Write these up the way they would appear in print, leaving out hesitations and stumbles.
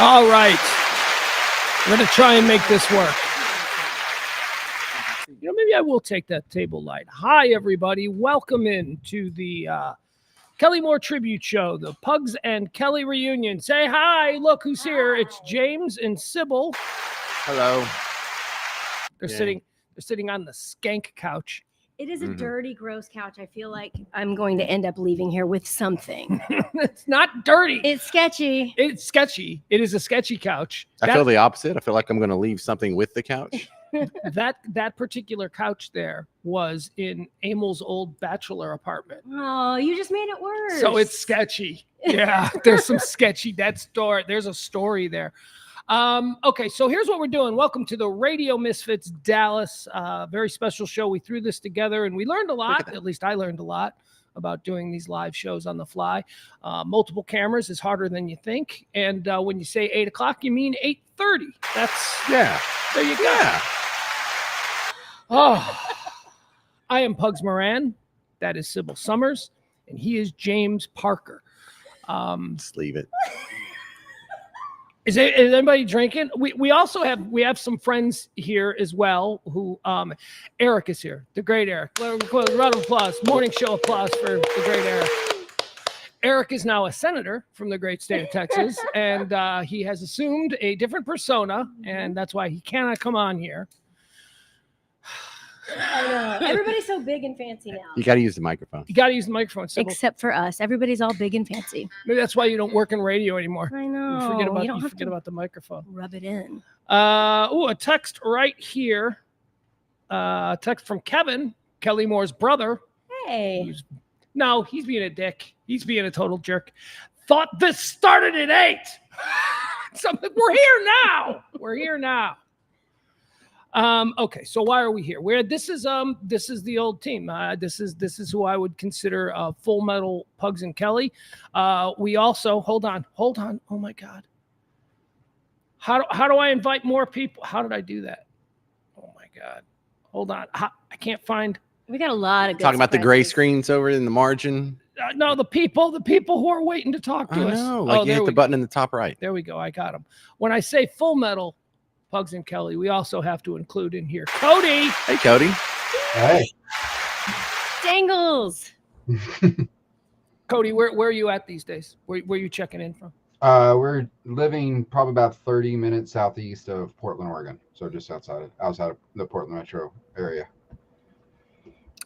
All right. We're going to try and make this work. Maybe I will take that table light. Hi, everybody. Welcome in to the Kelly Mohr tribute show, the Pugs and Kelly reunion. Say hi. Look who's here. It's James and Sybil. Hello. They're sitting on the skank couch. It is a dirty, gross couch. I feel like I'm going to end up leaving here with something. It's not dirty. It's sketchy. It's sketchy. It is a sketchy couch. I feel the opposite. I feel like I'm going to leave something with the couch. That particular couch there was in Emil's old bachelor apartment. Oh, you just made it worse. So it's sketchy. Yeah, there's some sketchy. There's a story there. Okay, so here's what we're doing. Welcome to the Radio Misfits Dallas. Very special show. We threw this together and we learned a lot. At least I learned a lot about doing these live shows on the fly. Multiple cameras is harder than you think. And when you say 8 o'clock, you mean 8:30. There you go. Yeah. Oh, I am Pugs Moran. That is Sybil Summers. And he is James Parker. Just leave it. Is anybody drinking? We also have some friends here as well who Eric is here, the great Eric. Round of applause, morning show applause for the great Eric. Eric is now a senator from the great state of Texas, and he has assumed a different persona, and that's why he cannot come on here. I know. Everybody's so big and fancy now. You got to use the microphone. You got to use the microphone. Except for us. Everybody's all big and fancy. Maybe that's why you don't work in radio anymore. I know. You forget about the microphone. Rub it in. A text right here. Text from Kevin, Kelly Mohr's brother. Hey. He's being a dick. He's being a total jerk. Thought this started at 8. We're here now. Okay, so why are we here? This is the old team. This is who I would consider Full Metal Pugs and Kelly. We also hold on. Oh my God. How do I invite more people? How did I do that? Oh my God. Hold on. I can't find. We got a lot of good talking about the gray screens over in the margin. No, the people who are waiting to talk to us. No, like you hit the button in the top right. There we go. I got them. When I say Full Metal Pugs and Kelly, we also have to include in here Cody. Hey, Cody. Hey. Dangles. Cody, where are you at these days? Where are you checking in from? We're living probably about 30 minutes southeast of Portland, Oregon. So just outside of the Portland metro area.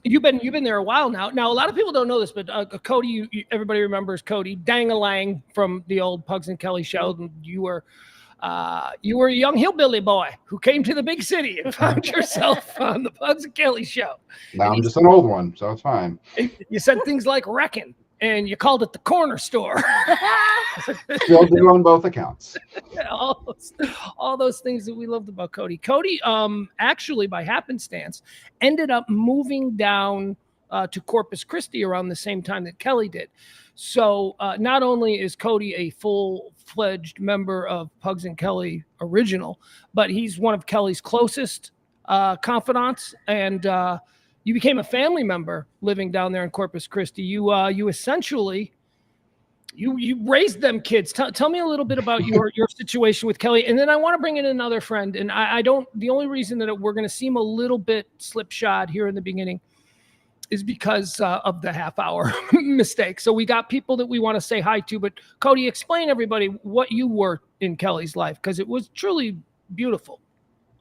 You've been there a while now. Now, a lot of people don't know this, but Cody, everybody remembers Cody Dang-a-Lang from the old Pugs and Kelly show. You were a young hillbilly boy who came to the big city and found yourself on the Pugs and Kelly show. Now I'm just an old one, so it's fine. You said things like "wrecking," and you called it the corner store. Still do on both accounts. all those things that we loved about Cody. Cody, actually, by happenstance, ended up moving down to Corpus Christi around the same time that Kelly did. So not only is Cody a full-fledged member of Pugs and Kelly original, but he's one of Kelly's closest confidants, and you became a family member living down there in Corpus Christi. You essentially you raised them kids. Tell me a little bit about your situation with Kelly, and then I want to bring in another friend. And I don't. The only reason that we're going to seem a little bit slipshod here in the beginning is because of the half-hour mistake. So we got people that we want to say hi to, but Cody, explain everybody what you were in Kelly's life, because it was truly beautiful.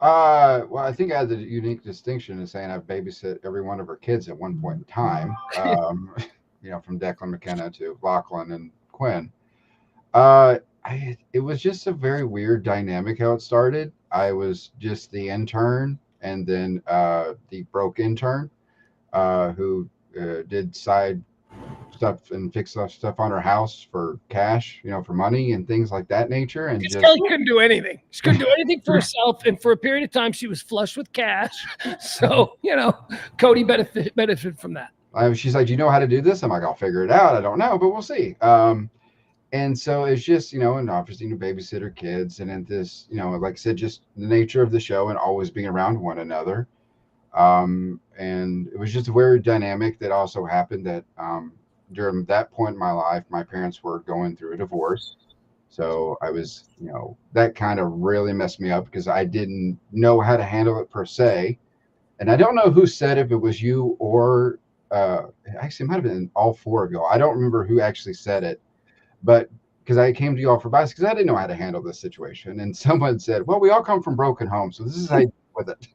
Well, I think I had the unique distinction of saying I've babysit every one of her kids at one point in time. From Declan McKenna to Lachlan and Quinn. It was just a very weird dynamic how it started. I was just the intern, and then the broke intern who did side stuff and fixed stuff on her house for cash, for money and things like that nature. And Kelly couldn't do anything. She couldn't do anything for herself, and for a period of time, she was flush with cash. So Cody benefited from that. She's like, "Do you know how to do this?" I'm like, "I'll figure it out. I don't know, but we'll see." And so it's just, and obviously babysitter kids, and then this, like I said, just the nature of the show and always being around one another. And it was just a weird dynamic that also happened that during that point in my life, my parents were going through a divorce. So I was, that kind of really messed me up because I didn't know how to handle it per se. And I don't know who said it, if it was you or actually it might have been all four of y'all. I don't remember who actually said it, but because I came to y'all for advice because I didn't know how to handle this situation. And someone said, well, we all come from broken homes, so this is how you deal with it.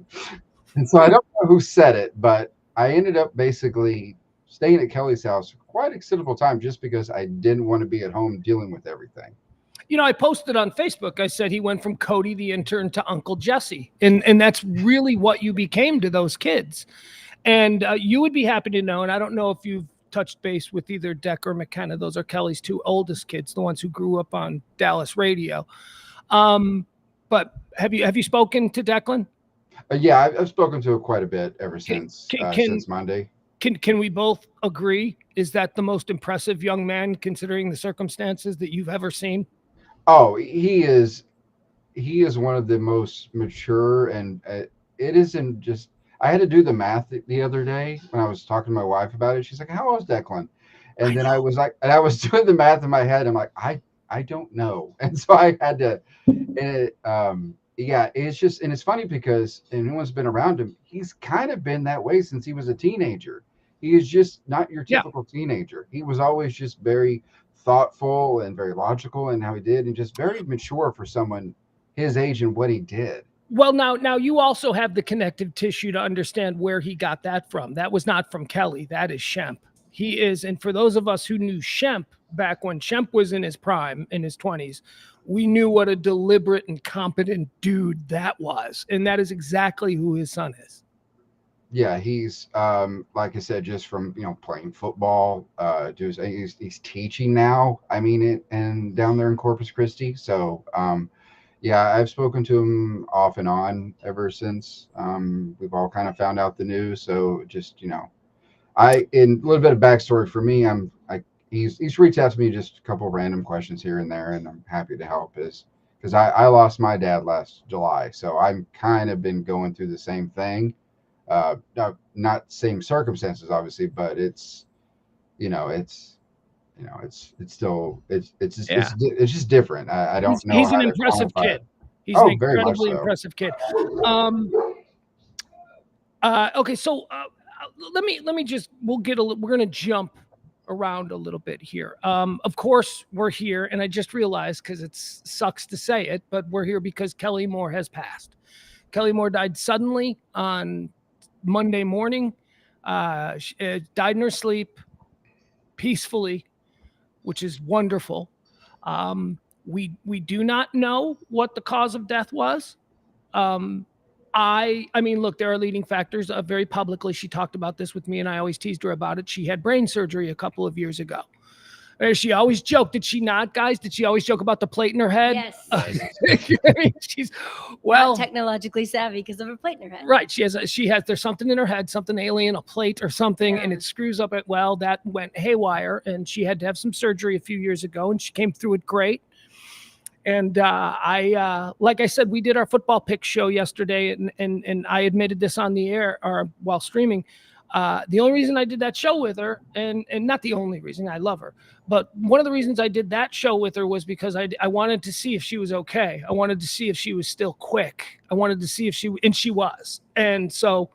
And so I don't know who said it, but I ended up basically staying at Kelly's house for quite a considerable time just because I didn't want to be at home dealing with everything. I posted on Facebook, I said he went from Cody the intern to Uncle Jesse. And that's really what you became to those kids. And you would be happy to know, and I don't know if you've touched base with either Deck or McKenna. Those are Kelly's two oldest kids, the ones who grew up on Dallas radio. But have you spoken to Declan? Yeah, I've spoken to him quite a bit ever since Monday. Can we both agree? Is that the most impressive young man, considering the circumstances, that you've ever seen? Oh, he is one of the most mature, and it isn't just. I had to do the math the other day when I was talking to my wife about it. She's like, "How old is Declan?" And then I was like, and I was doing the math in my head. I'm like, I don't know, and so I had to. And yeah, it's just, and it's funny because anyone's been around him, he's kind of been that way since he was a teenager. He is just not your typical teenager. He was always just very thoughtful and very logical in how he did, and just very mature for someone his age and what he did. Well, now you also have the connective tissue to understand where he got that from. That was not from Kelly. That is Shemp. He is, and for those of us who knew Shemp back when Shemp was in his prime, in his 20s, we knew what a deliberate and competent dude that was. And that is exactly who his son is. Yeah, he's like I said, just from playing football, he's teaching now. I mean, and down there in Corpus Christi. So yeah, I've spoken to him off and on ever since we've all kind of found out the news. So just in a little bit of backstory for me, he's reached out to me just a couple of random questions here and there, and I'm happy to help. Because I lost my dad last July, so I'm kind of been going through the same thing. Not same circumstances, obviously, but it's just different. I don't know. He's an impressive kid. He's an incredibly impressive kid. Okay, so let me just we're gonna jump around a little bit here. Of course, we're here, and I just realized, because it sucks to say it, but we're here because Kelly Mohr has passed. Kelly Mohr died suddenly on Monday morning. She died in her sleep, peacefully, which is wonderful. We do not know what the cause of death was. I mean, look, there are leading factors. Very publicly, she talked about this with me, and I always teased her about it. She had brain surgery a couple of years ago. She always joked, did she not, guys? Did she always joke about the plate in her head? Yes. She's not technologically savvy because of her plate in her head. Right. There's something in her head, something alien, a plate or something, and it screws up it. Well, that went haywire, and she had to have some surgery a few years ago, and she came through it great. And like I said, we did our football pick show yesterday, and I admitted this on the air or while streaming. The only reason I did that show with her, and not the only reason, I love her, but one of the reasons I did that show with her was because I wanted to see if she was okay. I wanted to see if she was still quick. I wanted to see if she was. And so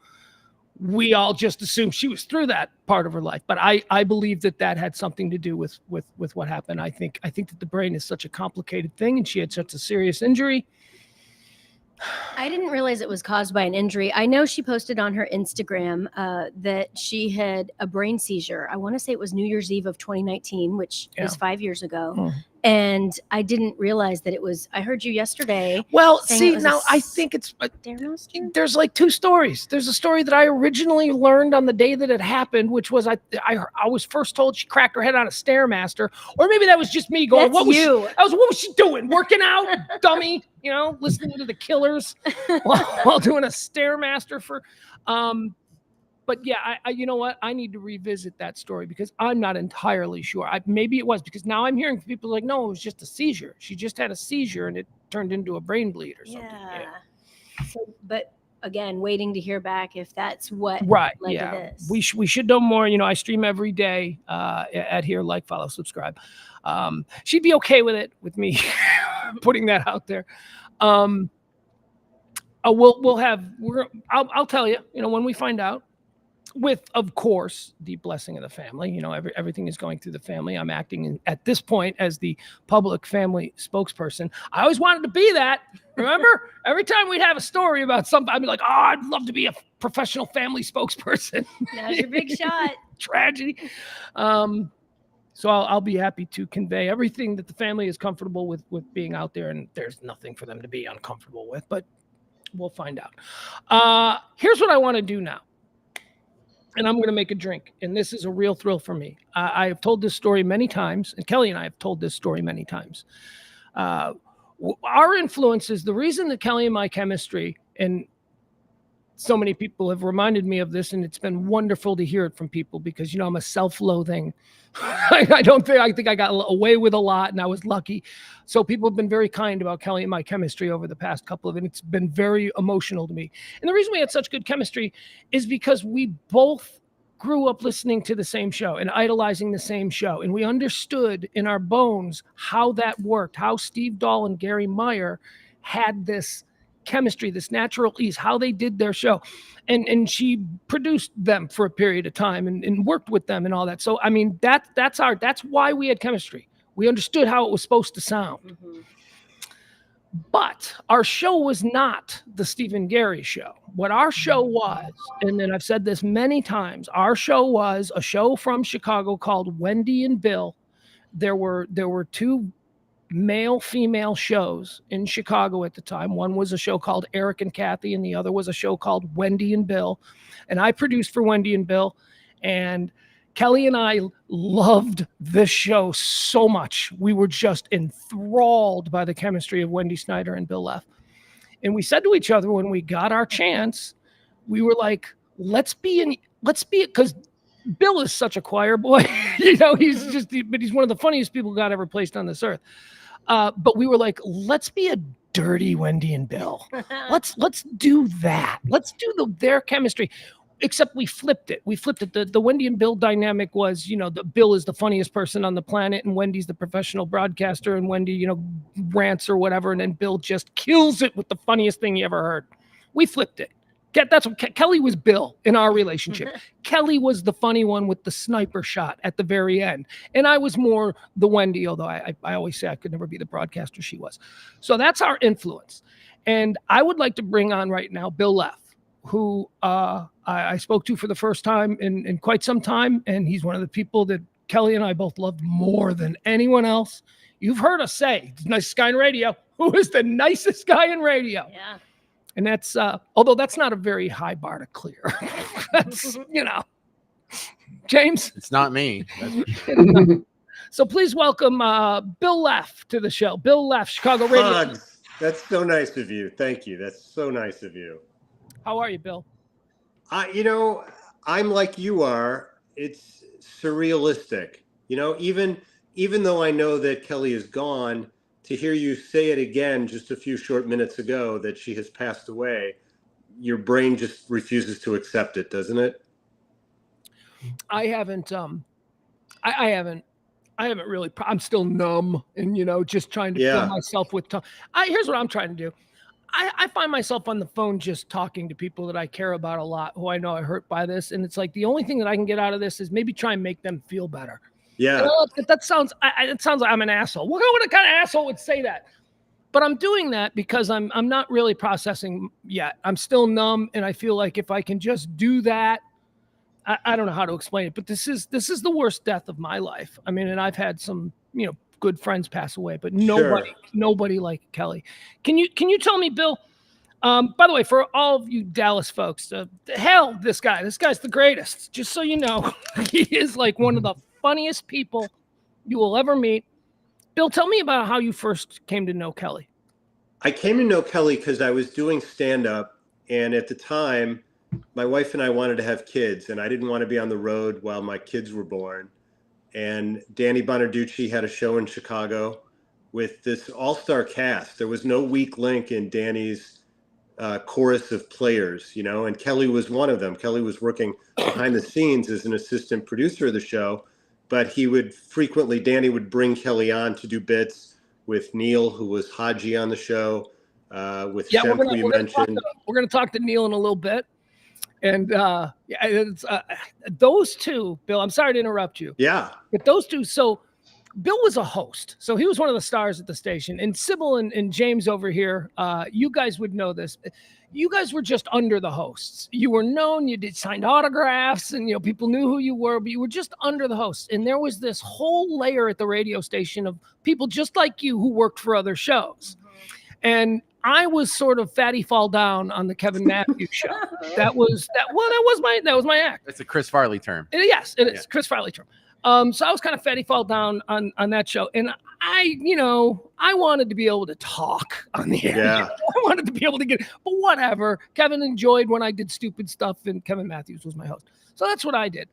we all just assumed she was through that part of her life. But I believe that had something to do with what happened. I think that the brain is such a complicated thing, and she had such a serious injury. I didn't realize it was caused by an injury. I know she posted on her Instagram that she had a brain seizure. I want to say it was New Year's Eve of 2019, which was 5 years ago. Mm. And I didn't realize that it was, I heard you yesterday. Well, see, now I think it's, there's like two stories. There's a story that I originally learned on the day that it happened, which was I was first told she cracked her head on a Stairmaster, or maybe that was just me going, what was she doing? Working out, dummy, listening to the Killers while doing a Stairmaster for, but yeah, you know what? I need to revisit that story because I'm not entirely sure. Maybe it was, because now I'm hearing people like, no, it was just a seizure. She just had a seizure and it turned into a brain bleed or something. Yeah. So, but again, waiting to hear back if that's what right. led Yeah. to this. We should know more. I stream every day at here, like, follow, subscribe. She'd be okay with it, with me putting that out there. I'll tell you, when we find out, with, of course, the blessing of the family. Everything is going through the family. I'm acting at this point as the public family spokesperson. I always wanted to be that. Remember, every time we'd have a story about something, I'd be like, "Oh, I'd love to be a professional family spokesperson." Now's your big shot. Tragedy. So I'll be happy to convey everything that the family is comfortable with being out there, and there's nothing for them to be uncomfortable with. But we'll find out. Here's what I want to do now. And I'm going to make a drink. And this is a real thrill for me. I have told this story many times, and Kelly and I have told this story many times. Our influences, the reason that Kelly and my chemistry, and so many people have reminded me of this, and it's been wonderful to hear it from people because, I'm a self-loathing. I think I got away with a lot, and I was lucky. So people have been very kind about Kelly and my chemistry over the past couple of, and it's been very emotional to me. And the reason we had such good chemistry is because we both grew up listening to the same show and idolizing the same show. And we understood in our bones how that worked, how Steve Dahl and Gary Meyer had this chemistry, this natural ease, how they did their show. And she produced them for a period of time and worked with them and all that. So, I mean, that's why we had chemistry. We understood how it was supposed to sound. Mm-hmm. But our show was not the Steve and Gary show. What our show was, and then I've said this many times, our show was a show from Chicago called Wendy and Bill. There were two male-female shows in Chicago at the time. One was a show called Eric and Kathy, and the other was a show called Wendy and Bill. And I produced for Wendy and Bill. And Kelly and I loved this show so much. We were just enthralled by the chemistry of Wendy Snyder and Bill Leff. And we said to each other when we got our chance, we were like, let's be because Bill is such a choir boy. He's one of the funniest people God ever placed on this earth. But we were like, let's be a dirty Wendy and Bill. Let's do that. Let's do their chemistry. Except we flipped it. The Wendy and Bill dynamic was, the Bill is the funniest person on the planet, and Wendy's the professional broadcaster, and Wendy, rants or whatever, and then Bill just kills it with the funniest thing you ever heard. We flipped it. That's what Kelly was Bill in our relationship. Kelly was the funny one with the sniper shot at the very end. And I was more the Wendy, although I always say I could never be the broadcaster she was. So that's our influence. And I would like to bring on right now Bill Leff, who I spoke to for the first time in quite some time. And he's one of the people that Kelly and I both loved more than anyone else. You've heard us say, the nicest guy in radio. Who is the nicest guy in radio? Yeah. And that's, although that's not a very high bar to clear. That's, James. It's not me. So please welcome Bill Leff to the show. Bill Leff, Chicago Radio. Pugs. That's so nice of you. Thank you. That's so nice of you. How are you, Bill? I'm like you are. It's surrealistic. Even though I know that Kelly is gone, to hear you say it again just a few short minutes ago that she has passed away, your brain just refuses to accept it, doesn't it? I haven't really, I'm still numb and, just trying to fill myself with time. Here's what I'm trying to do. I find myself on the phone just talking to people that I care about a lot, who I know are hurt by this. And it's like, the only thing that I can get out of this is maybe try and make them feel better. Yeah. It sounds like I'm an asshole. What kind of asshole would say that? But I'm doing that because I'm not really processing yet. I'm still numb. And I feel like if I can just do that, I don't know how to explain it, but this is the worst death of my life. I mean, and I've had some, good friends pass away, but nobody like Kelly. Can you tell me, Bill, by the way, for all of you Dallas folks, hell, this guy's the greatest. Just so you know, he is like one of the funniest people you will ever meet. Bill, tell me about how you first came to know Kelly. I came to know Kelly because I was doing stand-up, and at the time, my wife and I wanted to have kids, and I didn't want to be on the road while my kids were born. And Danny Bonaduce had a show in Chicago with this all-star cast. There was no weak link in Danny's chorus of players, you know, and Kelly was one of them. Kelly was working behind the scenes as an assistant producer of the show, but he would frequently, Danny would bring Kelly on to do bits with Neil, who was Haji on the show, with Shemp, who you mentioned. We're going to talk to Neil in a little bit. And it's, those two, Bill, I'm sorry to interrupt you. Yeah. But those two, so Bill was a host. So he was one of the stars at the station. And Sybil and James over here, you guys would know this. You guys were just under the hosts. You were known, you did signed autographs, and people knew who you were, but you were just under the hosts. And there was this whole layer at the radio station of people just like you who worked for other shows. And I was sort of fatty fall down on the Kevin Matthews show. That was my act. It's a Chris Farley term. Yes, it is. Chris Farley term. So I was kind of fatty fall down on that show. And I wanted to be able to talk on the air. Yeah. I wanted to be able to but whatever. Kevin enjoyed when I did stupid stuff, and Kevin Matthews was my host. So that's what I did.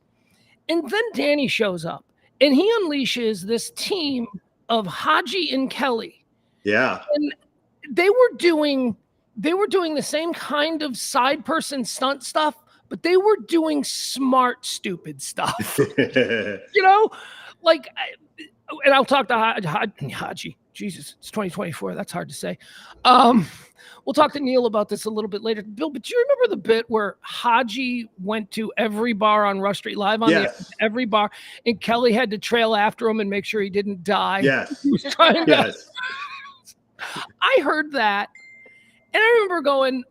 And then Danny shows up, and he unleashes this team of Haji and Kelly. Yeah. And they were doing the same kind of side person stunt stuff, but they were doing smart, stupid stuff. And I'll talk to Haji. Jesus, it's 2024. That's hard to say. We'll talk to Neil about this a little bit later. Bill, but do you remember the bit where Haji went to every bar on Rush Street Live every bar, and Kelly had to trail after him and make sure he didn't die? Yes. He was trying to. I heard that, and I remember going,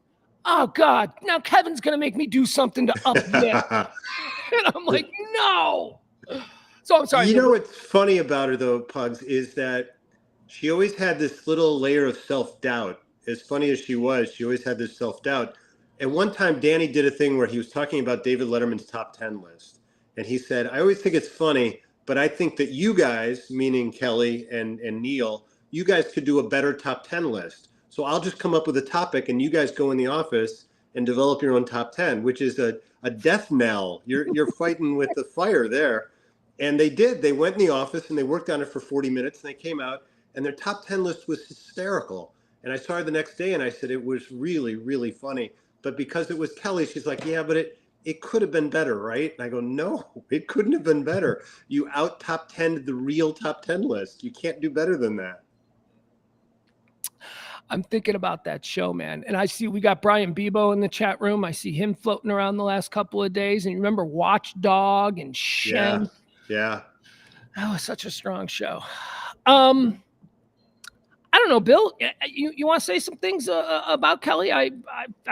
oh, God, now Kevin's going to make me do something to up this. And I'm like, no. So I'm sorry. You know what's funny about her, though, Pugs, is that she always had this little layer of self-doubt. As funny as she was, she always had this self-doubt. And one time, Danny did a thing where he was talking about David Letterman's top 10 list. And he said, I always think it's funny, but I think that you guys, meaning Kelly and Neil, you guys could do a better top 10 list. So I'll just come up with a topic and you guys go in the office and develop your own top 10, which is a death knell. You're fighting with the fire there. And they did. They went in the office and they worked on it for 40 minutes. And they came out and their top 10 list was hysterical. And I saw her the next day and I said, it was really, really funny. But because it was Kelly, she's like, yeah, but it could have been better, right? And I go, no, it couldn't have been better. You out top 10'd the real top 10 list. You can't do better than that. I'm thinking about that show, man. And I see we got Brian Bebo in the chat room. I see him floating around the last couple of days. And you remember Watchdog and Shen? Yeah. That was such a strong show. I don't know, Bill, you want to say some things about Kelly? I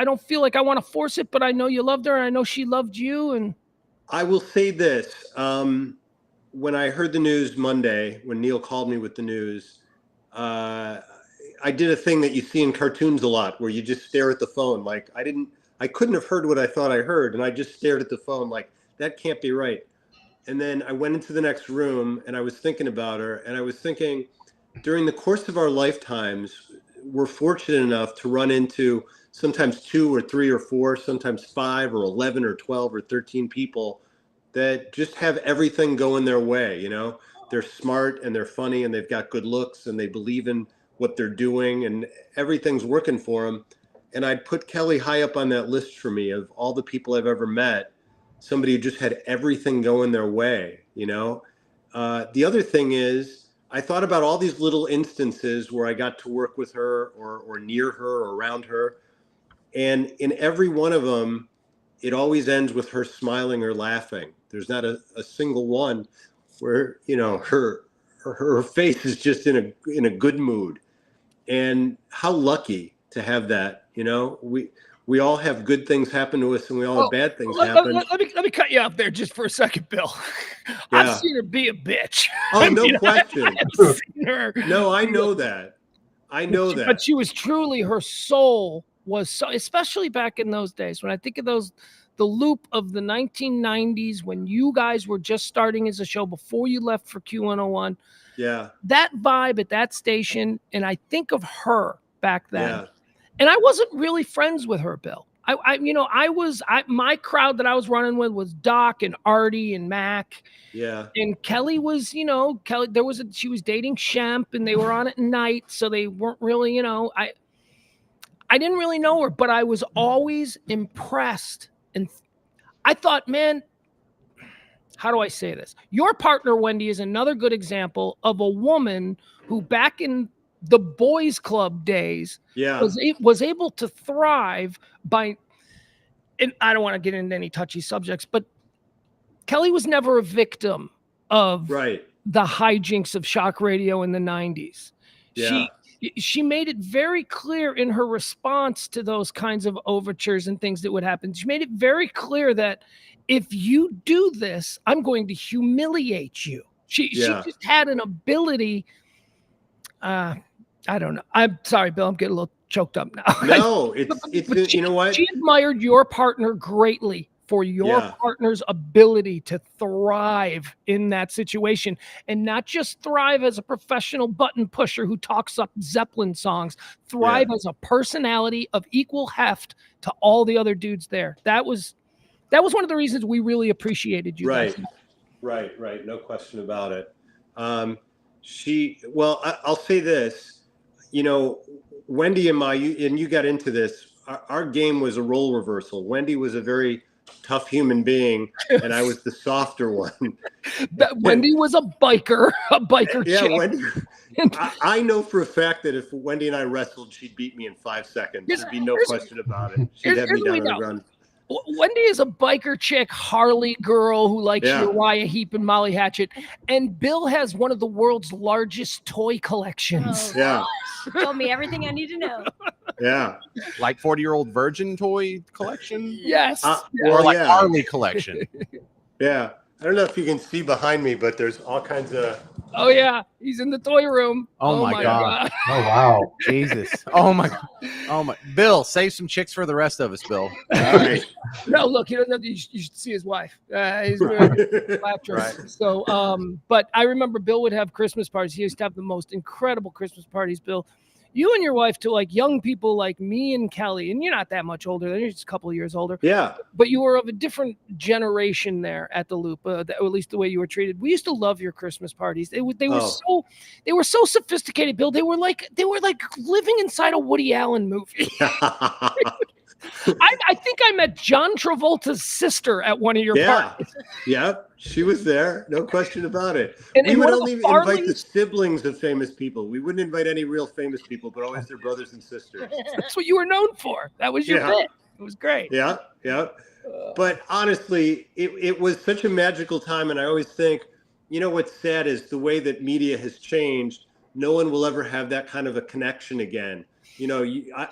don't feel like I want to force it, but I know you loved her and I know she loved you. And I will say this. When I heard the news Monday, when Neil called me with the news, I did a thing that you see in cartoons a lot where you just stare at the phone. Like I couldn't have heard what I thought I heard. And I just stared at the phone like, that can't be right. And then I went into the next room and I was thinking about her and I was thinking during the course of our lifetimes, we're fortunate enough to run into sometimes 2 or 3 or 4, sometimes 5 or 11 or 12 or 13 people that just have everything going their way. You know, they're smart and they're funny and they've got good looks and they believe in what they're doing and everything's working for them. And I'd put Kelly high up on that list for me of all the people I've ever met, somebody who just had everything going their way, you know? The other thing is I thought about all these little instances where I got to work with her or near her or around her. And in every one of them, it always ends with her smiling or laughing. There's not a single one where, you know, her face is just in a good mood. And how lucky to have that, you know, we all have good things happen to us and we all have bad things happen. Let me cut you off there just for a second, Bill. Yeah. I've seen her be a bitch. Oh, no question. I've seen her. No, I know that. But she was truly, her soul was so, especially back in those days. When I think of the loop of the 1990s, when you guys were just starting as a show before you left for Q101. Yeah. That vibe at that station. And I think of her back then. Yeah. And I wasn't really friends with her, Bill. My crowd that I was running with was Doc and Artie and Mac. Yeah. And Kelly was, she was dating Shemp and they were on at night. So they weren't really, I didn't really know her, but I was always impressed. And I thought, man, how do I say this? Your partner, Wendy, is another good example of a woman who back in the boys club days was able to thrive by, and I don't want to get into any touchy subjects, but Kelly was never a victim of the hijinks of shock radio in the 90s. Yeah. She made it very clear in her response to those kinds of overtures and things that would happen. She made it very clear that if you do this, I'm going to humiliate you. She just had an ability. I don't know. I'm sorry, Bill. I'm getting a little choked up now. No, it's you know what? She admired your partner greatly for your partner's ability to thrive in that situation, and not just thrive as a professional button pusher who talks up Zeppelin songs, thrive as a personality of equal heft to all the other dudes there. That was one of the reasons we really appreciated you. Right. No question about it. I'll say this, you know, Wendy and you got into this, our game was a role reversal. Wendy was a very tough human being, and I was the softer one. Wendy was a biker chick. Wendy, I know for a fact that if Wendy and I wrestled, she'd beat me in 5 seconds. There'd be no question about it. She'd have me down on the ground. Wendy is a biker chick, Harley girl who likes Uriah Heep and Molly Hatchet, and Bill has one of the world's largest toy collections. Told me everything I need to know. Like 40-year-old virgin toy collection. Yes. Or like Harley collection. I don't know if you can see behind me, but there's all kinds of. Oh yeah, he's in the toy room. Oh my god. Oh wow. Jesus. Oh my god. Oh my. Bill, save some chicks for the rest of us, Bill. No, look, you should see his wife. He's really So, but I remember Bill would have Christmas parties. He used to have the most incredible Christmas parties, Bill. You and your wife to like young people like me and Kelly, and you're not that much older. You're just a couple of years older. Yeah. But you were of a different generation there at the Loop, or at least the way you were treated. We used to love your Christmas parties. They were so sophisticated, Bill. They were like living inside a Woody Allen movie. I think I met John Travolta's sister at one of your parties. Yeah, she was there. No question about it. And we would only invite the siblings of famous people. We wouldn't invite any real famous people, but always their brothers and sisters. That's what you were known for. That was your bit. It was great. Yeah. But honestly, it was such a magical time. And I always think, you know, what's sad is the way that media has changed. No one will ever have that kind of a connection again. You know,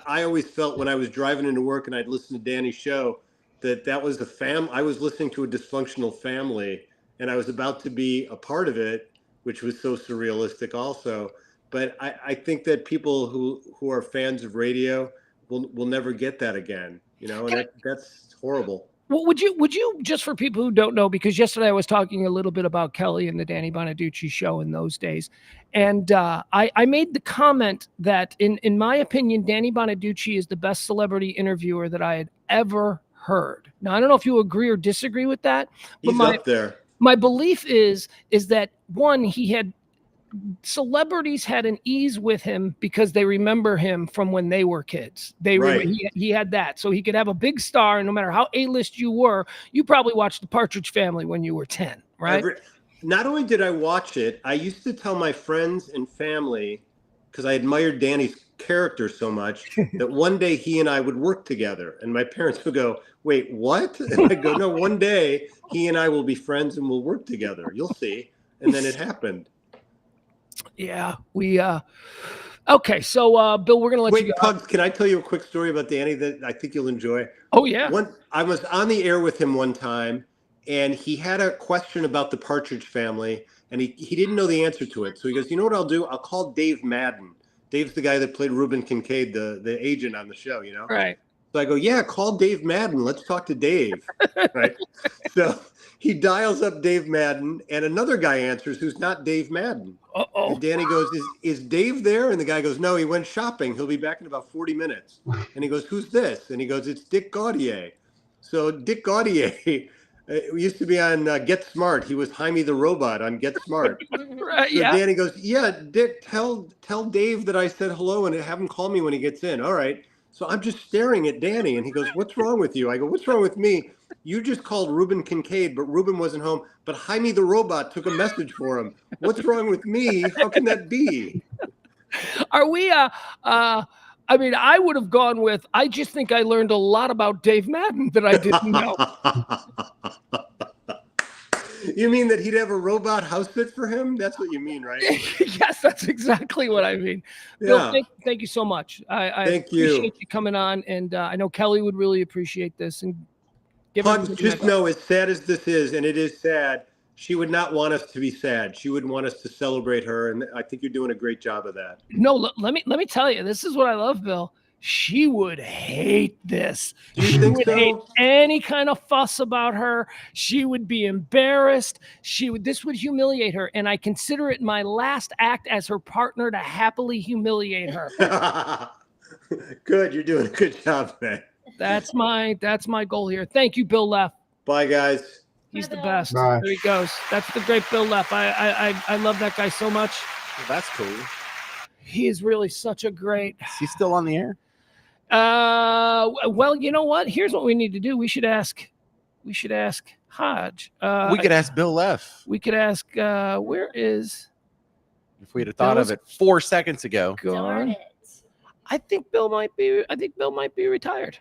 I always felt when I was driving into work and I'd listen to Danny's show that was I was listening to a dysfunctional family, and I was about to be a part of it, which was so surrealistic also. But I think that people who are fans of radio will never get that again, you know, and that's horrible. Well, would you just for people who don't know, because yesterday I was talking a little bit about Kelly and the Danny Bonaduce show in those days, and I made the comment that in my opinion, Danny Bonaduce is the best celebrity interviewer that I had ever heard. Now I don't know if you agree or disagree with that, but He's up there. My belief is that one, celebrities had an ease with him because they remember him from when they were kids. He had that, so he could have a big star, and no matter how A-list you were, you probably watched The Partridge Family when you were 10, right? Not only did I watch it, I used to tell my friends and family, because I admired Danny's character so much, that one day he and I would work together, and my parents would go, "Wait, what?" And I go, "No, one day he and I will be friends and we'll work together. You'll see." And then it happened. Yeah, we okay, so Bill, we're gonna let you go. Pugs, can I tell you a quick story about Danny that I think you'll enjoy? Oh yeah. I was on the air with him one time, and he had a question about the Partridge Family, and he didn't know the answer to it. So he goes, "You know what I'll do? I'll call Dave Madden." Dave's the guy that played Reuben Kincaid, the agent on the show, you know? Right. So I go, "Yeah, call Dave Madden. Let's talk to Dave." Right. So he dials up Dave Madden, and another guy answers who's not Dave Madden. Uh-oh. And Danny goes, is Dave there? And the guy goes, "No, he went shopping. He'll be back in about 40 minutes. And he goes, "Who's this?" And he goes, "It's Dick Gaudier." So Dick Gaudier used to be on Get Smart. He was Jaime the Robot on Get Smart. Right, so Danny goes, "Yeah, Dick, tell Dave that I said hello and have him call me when he gets in." All right. So I'm just staring at Danny, and he goes, "What's wrong with you?" I go, "What's wrong with me? You just called Ruben Kincaid, but Ruben wasn't home. But Jaime the robot took a message for him. What's wrong with me? How can that be?" Are we I mean, I would have gone with, I just think I learned a lot about Dave Madden that I didn't know. You mean that he'd have a robot house sit for him? That's what you mean, right? Yes, that's exactly what I mean. Yeah. Bill, thank you so much. I Thank you. appreciate you coming on, and I know Kelly would really appreciate this. And Pugs, just know, as sad as this is, and it is sad, she would not want us to be sad. She would want us to celebrate her, and I think you're doing a great job of that. No, let me tell you, this is what I love, Bill. She would hate this. Do you She think would so? hate any kind of fuss about her. She would be embarrassed. This would humiliate her. And I consider it my last act as her partner to happily humiliate her. Good. You're doing a good job, man. That's my goal here. Thank you, Bill Leff. Bye, guys. He's the best. Bye. There he goes. That's the great Bill Leff. I love that guy so much. Well, that's cool. He is really such a great. Is he still on the air? Well, you know what? Here's what we need to do. We should ask Hodge. We could ask Bill Leff. We could ask, where is If we'd have thought of it 4 seconds ago. Darn gone? it. I think Bill might be retired.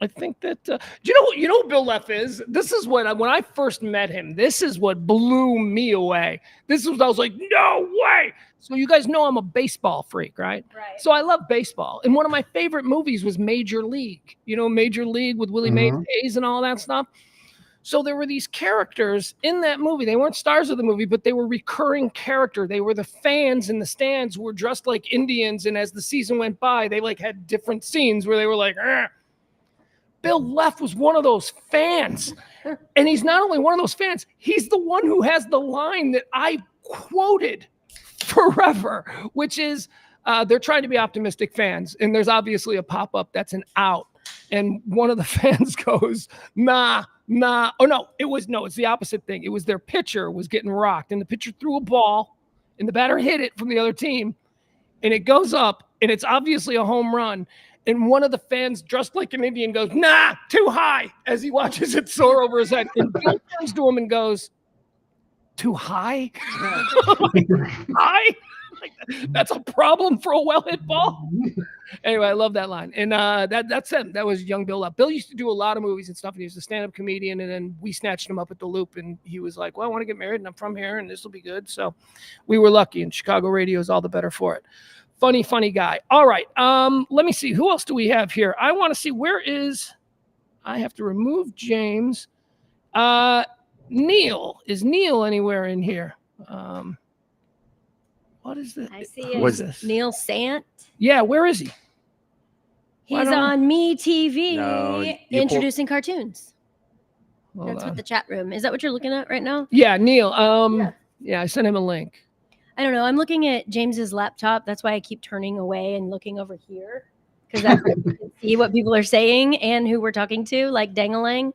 I think that, you know what Bill Leff is? This is what, when I first met him, this is what blew me away. I was like, no way. So you guys know I'm a baseball freak, right? Right. So I love baseball. And one of my favorite movies was Major League, Major League with Willie Mays and all that stuff. So there were these characters in that movie. They weren't stars of the movie, but they were recurring character. They were the fans in the stands who were dressed like Indians. And as the season went by, they like had different scenes where they were like, "Argh." Bill Leff was one of those fans. And he's not only one of those fans, he's the one who has the line that I quoted forever, which is, they're trying to be optimistic fans. And there's obviously a pop-up that's an out. And one of the fans goes, nah. Oh, no, it's the opposite thing. It was their pitcher was getting rocked, and the pitcher threw a ball, and the batter hit it from the other team, and it goes up, and it's obviously a home run. And one of the fans, dressed like an Indian, goes, nah, too high, as he watches it soar over his head. And Bill turns to him and goes, too high? High? Like, that's a problem for a well-hit ball. Anyway, I love that line. And that's him. That was young Bill Leff. Bill used to do a lot of movies and stuff. And he was a stand-up comedian. And then we snatched him up at the Loop. And he was like, well, I want to get married, and I'm from here, and this will be good. So we were lucky. And Chicago radio is all the better for it. Funny guy. All right. Let me see. Who else do we have here? I want to see, I have to remove James. Neil. Is Neil anywhere in here? What is this? I see Who is it. this? Neil Sant. Yeah, where is he? He's on Me TV No, you introducing cartoons. Hold That's on. what the chat room. Is that what you're looking at right now? Yeah, Neil. Yeah, I sent him a link. I don't know. I'm looking at James's laptop. That's why I keep turning away and looking over here, because that's where you can see what people are saying and who we're talking to, like Dangalang.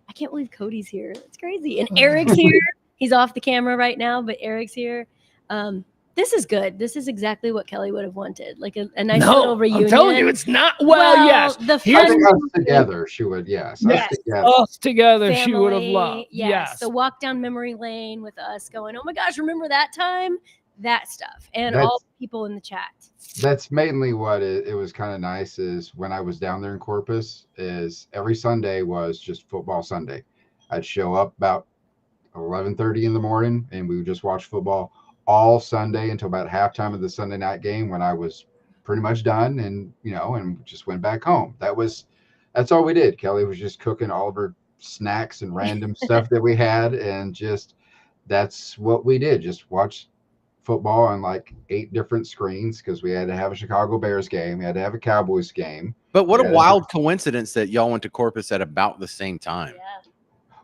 I can't believe Cody's here. It's crazy. And Eric's here. He's off the camera right now, but Eric's here. This is good. This is exactly what Kelly would have wanted, like a nice little reunion. I'm telling you, it's not. Well, yes. The I think fun us together, she would, yes. Yes. Us together. Us together, she would have family, loved. yes. The walk down memory lane with us going, oh my gosh, remember that time? That stuff. And That's- all the people in the chat. That's mainly what it was kind of nice is when I was down there in Corpus is every Sunday was just football Sunday. I'd show up about 11:30 in the morning and we would just watch football all Sunday until about halftime of the Sunday night game when I was pretty much done and just went back home. That's all we did. Kelly was just cooking all of her snacks and random stuff that we had, and just that's what we did. Just watch football on like 8 different screens because we had to have a Chicago Bears game, we had to have a Cowboys game. But what a Yeah. wild coincidence that y'all went to Corpus at about the same time. Yeah.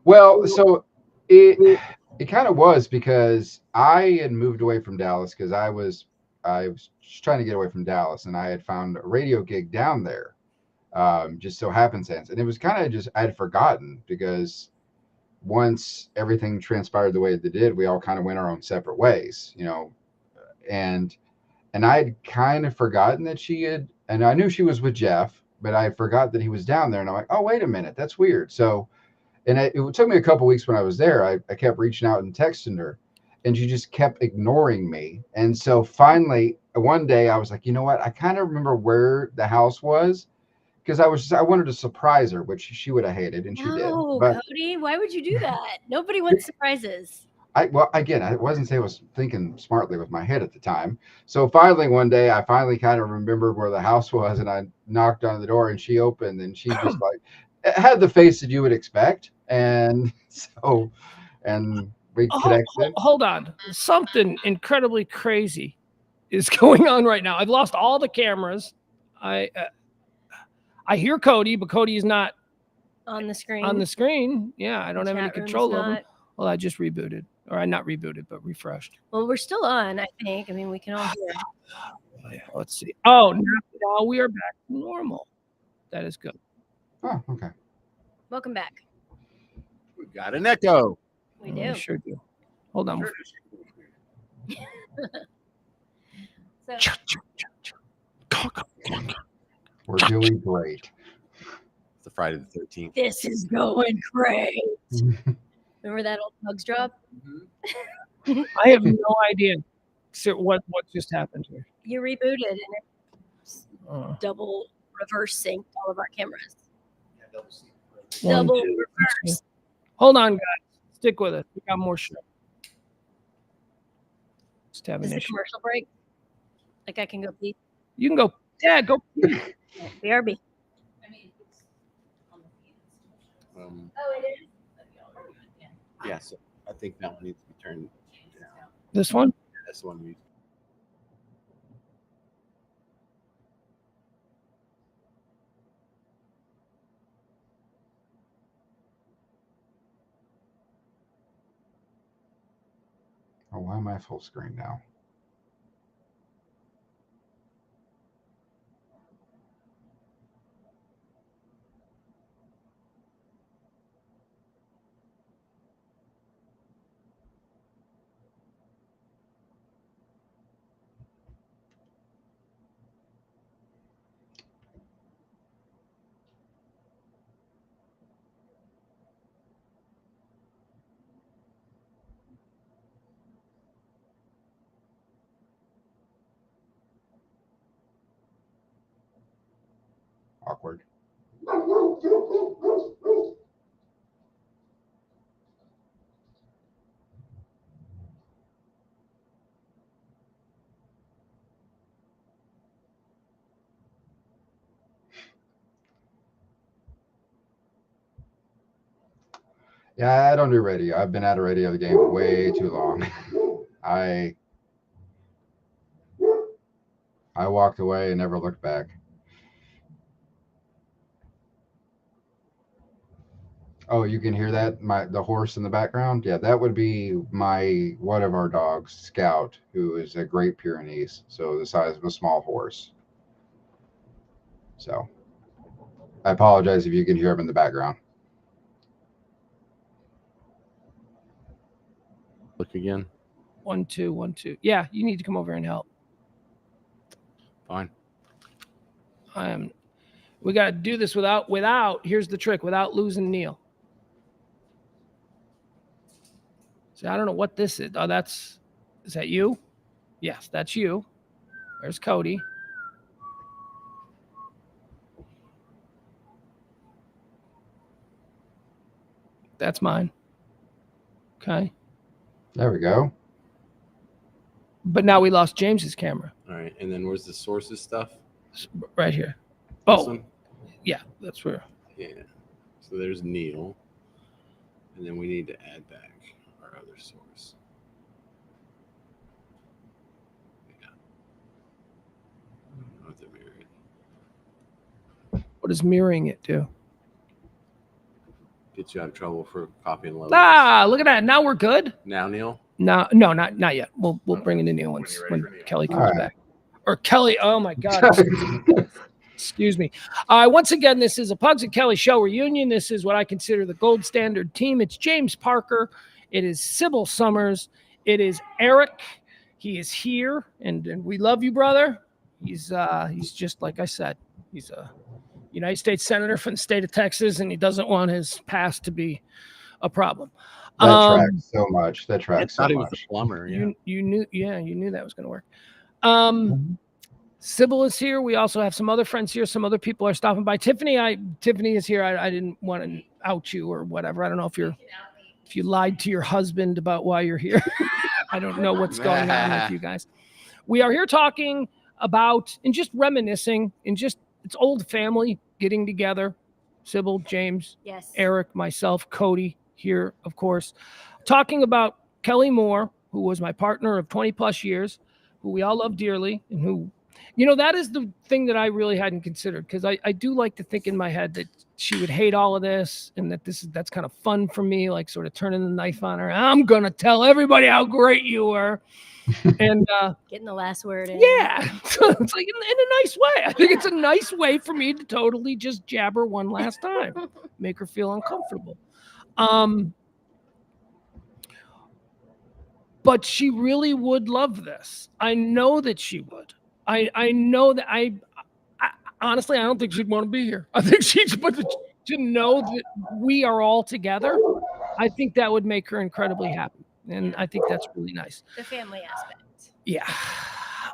Well, so it kind of was because I had moved away from Dallas because I was just trying to get away from Dallas, and I had found a radio gig down there. Just so happenstance, and it was kind of just I had forgotten because once everything transpired the way it did, we all kind of went our own separate ways, and I had kind of forgotten that she had and I knew she was with Jeff, but I forgot that he was down there. And I'm like, oh, wait a minute, that's weird. So, and it took me a couple weeks when I was there. I kept reaching out and texting her, and she just kept ignoring me. And so finally, one day I was like, you know what? I kind of remember where the house was, because I wanted to surprise her, which she would have hated, and she did. No, But Cody, why would you do that? Nobody wants surprises. I wasn't saying I was thinking smartly with my head at the time. So finally, one day, I finally kind of remembered where the house was, and I knocked on the door, and she opened, and she just like had the face that you would expect, and so, and we connected. Hold on, something incredibly crazy is going on right now. I've lost all the cameras. I hear Cody, but Cody is not on the screen. On the screen, yeah, I don't have any control over him. Well, I just rebooted, or I not rebooted, but refreshed. Well, we're still on, I think. I mean, we can all hear. Yeah, let's see. Oh, now we are back to normal. That is good. Oh, okay. Welcome back. We got an echo. We do. We sure do. Hold on. We're doing great. It's the Friday the 13th. This is going great. Remember that old Pugs drop? Mm-hmm. I have no idea what just happened here. You rebooted and it double reverse synced all of our cameras. Yeah, double reverse. Hold on, guys. Stick with it. We got more shit. Just have Is an the issue. commercial break? Like I can go pee? You can go. Yeah, go. BRB. Oh, it is? Yeah, so I think that one needs to be turned down. This one? This one needs. Oh, why am I full screen now? Awkward. Yeah, I don't do radio. I've been out of radio the game way too long. I walked away and never looked back. Oh, you can hear that? The horse in the background? Yeah, that would be one of our dogs, Scout, who is a Great Pyrenees, so the size of a small horse. So I apologize if you can hear him in the background. Look again. 1 2 1 2. Yeah, you need to come over and help. Fine. We got to do this without. Here's the trick: without losing Neil. See, I don't know what this is. Oh, is that you? Yes, that's you. There's Cody. That's mine. Okay. There we go. But now we lost James's camera. All right. And then where's the sources stuff? Right here. This Oh, one? yeah, that's where. Yeah. So there's Neil. And then we need to add back our other source. Yeah. What the mirror. What does mirroring it do? Get you out of trouble for copying logos. Ah, look at that. Now we're good. Now, Neil? No, not yet. We'll bring in the new ones when Kelly comes back. Or Kelly, oh my God. Excuse me. Once again, this is a Pugs and Kelly show reunion. This is what I consider the gold standard team. It's James Parker. It is Sybil Summers. It is Eric. He is here, and we love you, brother. He's just like I said. He's a United States Senator from the state of Texas, and he doesn't want his past to be a problem. That tracks so much. That tracks so thought he was much. the plumber. Yeah. You knew that was going to work. Sybil is here. We also have some other friends here. Some other people are stopping by. Tiffany is here. I didn't want to out you or whatever. I don't know if you lied to your husband about why you're here. I don't know what's going on with you guys. We are here talking about and just reminiscing and just it's old family getting together. Sybil, James, Yes. Eric, myself, Cody here, of course, talking about Kelly Mohr, who was my partner of 20 plus years, who we all love dearly, and who, that is the thing that I really hadn't considered, because I do like to think in my head that she would hate all of this and that that's kind of fun for me, like sort of turning the knife on her. I'm going to tell everybody how great you were. And getting the last word in. Yeah. So it's like in a nice way. I think it's a nice way for me to totally just jab her one last time, make her feel uncomfortable. But she really would love this. I know that she would. I know that I honestly, I don't think she'd want to be here. I think but to know that we are all together, I think that would make her incredibly happy. And I think that's really nice. The family aspect. Yeah.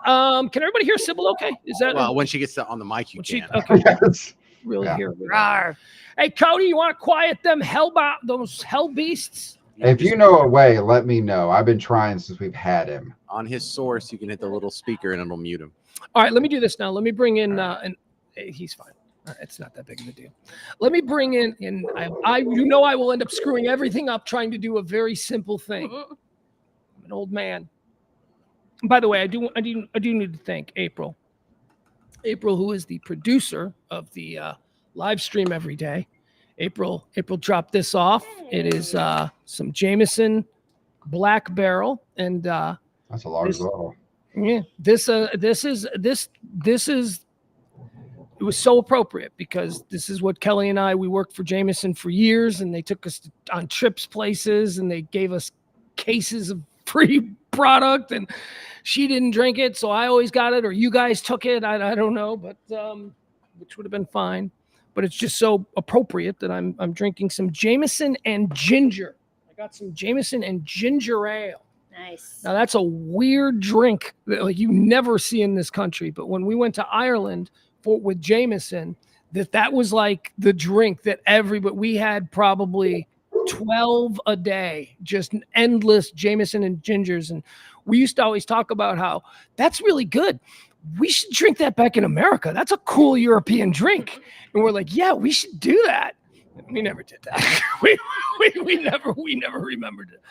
Can everybody hear Sybil okay? Is that when she gets on the mic, you can. Okay. Yes. Really Yeah. hear her. Hey, Cody, you want to quiet those hell beasts? If you know a way, let me know. I've been trying since we've had him. On his source, you can hit the little speaker and it'll mute him. All right, let me do this now. Let me bring in and he's fine. It's not that big of a deal. Let me bring in, and I will end up screwing everything up trying to do a very simple thing. I'm an old man. By the way, I do need to thank April. April, who is the producer of the live stream every day. April dropped this off. It is some Jameson Black Barrel, and That's a large bottle. yeah, this is it was so appropriate because this is what Kelly and we worked for Jameson for years, and they took us on trips places and they gave us cases of free product, and she didn't drink it, so I always got it, or you guys took it. I don't know, but which would have been fine. But it's just so appropriate that I'm drinking some Jameson and ginger. I got some Jameson and ginger ale. Nice. Now that's a weird drink that like you never see in this country. But when we went to Ireland with Jameson, that was like the drink that we had probably 12 a day, just endless Jameson and gingers. And we used to always talk about how that's really good. We should drink that back in America. That's a cool European drink. And we're like, yeah, we should do that. We never did that. we never remembered it.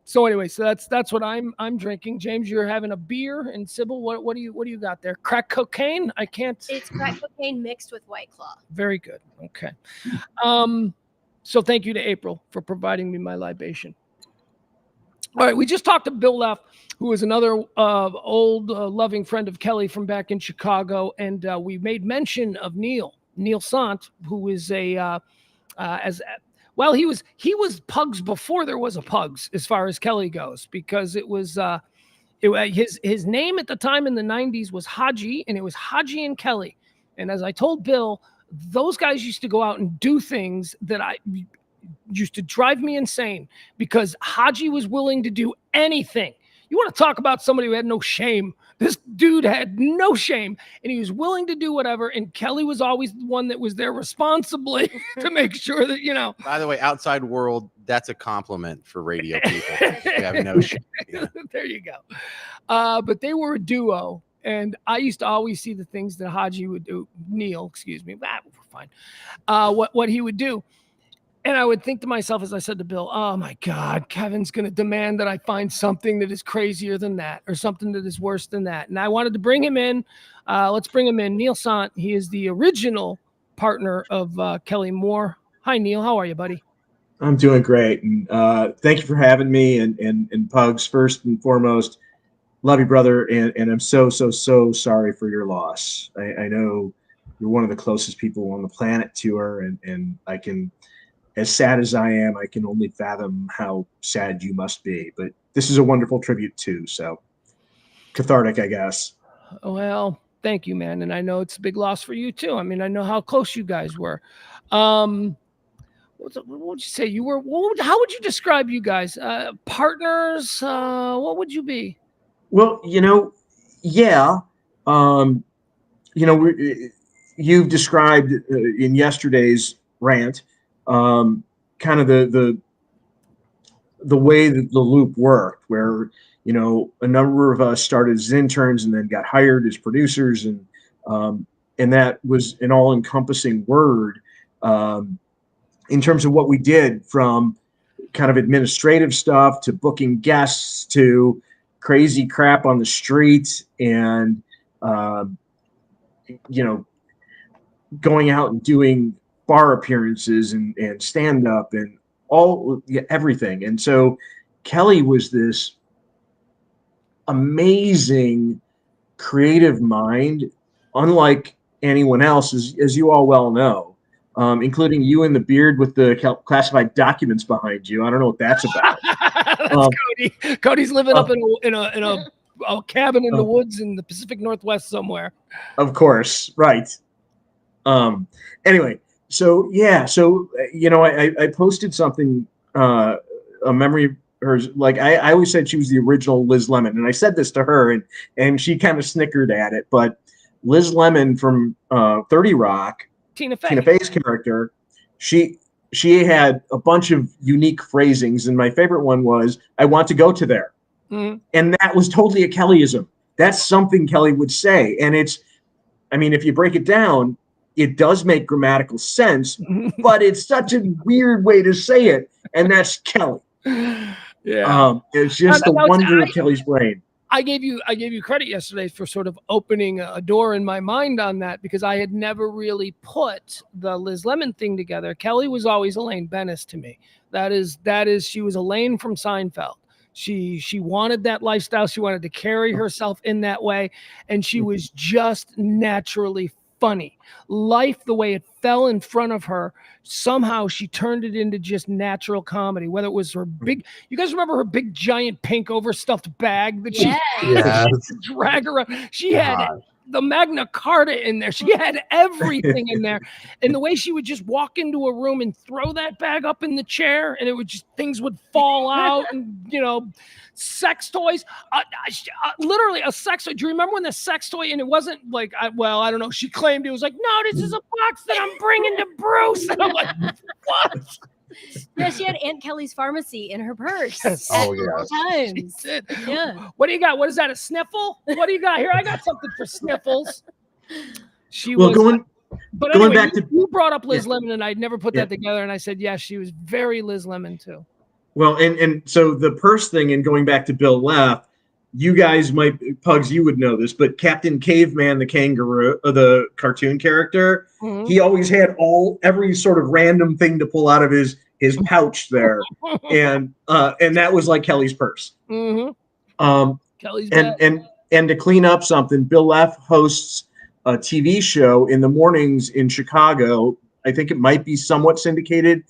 So anyway, so that's what I'm drinking. James, you're having a beer, and Sybil, what do you got there? Crack cocaine? I can't. It's crack cocaine mixed with White Claw. Very good. Okay. So thank you to April for providing me my libation. All right, we just talked to Bill Leff, who is another old loving friend of Kelly from back in Chicago, and we made mention of Neil Sant, who is he was Pugs before there was a Pugs, as far as Kelly goes, because it was his name at the time in the 90s was Haji, and it was Haji and Kelly. And as I told Bill, those guys used to go out and do things that used to drive me insane, because Haji was willing to do anything. You want to talk about somebody who had no shame? This dude had no shame, and he was willing to do whatever. And Kelly was always the one that was there responsibly to make sure that, By the way, outside world, that's a compliment for radio people. We have no shame. Yeah. There you go. But they were a duo, and I used to always see the things that Haji would do. Neil, excuse me. We're fine. What he would do. And I would think to myself, as I said to Bill, oh my God, Kevin's going to demand that I find something that is crazier than that, or something that is worse than that. And I wanted to bring him in. Let's bring him in. Neil Sant. He is the original partner of Kelly Mohr. Hi, Neil. How are you, buddy? I'm doing great. And thank you for having me. And Pugs, first and foremost, love you, brother. And I'm so sorry for your loss. I know you're one of the closest people on the planet to her. And I can, as sad as I am, I can only fathom how sad you must be. But this is a wonderful tribute too. So cathartic, I guess. Well, thank you, man. And I know it's a big loss for you too. I mean, I know how close you guys were. What would you say you were? How would you describe you guys? Partners? What would you be? Well, yeah. You've described in yesterday's rant, kind of the way that the loop worked, where a number of us started as interns and then got hired as producers, and that was an all-encompassing word in terms of what we did, from kind of administrative stuff to booking guests to crazy crap on the street, and going out and doing bar appearances and stand up and everything. And so Kelly was this amazing creative mind, unlike anyone else, as you all well know, including you in the beard with the classified documents behind you. I don't know what that's about. That's Cody. Cody's living up in a cabin in the woods in the Pacific Northwest somewhere. Of course, right. Anyway, so yeah, I posted something, a memory of hers. Like I always said she was the original Liz Lemon, and I said this to her, and she kind of snickered at it. But Liz Lemon from 30 Rock, Tina Fey's character, she had a bunch of unique phrasings, and my favorite one was, "I want to go to there," and that was totally a Kellyism. That's something Kelly would say, and if you break it down, it does make grammatical sense, but it's such a weird way to say it, and that's Kelly. Yeah, it's just the wonder of Kelly's brain. I gave you credit yesterday for sort of opening a door in my mind on that, because I had never really put the Liz Lemon thing together. Kelly was always Elaine Bennis to me. That is she was Elaine from Seinfeld. She wanted that lifestyle. She wanted to carry herself in that way, and she was just naturally funny. Life, the way it fell in front of her, somehow she turned it into just natural comedy. Whether it was her big, you guys remember her big giant pink overstuffed bag that she drag around? She had the Magna Carta in there. She had everything in there. And the way she would just walk into a room and throw that bag up in the chair, and it would just, things would fall out, and sex toys, literally a sex toy. Do you remember when the sex toy, and it wasn't like, I don't know, she claimed it was like, no, this is a box that I'm bringing to Bruce. And I'm like, what? Yeah, she had Aunt Kelly's pharmacy in her purse. Yes. At all times. Yeah. What do you got? What is that? A sniffle? What do you got here? I got something for sniffles. Going anyway, back to, you brought up Liz Lemon, and I'd never put that together, and I said, yes, she was very Liz Lemon too. Well, and so the purse thing, and going back to Bill Leff, you guys might, Pugs, you would know this, but Captain Caveman, the kangaroo, the cartoon character, he always had every sort of random thing to pull out of his pouch there, and that was like Kelly's purse. Kelly's and to clean up something, Bill Leff hosts a TV show in the mornings in Chicago. I think it might be somewhat syndicated.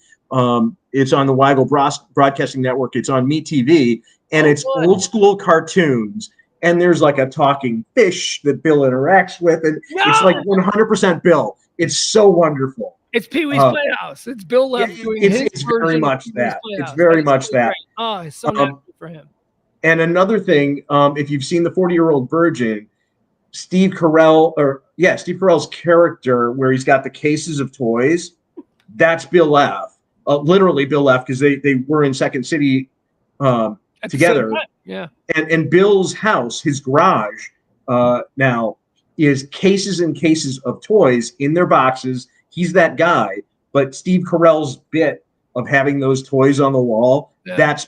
It's on the Weigel Broadcasting Network. It's on MeTV, and it's old school cartoons. And there's like a talking fish that Bill interacts with, and it's like 100% Bill. It's so wonderful. It's Pee-wee's Playhouse. It's Bill Leff doing it's very much that. It's very much that. Oh, it's so natural for him. And another thing, if you've seen The 40-Year-Old Virgin, Steve Carell's character, where he's got the cases of toys, that's Bill Leff. Literally Bill Leff, because they were in Second City together. Yeah. And Bill's house, his garage, now is cases and cases of toys in their boxes. He's that guy. But Steve Carell's bit of having those toys on the wall, that's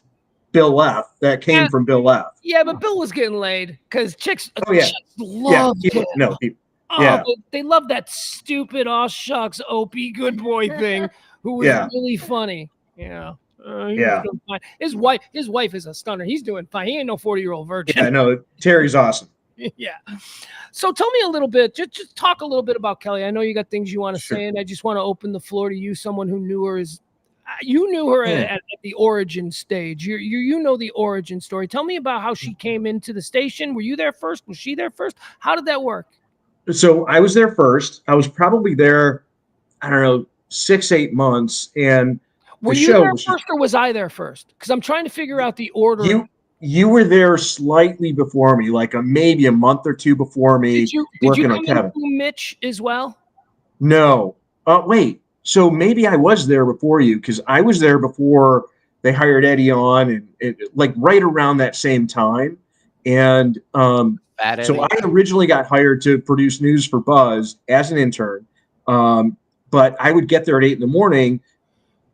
Bill Leff. That came from Bill Leff. Yeah, but Bill was getting laid, because chicks love him. They love that stupid, aw shucks, Opie good boy thing. Who was really funny, His wife is a stunner. He's doing fine. He ain't no 40-year-old virgin. Yeah, no, Terry's awesome. Yeah. So tell me a little bit, just talk a little bit about Kelly. I know you got things you want to say, and I just want to open the floor to you, someone who knew her as you knew her at the origin stage. You know the origin story. Tell me about how she came into the station. Were you there first? Was she there first? How did that work? So I was there first. I was probably there, I don't know, 6-8 months. And were you there first or was I there first? Because I'm trying to figure out the order. You were there slightly before me, like maybe a month or two before me. Did you come in through Mitch as well? No. Wait. So maybe I was there before you, because I was there before they hired Eddie on, and like right around that same time. And so I originally got hired to produce news for Buzz as an intern. But I would get there at 8 in the morning.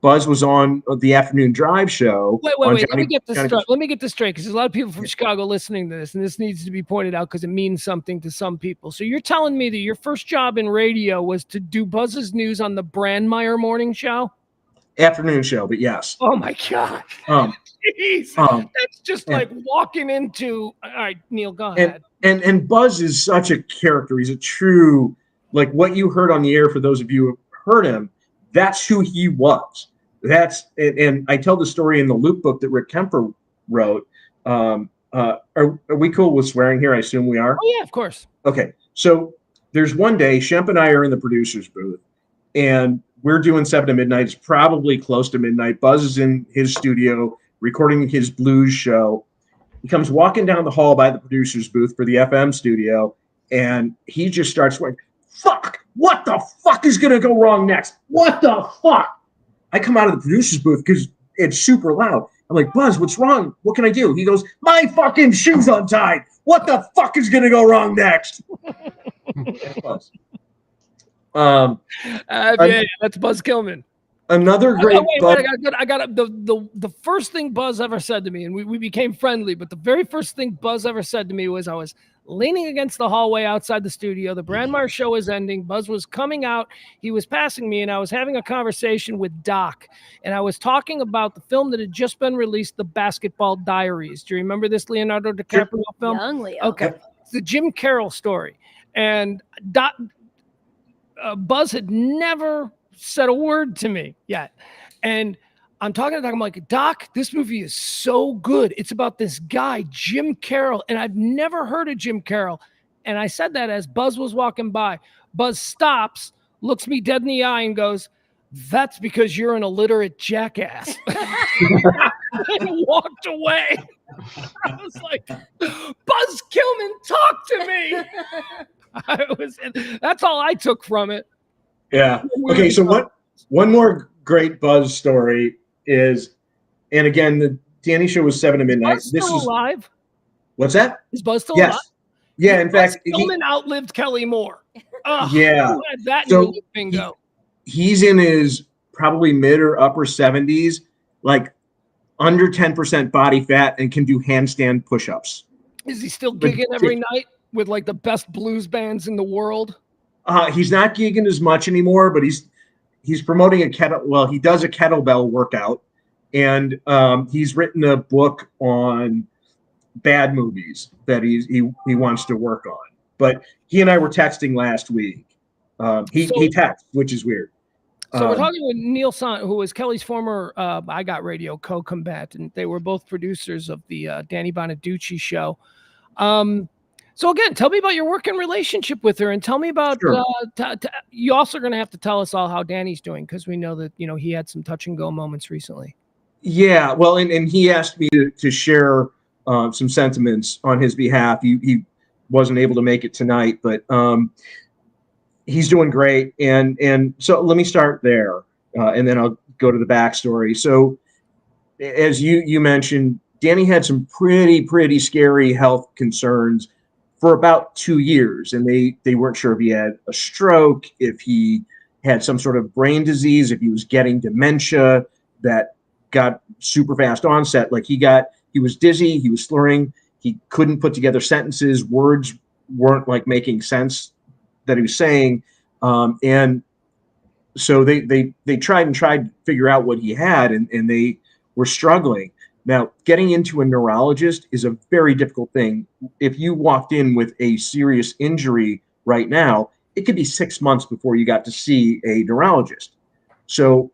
Buzz was on the afternoon drive show. Wait. Let me get this straight, because there's a lot of people from Chicago listening to this, and this needs to be pointed out because it means something to some people. So you're telling me that your first job in radio was to do Buzz's news on the Brandmeier morning show? Afternoon show, but yes. Oh my God. Jeez. That's just like walking into. All right, Neil, go ahead. And Buzz is such a character. He's a true, like what you heard on the air, for those of you who heard him, that's who he was. And I tell the story in the Loop book that Rick Kemper wrote. Are we cool with swearing here? I assume we are. Oh yeah, of course. Okay. So there's one day, Shemp and I are in the producer's booth, and we're doing 7 to midnight. It's probably close to midnight. Buzz is in his studio recording his blues show. He comes walking down the hall by the producer's booth for the FM studio, and he just starts swearing, "Fuck! What the fuck is going to go wrong next? What the fuck?" I come out of the producer's booth because it's super loud. I'm like, "Buzz, what's wrong? What can I do?" He goes, "My fucking shoe's untied. What the fuck is going to go wrong next?" That's Buzz. That's Buzz Kilman. Another great. I got the first thing Buzz ever said to me, and we became friendly, but the very first thing Buzz ever said to me was, I was leaning against the hallway outside the studio. The Brandmeier show was ending. Buzz was coming out. He was passing me, and I was having a conversation with Doc, and I was talking about the film that had just been released, The Basketball Diaries. Do you remember this Leonardo DiCaprio film? Young Leo. Okay. It's the Jim Carroll story. And Buzz had never said a word to me yet. And I'm talking to Doc. I'm like, "Doc, this movie is so good. It's about this guy, Jim Carroll. And I've never heard of Jim Carroll." And I said that as Buzz was walking by. Buzz stops, looks me dead in the eye, and goes, "That's because you're an illiterate jackass." And walked away. I was like, "Buzz Kilman, talk to me." That's all I took from it. Yeah. Okay. So one more great Buzz story is, and again, the Danny show was 7 to midnight. Is Buzz still alive? What's that? Is Buzz still alive? Yeah. In fact, Kilman outlived Kelly Mohr. Yeah. Who had that in the bingo? He's in his probably mid or upper 70s, like under 10% body fat, and can do handstand push-ups. Is he still gigging every night with like the best blues bands in the world? He's not gigging as much anymore, but he's promoting he does a kettlebell workout, and he's written a book on bad movies that he wants to work on. But he and I were texting last week. He texts, which is weird. So we're talking with Neil Sant, who was Kelly's former I Got Radio co-combatant. They were both producers of the Danny Bonaduce show. So again, tell me about your working relationship with her, and tell me about. Sure. You also are going to have to tell us all how Danny's doing, because we know that he had some touch and go moments recently. Yeah, well, and he asked me to share some sentiments on his behalf. He wasn't able to make it tonight, but he's doing great. And so let me start there, and then I'll go to the backstory. So, as you mentioned, Danny had some pretty scary health concerns for about 2 years, and they weren't sure if he had a stroke, if he had some sort of brain disease, if he was getting dementia that got super fast onset. Like he was dizzy, he was slurring, he couldn't put together sentences, words weren't like making sense that he was saying, and so they tried to figure out what he had, and they were struggling. Now, getting into a neurologist is a very difficult thing. If you walked in with a serious injury right now, it could be 6 months before you got to see a neurologist. So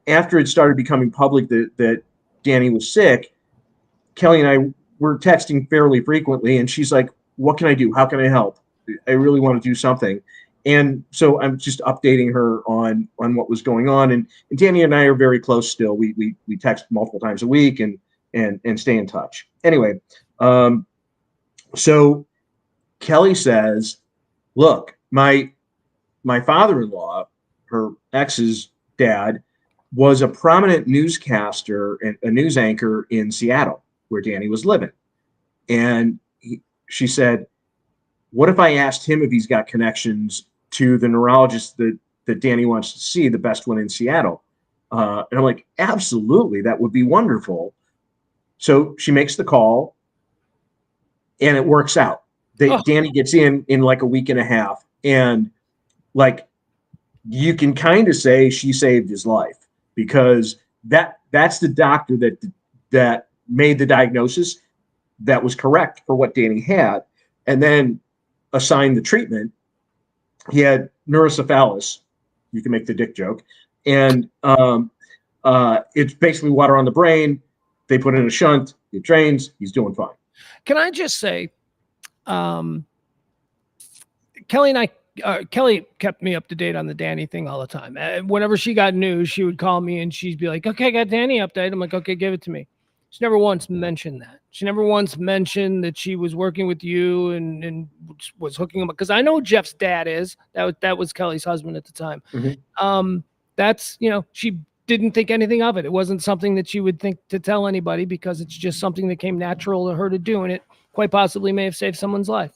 after it started becoming public that Danny was sick, Kelly and I were texting fairly frequently, and she's like, "What can I do? How can I help? I really want to do something." And so I'm just updating her on what was going on. And Danny and I are very close still. We text multiple times a week and stay in touch. Anyway, so Kelly says, "Look, my father-in-law, her ex's dad, was a prominent newscaster and a news anchor in Seattle, where Danny was living." And she said, "What if I asked him if he's got connections to the neurologist that Danny wants to see, the best one in Seattle?" And I'm like, "Absolutely, that would be wonderful." So she makes the call, and it works out. Danny gets in like a week and a half, and like you can kind of say she saved his life, because that's the doctor that made the diagnosis that was correct for what Danny had, and then assigned the treatment. He had neurocephalus. You can make the dick joke, and it's basically water on the brain. They put in a shunt. It drains. He's doing fine. Can I just say, Kelly and I, Kelly kept me up to date on the Danny thing all the time. Whenever she got news, she would call me and she'd be like, "Okay, I got Danny update." I'm like, "Okay, give it to me." She never once mentioned that. She never once mentioned that she was working with you and was hooking him up. Because I know Jeff's dad is. That was Kelly's husband at the time. Mm-hmm. That's, she didn't think anything of it. It wasn't something that she would think to tell anybody, because it's just something that came natural to her to do, and it quite possibly may have saved someone's life.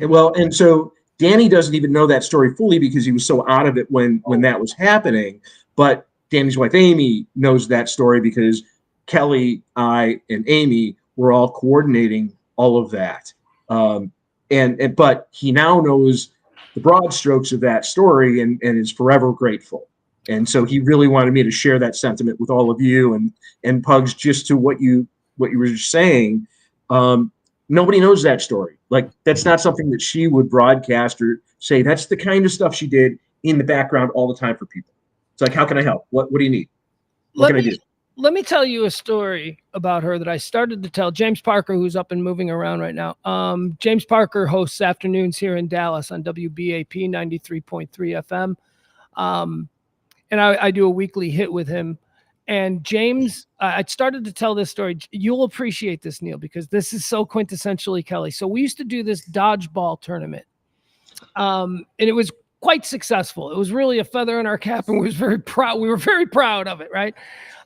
Well, and so Danny doesn't even know that story fully because he was so out of it when that was happening. But Danny's wife, Amy, knows that story because Kelly, I, and Amy were all coordinating all of that. But he now knows the broad strokes of that story and is forever grateful. And so he really wanted me to share that sentiment with all of you and Pugs, just to what you were just saying. Nobody knows that story. Like, that's not something that she would broadcast or say. That's the kind of stuff she did in the background all the time for people. It's like, how can I help? What do you need? What can I do? Let me tell you a story about her that I started to tell James Parker, who's up and moving around right now. James Parker hosts afternoons here in Dallas on WBAP 93.3 FM. And I do a weekly hit with him. And James, I started to tell this story. You'll appreciate this, Neil, because this is so quintessentially Kelly. So we used to do this dodgeball tournament. And it was quite successful. It was really a feather in our cap, and we were very proud of it, right?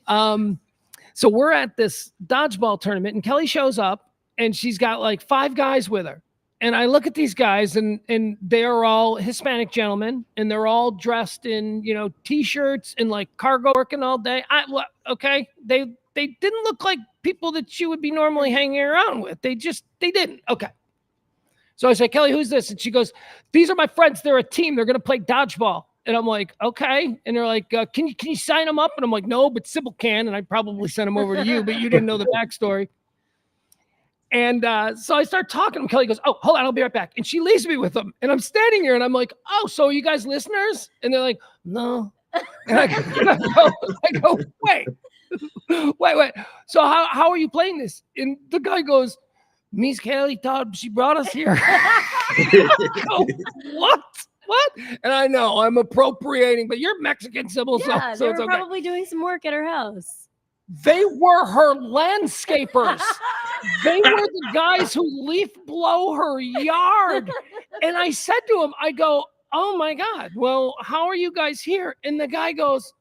So we're at this dodgeball tournament, and Kelly shows up, and she's got like 5 guys with her. And I look at these guys, and they are all Hispanic gentlemen, and they're all dressed in, T-shirts and like cargo working all day. Okay. They didn't look like people that you would be normally hanging around with. They didn't. Okay. So I say, "Kelly, who's this?" And she goes, "These are my friends. They're a team. They're going to play dodgeball." And I'm like, "Okay." And they're like, can you sign them up?" And I'm like, "No, but Sybil can." And I probably sent them over to you, but you didn't know the backstory. And so I start talking to him. Kelly goes, "Oh, hold on, I'll be right back." And she leaves me with them. And I'm standing here and I'm like, "Oh, so are you guys listeners?" And they're like, "No." And I go, wait. So how are you playing this? And the guy goes, "Miss Kelly thought she brought us here." Go, what? And I know I'm appropriating, but you're Mexican, Sybil. Yeah, so they it's were okay. probably doing some work at her house. They were her landscapers. They were the guys who leaf blow her yard. And I said to him, I go, "Oh my God, well, how are you guys here?" And the guy goes,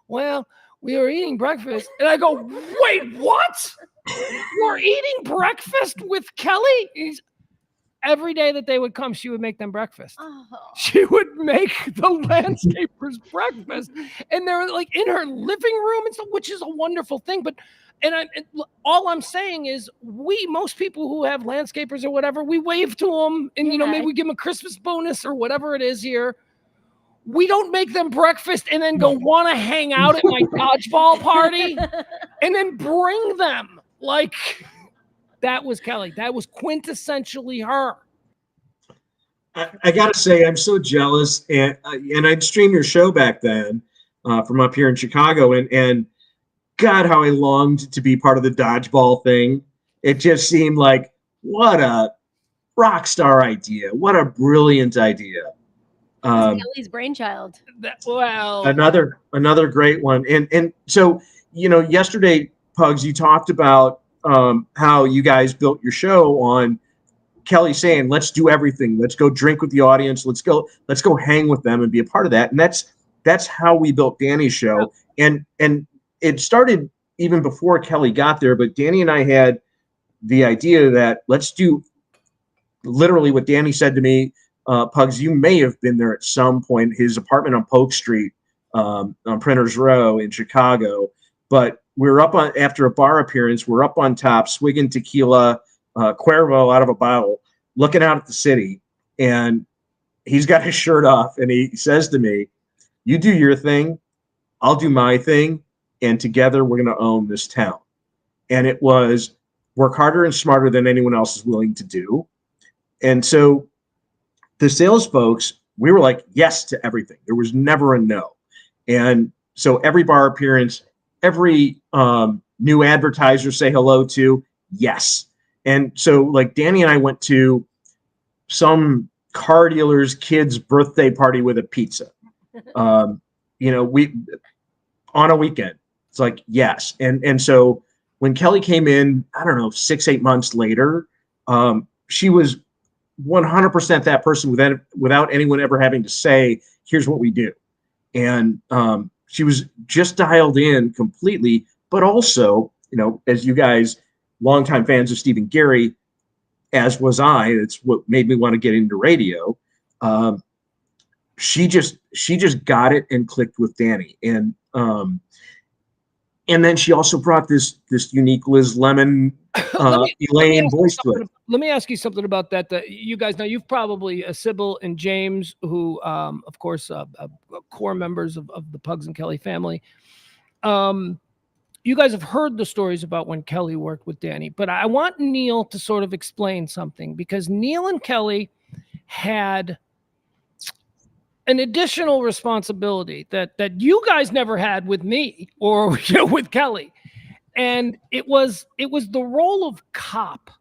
"Well, we were eating breakfast." And I go, "Wait, what? You're eating breakfast with Kelly?" Every day that they would come, she would make them breakfast. Oh. She would make the landscapers breakfast, and they're like in her living room and stuff, which is a wonderful thing. But all I'm saying is, most people who have landscapers or whatever, we wave to them, and maybe we give them a Christmas bonus or whatever it is here. We don't make them breakfast and then go want to hang out at my dodgeball party and then bring them like. That was Kelly. That was quintessentially her. I got to say, I'm so jealous. And I'd stream your show back then. from up here in Chicago, and God, how I longed to be part of the dodgeball thing. It just seemed like, what a rock star idea. What a brilliant idea. Kelly's brainchild. Another great one. And so, yesterday, Pugs, you talked about how you guys built your show on Kelly saying, let's do everything. Let's go drink with the audience. Let's go hang with them and be a part of that. And that's how we built Danny's show. And it started even before Kelly got there, but Danny and I had the idea that let's do literally what Danny said to me. Pugs, you may have been there at some point, his apartment on Polk Street on Printers Row in Chicago. But we're up on, after a bar appearance, we're up on top, swigging tequila, Cuervo out of a bottle, looking out at the city. And he's got his shirt off and he says to me, you do your thing, I'll do my thing, and together we're going to own this town. And it was work harder and smarter than anyone else is willing to do. And so the sales folks, we were like yes to everything. There was never a no. And so every bar appearance, every new advertiser say hello to, yes. And so like Danny and I went to some car dealer's kid's birthday party with a pizza. We on a weekend. It's like, yes. And so when Kelly came in, I don't know, 6-8 months later, she was 100% that person without anyone ever having to say, here's what we do. And she was just dialed in completely, but also, as you guys, longtime fans of Steve and Gary, as was I, it's what made me want to get into radio. She just got it and clicked with Danny. And then she also brought this unique Liz Lemon, Elaine voice to it. Let me ask you something about that. You guys know you've probably Sybil and James, who, of course, core members of the Pugs and Kelly family. You guys have heard the stories about when Kelly worked with Danny, but I want Neil to sort of explain something, because Neil and Kelly had an additional responsibility that you guys never had with me or with Kelly. And it was the role of cop.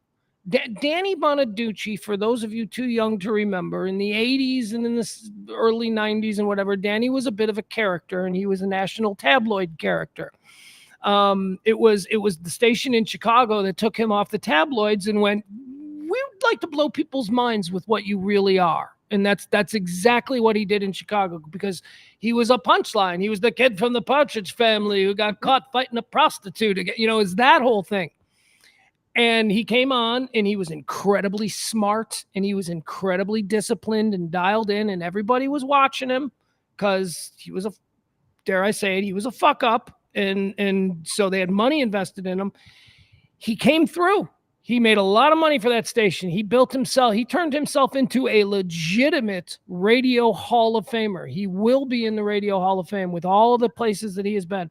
Danny Bonaduce, for those of you too young to remember, in the 80s and in the early 90s and whatever, Danny was a bit of a character, and he was a national tabloid character. It was the station in Chicago that took him off the tabloids and went, we'd like to blow people's minds with what you really are. And that's exactly what he did in Chicago, because he was a punchline. He was the kid from the Partridge Family who got caught fighting a prostitute again. It's that whole thing. And he came on and he was incredibly smart and he was incredibly disciplined and dialed in, and everybody was watching him because he was dare I say it, he was a fuck up. And so they had money invested in him. He came through. He made a lot of money for that station. He turned himself into a legitimate radio Hall of Famer. He will be in the Radio Hall of Fame with all of the places that he has been.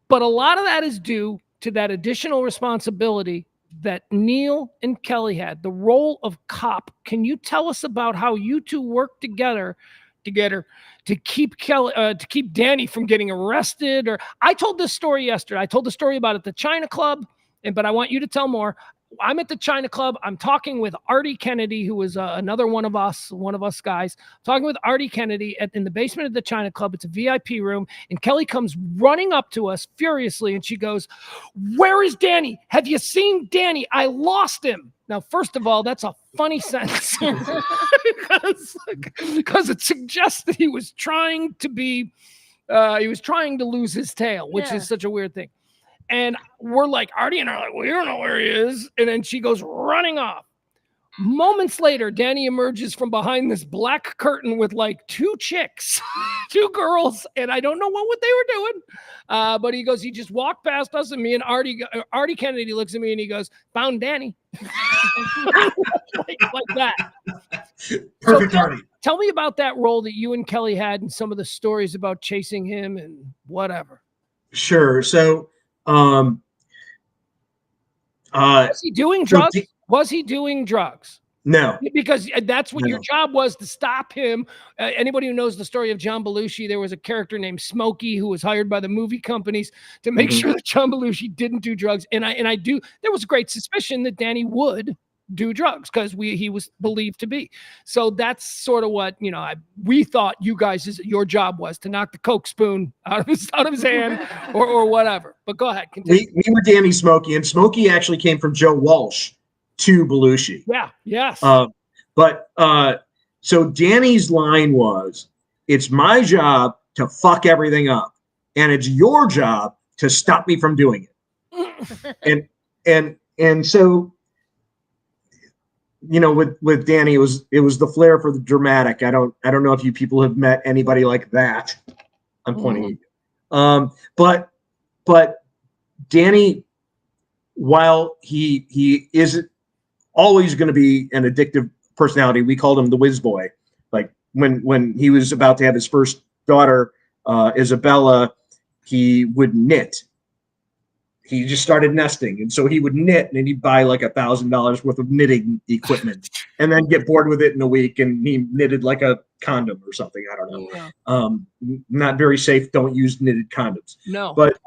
But a lot of that is due to that additional responsibility that Neil and Kelly had, the role of cop. Can you tell us about how you two worked together to keep Danny from getting arrested? Or I told this story yesterday. I told the story about at the China Club. But I want you to tell more. I'm at the China Club. I'm talking with Artie Kennedy, who was another one of us guys. I'm talking with Artie Kennedy in the basement of the China Club. It's a VIP room. And Kelly comes running up to us furiously. And she goes, where is Danny? Have you seen Danny? I lost him. Now, first of all, that's a funny sentence because it suggests that he was trying to lose his tail, which is such a weird thing. And we're like, Artie and I are like, well, you don't know where he is. And then she goes running off. Moments later, Danny emerges from behind this black curtain with like two chicks, two girls. And I don't know what they were doing. But he goes, he just walked past us, and me and Artie Kennedy looks at me and he goes, found Danny. like that. Perfect, so Artie. Tell me about that role that you and Kelly had and some of the stories about chasing him and whatever. Sure. So, was he doing drugs? Was he doing drugs? No. Because that's what your No. job was, to stop him. Anybody who knows the story of John Belushi, there was a character named Smokey who was hired by the movie companies to make sure that John Belushi didn't do drugs. And I do. There was great suspicion that Danny would do drugs because he was believed to be. So that's sort of what, you know, we thought you guys, your job was to knock the Coke spoon out of his hand or whatever. But go ahead. Continue. We were Danny Smokey, and Smokey actually came from Joe Walsh to Belushi. Yeah. Yes. So Danny's line was, "It's my job to fuck everything up, and it's your job to stop me from doing it." and so, you know, with Danny, it was the flair for the dramatic. I don't know if you people have met anybody like that. I'm pointing at you. But Danny, while he is always going to be an addictive personality, we called him the whiz boy. Like when he was about to have his first daughter, Isabella, he would knit. He just started nesting, and so he would knit, and he'd buy like $1,000 worth of knitting equipment, and then get bored with it in a week, and he knitted like a condom or something. I don't know. Yeah. Not very safe. Don't use knitted condoms. No. But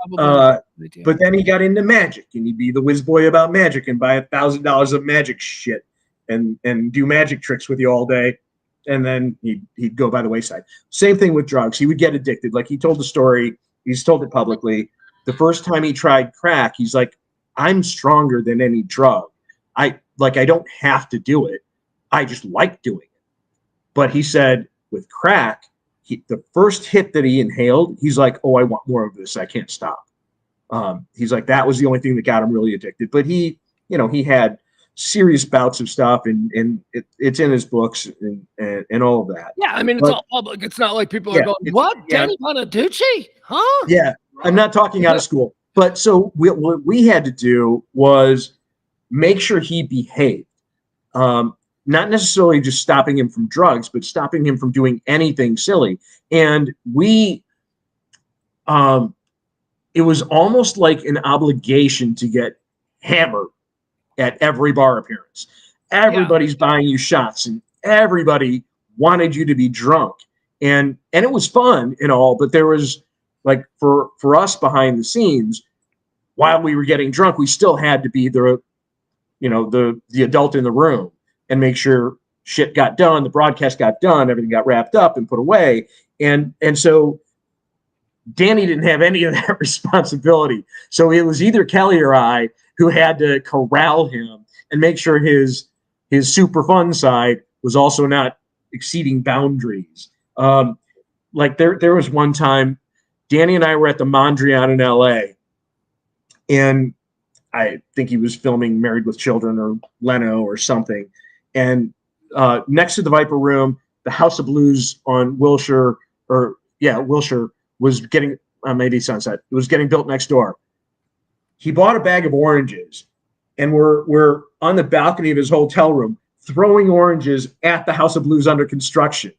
then he got into magic, and he'd be the whiz boy about magic and buy $1,000 of magic shit and do magic tricks with you all day, and then he'd go by the wayside. Same thing with drugs. He would get addicted. Like he told the story. He's told it publicly. The first time he tried crack, he's like, "I'm stronger than any drug. I don't have to do it. I just like doing it." But he said with crack, the first hit that he inhaled, he's like, "Oh, I want more of this. I can't stop." He's like, that was the only thing that got him really addicted. But he had serious bouts of stuff, and it's in his books and all of that. Yeah, I mean, it's all public. It's not like people are going, "What? Danny Bonaduce? Huh?" Yeah, I'm not talking out of school. But so what we had to do was make sure he behaved. Not necessarily just stopping him from drugs, but stopping him from doing anything silly. And it was almost like an obligation to get hammered at every bar appearance. Everybody's buying you shots, and everybody wanted you to be drunk. And it was fun and all, but there was, like, for us behind the scenes, while we were getting drunk, we still had to be the adult in the room and make sure shit got done, the broadcast got done, everything got wrapped up and put away. And so Danny didn't have any of that responsibility. So it was either Kelly or I who had to corral him and make sure his super fun side was also not exceeding boundaries. Like there was one time Danny and I were at the Mondrian in LA, and I think he was filming Married with Children or Leno or something. And next to the Viper Room, the House of Blues on Wilshire was getting, maybe Sunset, it was getting built next door. He bought a bag of oranges, and we're on the balcony of his hotel room throwing oranges at the House of Blues under construction.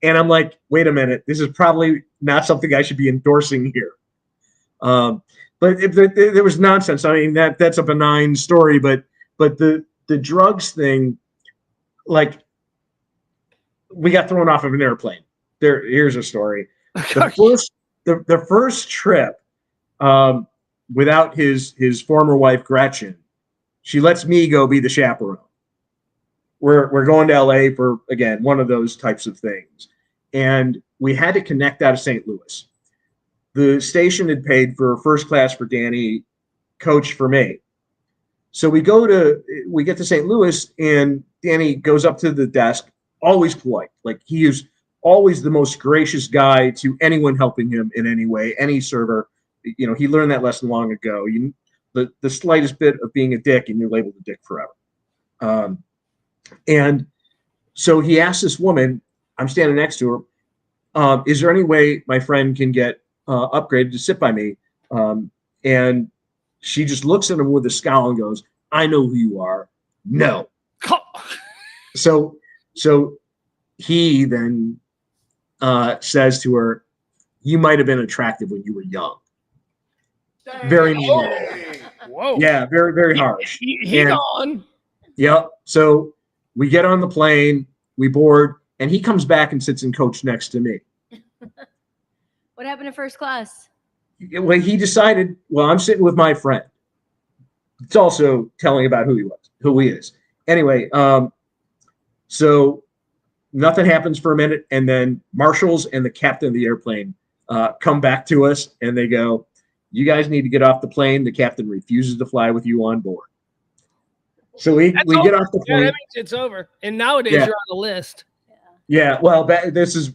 And I'm like, wait a minute, this is probably not something I should be endorsing here. But there was nonsense. I mean, that's a benign story, but the drugs thing, like, we got thrown off of an airplane. Here's a story. The first trip, without his former wife Gretchen, she lets me go be the chaperone. We're going to LA for, again, one of those types of things, and we had to connect out of St. Louis. The station had paid for first class for Danny, coach for me. So we get to St. Louis, and Danny goes up to the desk, always polite. Like, he is always the most gracious guy to anyone helping him in any way, any server. You know, he learned that lesson long ago. The slightest bit of being a dick, and you're labeled a dick forever. And so he asked this woman, I'm standing next to her, is there any way my friend can get upgraded to sit by me? And she just looks at him with a scowl and goes, I know who you are. No. So he then says to her, you might have been attractive when you were young. Very mean. Whoa. Yeah, very, very harsh. He on. Yep. So we get on the plane, we board, and he comes back and sits in coach next to me. What happened to first class? Well, he decided, well, I'm sitting with my friend. It's also telling about who he is. Anyway, so nothing happens for a minute, and then marshals and the captain of the airplane come back to us, and they go, "You guys need to get off the plane. The captain refuses to fly with you on board." So we get off the plane. Yeah, that means it's over. And nowadays you're on the list. Yeah, well, this is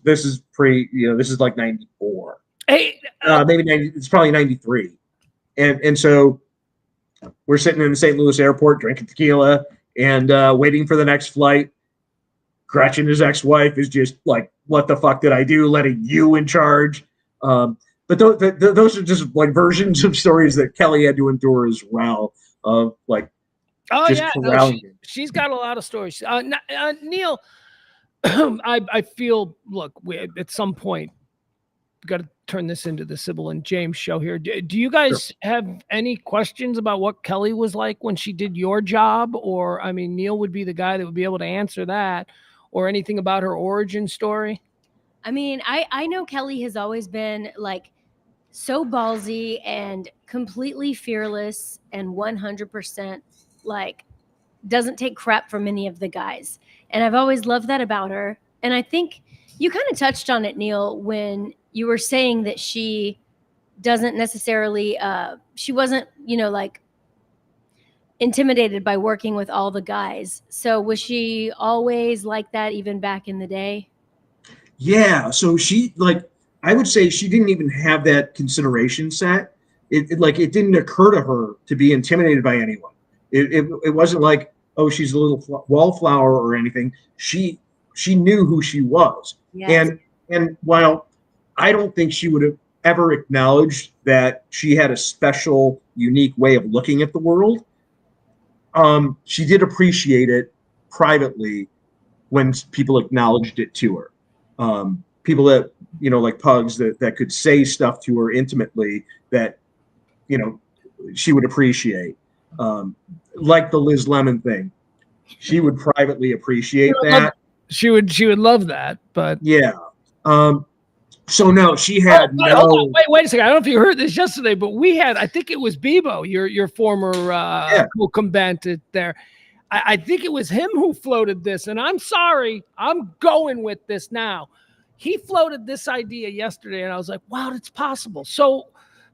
pre, this is like 94. Hey, maybe 90. It's probably 93, and so we're sitting in the St. Louis airport drinking tequila and waiting for the next flight. Gretchen, his ex-wife, is just like, "What the fuck did I do, letting you in charge?" But those are just like versions of stories that Kelly had to endure as well. Of like, she's got a lot of stories. Neil, I feel, look, at some point, we've got to turn this into the Sybil and James show here. Do you guys have any questions about what Kelly was like when she did your job? Or, I mean, Neil would be the guy that would be able to answer that, or anything about her origin story. I mean, I know Kelly has always been like so ballsy and completely fearless and 100% like doesn't take crap from any of the guys. And I've always loved that about her. And I think you kind of touched on it, Neil, when you were saying that she doesn't necessarily, she wasn't, like intimidated by working with all the guys. So was she always like that even back in the day? Yeah. So she, like, I would say she didn't even have that consideration set. It didn't occur to her to be intimidated by anyone. It wasn't like, oh, she's a little wallflower or anything. She knew who she was. Yes. And while I don't think she would have ever acknowledged that she had a special, unique way of looking at the world, she did appreciate it privately when people acknowledged it to her. People that, like Pugs, that could say stuff to her intimately that, she would appreciate. Like the Liz Lemon thing. She would privately appreciate that. She would love that, but yeah. So no, she had hold on, wait a second. I don't know if you heard this yesterday, but we had, I think it was Bebo, your former co-combatant there. I think it was him who floated this, and I'm sorry, I'm going with this now. He floated this idea yesterday, and I was like, wow, that's possible.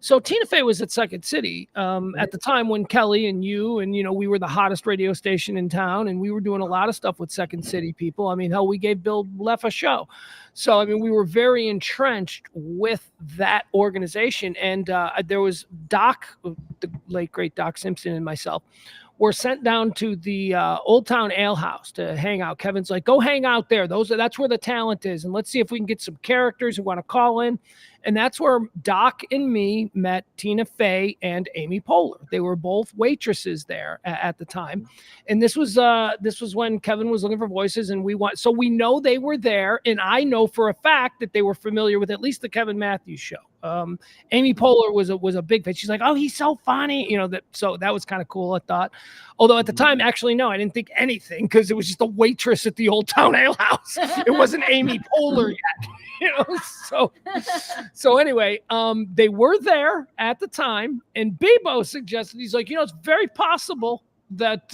So Tina Fey was at Second City at the time when Kelly and you and, we were the hottest radio station in town, and we were doing a lot of stuff with Second City people. I mean, hell, we gave Bill Leff a show. So, I mean, we were very entrenched with that organization. And there was Doc, the late, great Doc Simpson, and myself were sent down to the Old Town Ale House to hang out. Kevin's like, go hang out there. That's where the talent is. And let's see if we can get some characters who want to call in. And that's where Doc and me met Tina Fey and Amy Poehler. They were both waitresses there at the time. And this was when Kevin was looking for voices, and so we know they were there. And I know for a fact that they were familiar with at least the Kevin Matthews show. Amy Poehler was a big fan. She's like, oh, he's so funny. So that was kind of cool, I thought. Although at the time, actually, no, I didn't think anything, because it was just a waitress at the Old Town Ale House. It wasn't Amy Poehler yet, So anyway, they were there at the time, and Bebo suggested, he's like, it's very possible that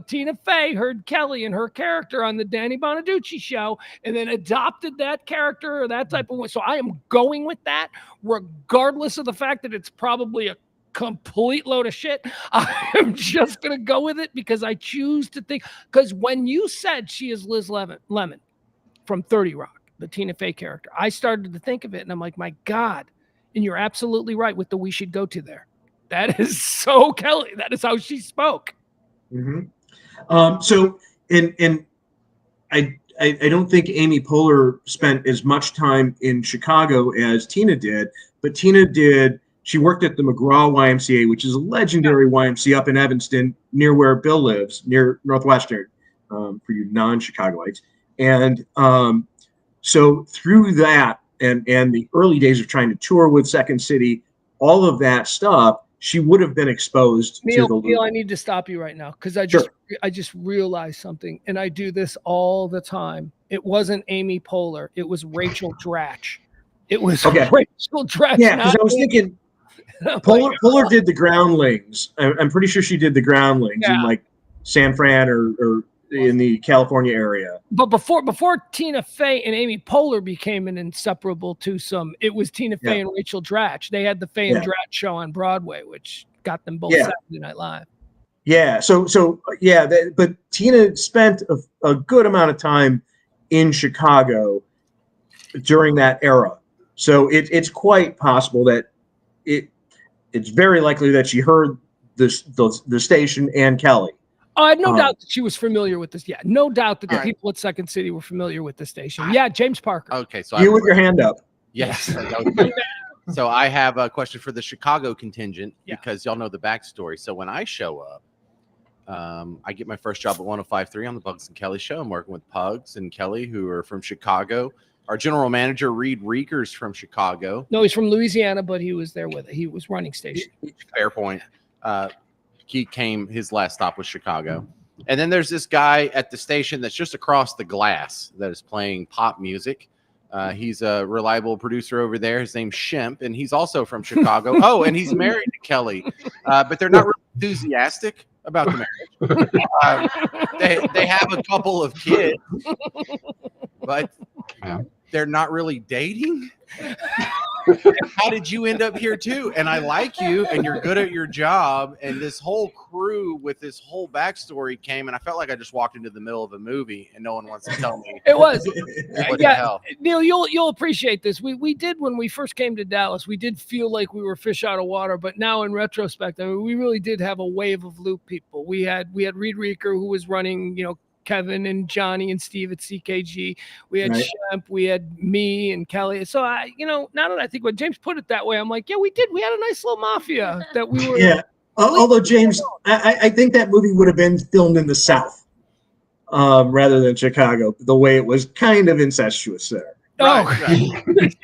Tina Fey heard Kelly and her character on the Danny Bonaduce show and then adopted that character or that type of way. So I am going with that, regardless of the fact that it's probably a complete load of shit. I am just going to go with it because I choose to think, because when you said she is Liz Lemon from 30 Rock, the Tina Fey character, I started to think of it, and I'm like, my God. And you're absolutely right with the "we should go to" there. That is so Kelly. That is how she spoke. Mm-hmm. So, and I don't think Amy Poehler spent as much time in Chicago as Tina did, but Tina did. She worked at the McGraw YMCA, which is a legendary YMCA up in Evanston, near where Bill lives, near Northwestern, for you non-Chicagoites. And so through that and the early days of trying to tour with Second City, all of that stuff, she would have been exposed Neil, to the Neil, loop. I need to stop you right now because I Sure. just realized something, and I do this all the time. It wasn't Amy Poehler. It was Rachel Dratch. It was Okay. Rachel Dratch. Yeah, because I was thinking Poehler oh. did the Groundlings. I'm pretty sure she did the Groundlings in like San Fran or in the California area. But before Tina Fey and Amy Poehler became an inseparable twosome, it was Tina Fey and Rachel Dratch. They had the Fey and Dratch show on Broadway, which got them both Saturday Night Live. Yeah. But Tina spent a good amount of time in Chicago during that era. So it's quite possible that it's very likely that she heard the station and Kelly. I had no doubt that she was familiar with this. Yeah, no doubt that the people at Second City were familiar with the station. Yeah, James Parker. Okay, so you with your hand up. Yes. So I have a question for the Chicago contingent because y'all know the backstory. So when I show up, I get my first job at 105.3 on the Pugs and Kelly show. I'm working with Pugs and Kelly, who are from Chicago. Our general manager, Reed Reeker's from Chicago. No, he's from Louisiana, but he was there with it. He was running station. Fair point. His last stop was Chicago. And then there's this guy at the station that's just across the glass that is playing pop music. He's a reliable producer over there. His name's Shemp, and he's also from Chicago. Oh, and he's married to Kelly, but they're not really enthusiastic about the marriage. They have a couple of kids, but they're not really dating. How did you end up here too? And I like you, and you're good at your job. And this whole crew with this whole backstory came, and I felt like I just walked into the middle of a movie, and no one wants to tell me. It was. What the hell? Neil, you'll appreciate this. We did when we first came to Dallas. We did feel like we were fish out of water, but now in retrospect, I mean, we really did have a wave of loop people. We had Reed Reeker, who was running, Kevin and Johnny and Steve at CKG. We had Shemp, we had me and Kelly. So now that I think when James put it that way, I'm like, yeah, we did. We had a nice little mafia that we were. Yeah. Although James, I think that movie would have been filmed in the South rather than Chicago, the way it was kind of incestuous there. Right.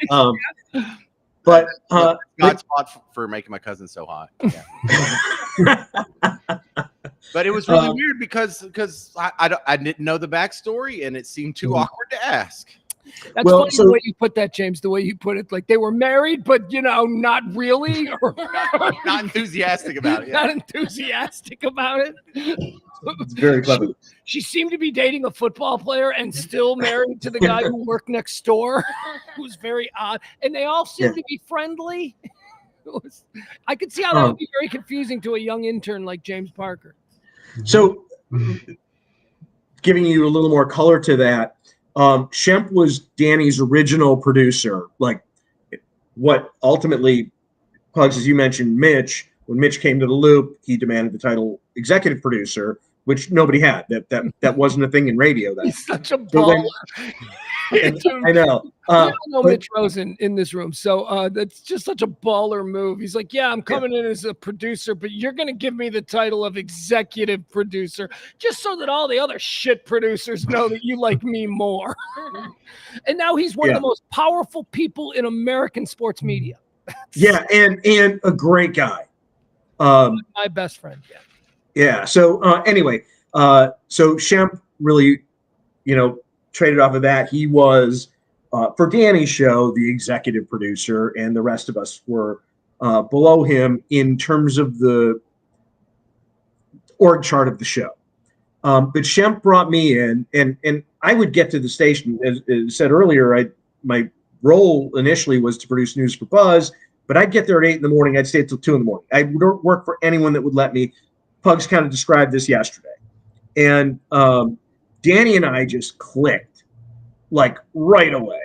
But God's fault for making my cousin so hot. Yeah. But it was really weird because I didn't know the backstory, and it seemed too awkward to ask. That's funny the way you put that, James. The way you put it, like they were married, but not really, or not enthusiastic about it. Yeah. Not enthusiastic about it. It's very clever. She seemed to be dating a football player and still married to the guy who worked next door, who was very odd, and they all seemed to be friendly. I could see how that would be very confusing to a young intern like James Parker. So, giving you a little more color to that, Shemp was Danny's original producer. Like, what ultimately, Pugs, as you mentioned, Mitch, when Mitch came to the Loop, he demanded the title executive producer, which nobody had. That wasn't a thing in radio then. He's such a baller. I know. We all know Mitch Rosen in this room, so that's just such a baller move. He's like, yeah, I'm coming in as a producer, but you're going to give me the title of executive producer just so that all the other shit producers know that you like me more. And now he's one of the most powerful people in American sports media. Yeah, and a great guy. My best friend, Yeah. So anyway, so Shemp really, traded off of that. He was, for Danny's show, the executive producer, and the rest of us were below him in terms of the org chart of the show. But Shemp brought me in, and I would get to the station. As said earlier, my role initially was to produce news for Buzz, but I'd get there at 8 in the morning. I'd stay until 2 in the morning. I would work for anyone that would let me. Pugs kind of described this yesterday. And Danny and I just clicked like right away.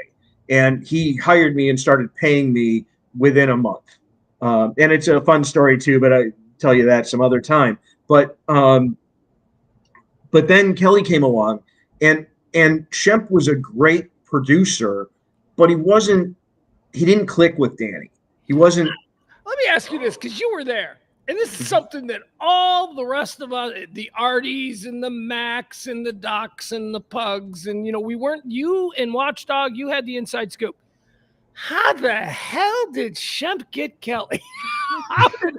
And he hired me and started paying me within a month. And it's a fun story too, but I tell you that some other time. But then Kelly came along, and Shemp was a great producer, but he didn't click with Danny. He wasn't. Let me ask you this, because you were there. And this is something that all the rest of us, the Arties and the Macs and the Docs and the Pugs, and, you and Watchdog, you had the inside scoop. How the hell did Shemp get Kelly? How did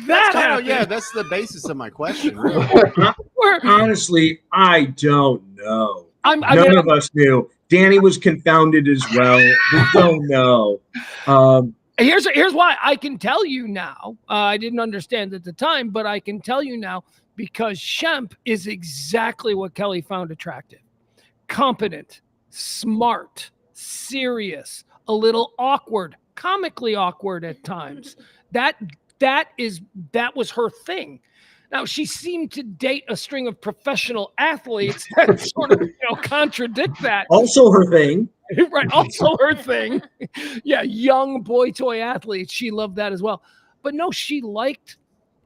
that happen? Yeah, that's the basis of my question. Really. Honestly, I don't know. I None mean, of us knew. Danny was confounded as well. We don't know. Here's why I can tell you now. I didn't understand at the time, but I can tell you now because Shemp is exactly what Kelly found attractive. Competent, smart, serious, a little awkward, comically awkward at times. That was her thing. Now she seemed to date a string of professional athletes that sort of contradict that. Also her thing. Right. Also her thing. Yeah. Young boy toy athletes. She loved that as well. But no, she liked,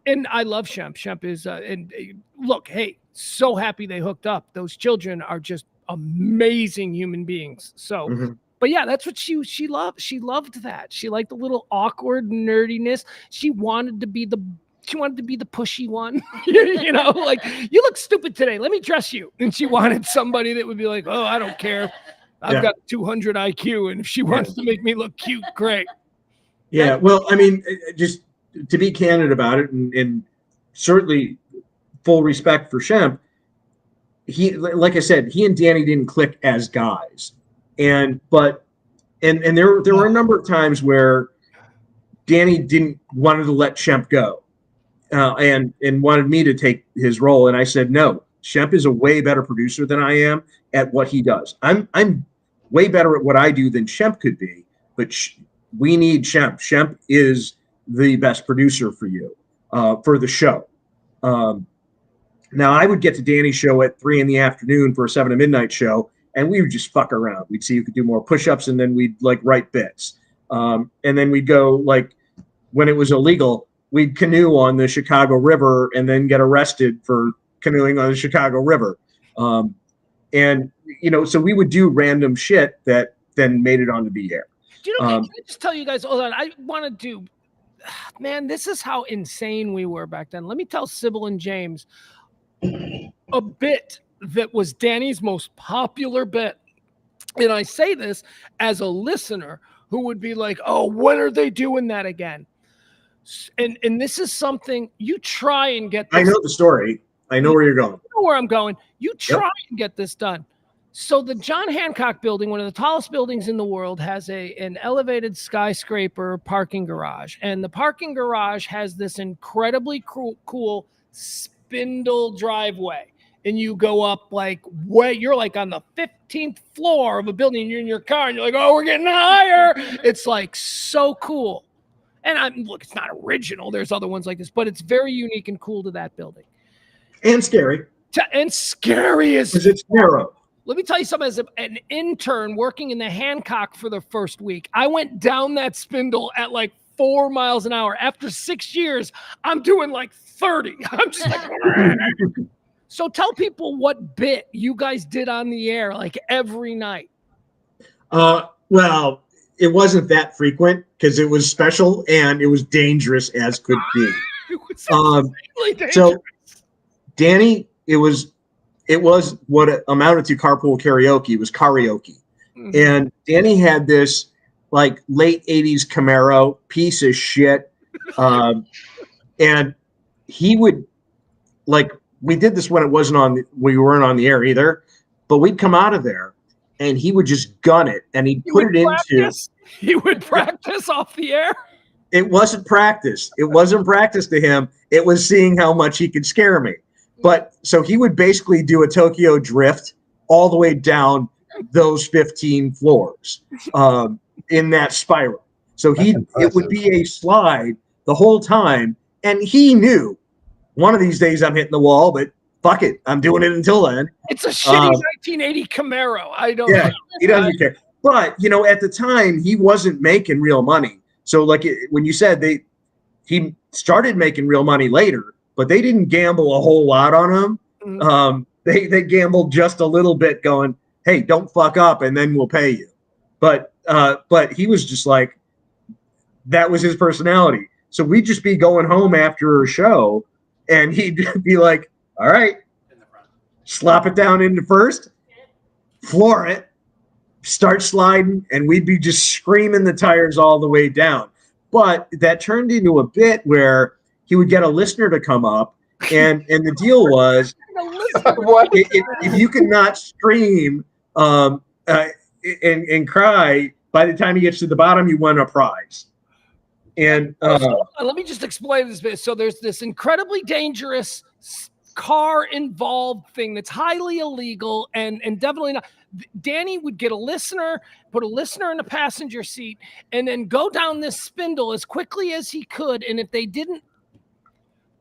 and I love Shemp. Shemp is, and look, hey, so happy they hooked up. Those children are just amazing human beings. So, but yeah, that's what she loved. She loved that. She liked the little awkward nerdiness. She wanted to be the pushy one, like, you look stupid today. Let me dress you. And she wanted somebody that would be like, oh, I don't care. I've got 200 IQ. And if she wants to make me look cute, great. Yeah. Well, I mean, just to be candid about it and certainly full respect for Shemp, like I said, he and Danny didn't click as guys. And there were a number of times where Danny wanted to let Shemp go. And wanted me to take his role, and I said no. Shemp is a way better producer than I am at what he does. I'm way better at what I do than Shemp could be, but we need Shemp. Shemp is the best producer for you, for the show. Now I would get to Danny's show at 3 p.m. for a 7 to midnight show, and we would just fuck around. We'd see who could do more push-ups, and then we'd write bits, and then we'd go when it was illegal. We'd canoe on the Chicago River and then get arrested for canoeing on the Chicago River. So we would do random shit that then made it onto the air. Do you know, can I just tell you guys, hold on, I wanted to, man, this is how insane we were back then. Let me tell Sybil and James a bit that was Danny's most popular bit. And I say this as a listener who would be like, oh, when are they doing that again? And this is something you try and get this. I know the story. I know where you're going. I know where I'm going. You try and get this done. So the John Hancock building, one of the tallest buildings in the world, has an elevated skyscraper parking garage. And the parking garage has this incredibly cool spindle driveway. And you go up you're like on the 15th floor of a building. You're in your car and you're like, oh, we're getting higher. It's like so cool. And look, it's not original. There's other ones like this, but it's very unique and cool to that building. And scary. And scary as because it's narrow. Let me tell you something. As an intern working in the Hancock for the first week, I went down that spindle at 4 miles an hour. After 6 years, I'm doing 30. I'm just So tell people what bit you guys did on the air every night. Well, it wasn't that frequent because it was special and it was dangerous as could be. It was dangerous. So Danny, it was what amounted to carpool karaoke. It was karaoke. Mm-hmm. And Danny had this late 80s Camaro piece of shit. And he would we did this when we weren't on the air either, but we'd come out of there and he would just gun it and he'd put it into. He would practice off the air. It wasn't practice. It wasn't practice to him. It was seeing how much he could scare me. But so he would basically do a Tokyo drift all the way down those 15 floors in that spiral. So it would be a slide the whole time. And he knew one of these days I'm hitting the wall, but fuck it. I'm doing it until then. It's a shitty 1980 Camaro. I don't know. He doesn't care. But, at the time, he wasn't making real money. So, when you said he started making real money later, but they didn't gamble a whole lot on him. Mm-hmm. They gambled just a little bit going, hey, don't fuck up, and then we'll pay you. But he was just that was his personality. So we'd just be going home after a show, and he'd be like, all right, slop it down into first, floor it, start sliding, and we'd be just screaming the tires all the way down. But that turned into a bit where he would get a listener to come up, and the deal was What? if you could not scream and cry by the time he gets to the bottom, you won a prize. And let me just explain this bit. So there's this incredibly dangerous car involved thing that's highly illegal and definitely not. Danny would get a listener, put a listener in the passenger seat, and then go down this spindle as quickly as he could. And if they didn't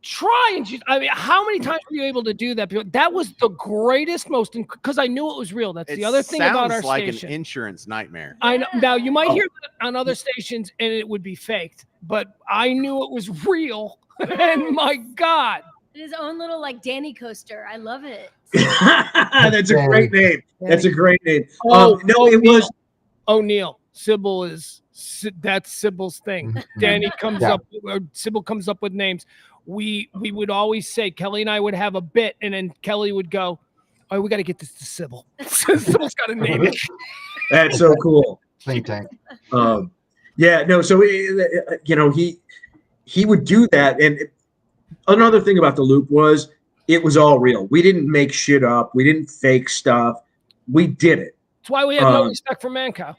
try and just, I mean, how many times were you able to do that? That was the greatest, most, because I knew it was real. That's the other thing about our like station. An insurance nightmare. I know. Now you might hear that on other stations and it would be faked, but I knew it was real. And my God. His own little like Danny coaster. I love it. That's a great name. That's a great name. Neil. Sybil that's Sybil's thing. Danny comes up, or Sybil comes up with names. We would always say, Kelly and I would have a bit, and then Kelly would go, "Oh, we got to get this to Sybil. Sybil's got to name it." That's so cool. Think tank. So he would do that, and another thing about the loop was it was all real. We didn't make shit up. We didn't fake stuff. We did it. That's why we have no respect for Mancow.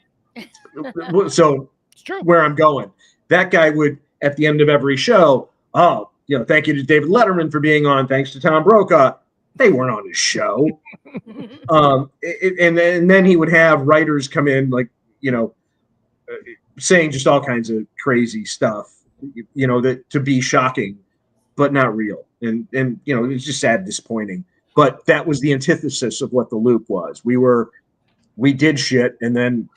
So it's true. Where I'm going, that guy would at the end of every show, thank you to David Letterman for being on. Thanks to Tom Brokaw. They weren't on his show. And then he would have writers come in, like, saying just all kinds of crazy stuff, that to be shocking, but not real. And it's just sad, disappointing. But that was the antithesis of what the loop was. We did shit and then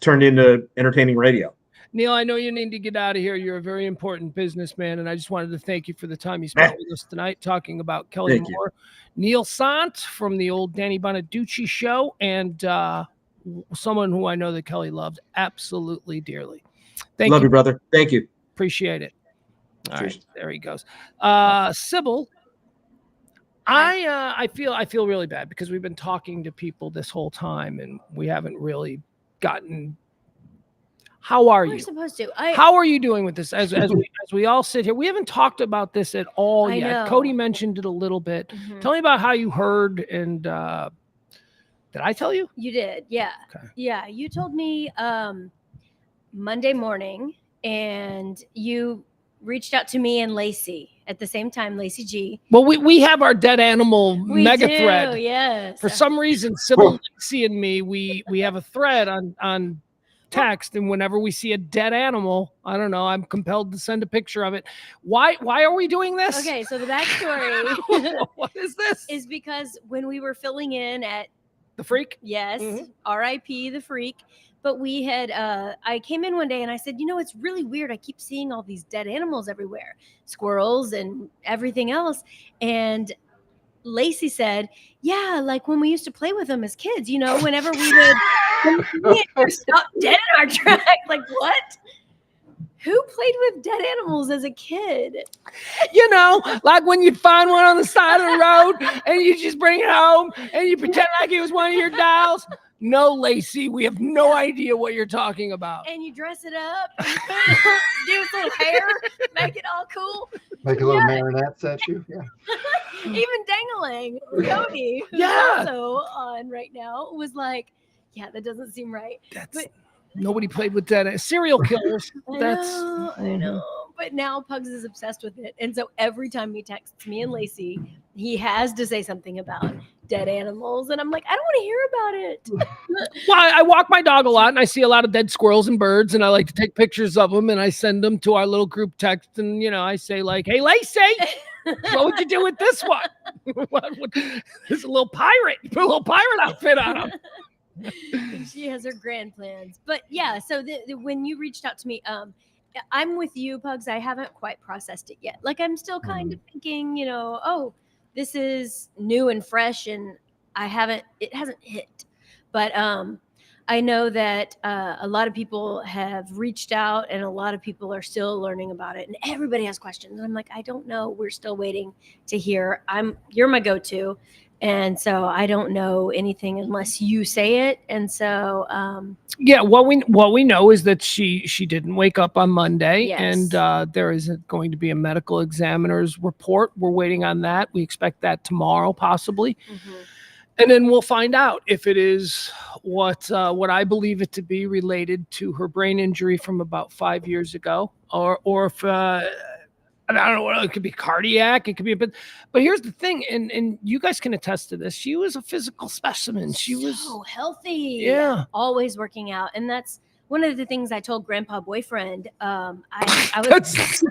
turned into entertaining radio. Neil, I know you need to get out of here. You're a very important businessman, and I just wanted to thank you for the time you spent with us tonight talking about Kelly Mohr. Neil Sant from the old Danny Bonaduce show, and someone who I know that Kelly loved absolutely dearly. Love you, brother. Thank you. Appreciate it. All Cheers. right, there he goes. Sybil, I feel really bad because we've been talking to people this whole time, and we haven't really gotten. How are you? We're supposed to. How are you doing with this? As we all sit here, we haven't talked about this at all yet. Know. Cody mentioned it a little bit. Mm-hmm. Tell me about how you heard, and did I tell you? You did, yeah. Okay. Yeah, you told me Monday morning, and you reached out to me and Lacey at the same time, Lacey G. Well, we have our dead animal mega thread. Yes. For some reason, Sybil, Lacey, and me, we have a thread on text, and whenever we see a dead animal, I don't know, I'm compelled to send a picture of it. Why are we doing this? Okay, so the backstory what is this? Is because when we were filling in at The Freak, yes, R.I.P. The Freak, but we had I came in one day and I said, it's really weird, I keep seeing all these dead animals everywhere, squirrels and everything else. And Lacey said, yeah, like when we used to play with them as kids, whenever we would stop dead in our track. Like, what? Who played with dead animals as a kid? Like when you find one on the side of the road and you just bring it home and you pretend like it was one of your dolls. No, Lacey, we have no idea what you're talking about. And you dress it up, do its little hair, make it all cool. Make a little marionette statue. Yeah. Even Dangling, Cody, who's also on right now, was like, yeah, that doesn't seem right. Nobody played with dead serial killers. I know. But now Pugs is obsessed with it. And so every time he texts me and Lacey, he has to say something about dead animals. And I'm like, I don't want to hear about it. Well, I walk my dog a lot and I see a lot of dead squirrels and birds, and I like to take pictures of them and I send them to our little group text. And, I say like, hey, Lacey, what would you do with this one? There's a little pirate. You put a little pirate outfit on him. She has her grand plans. But yeah, so when you reached out to me, I'm with you, Pugs. I haven't quite processed it yet. Like, I'm still kind of thinking, this is new and fresh, and it hasn't hit. But I know that a lot of people have reached out, and a lot of people are still learning about it, and everybody has questions. And I'm like, I don't know. We're still waiting to hear. You're my go-to. And so I don't know anything unless you say it. And so yeah, what we know is that she didn't wake up on Monday, Yes. and there is going to be a medical examiner's report. We're waiting on that. We expect that tomorrow, possibly. And then we'll find out if it is what I believe it to be, related to her brain injury from about 5 years ago, or if I don't know what it could be, cardiac. It could be, but here's the thing, and you guys can attest to this. She was a physical specimen. She was so healthy. Yeah. Always working out. And that's one of the things I told Grandpa Boyfriend. I was That's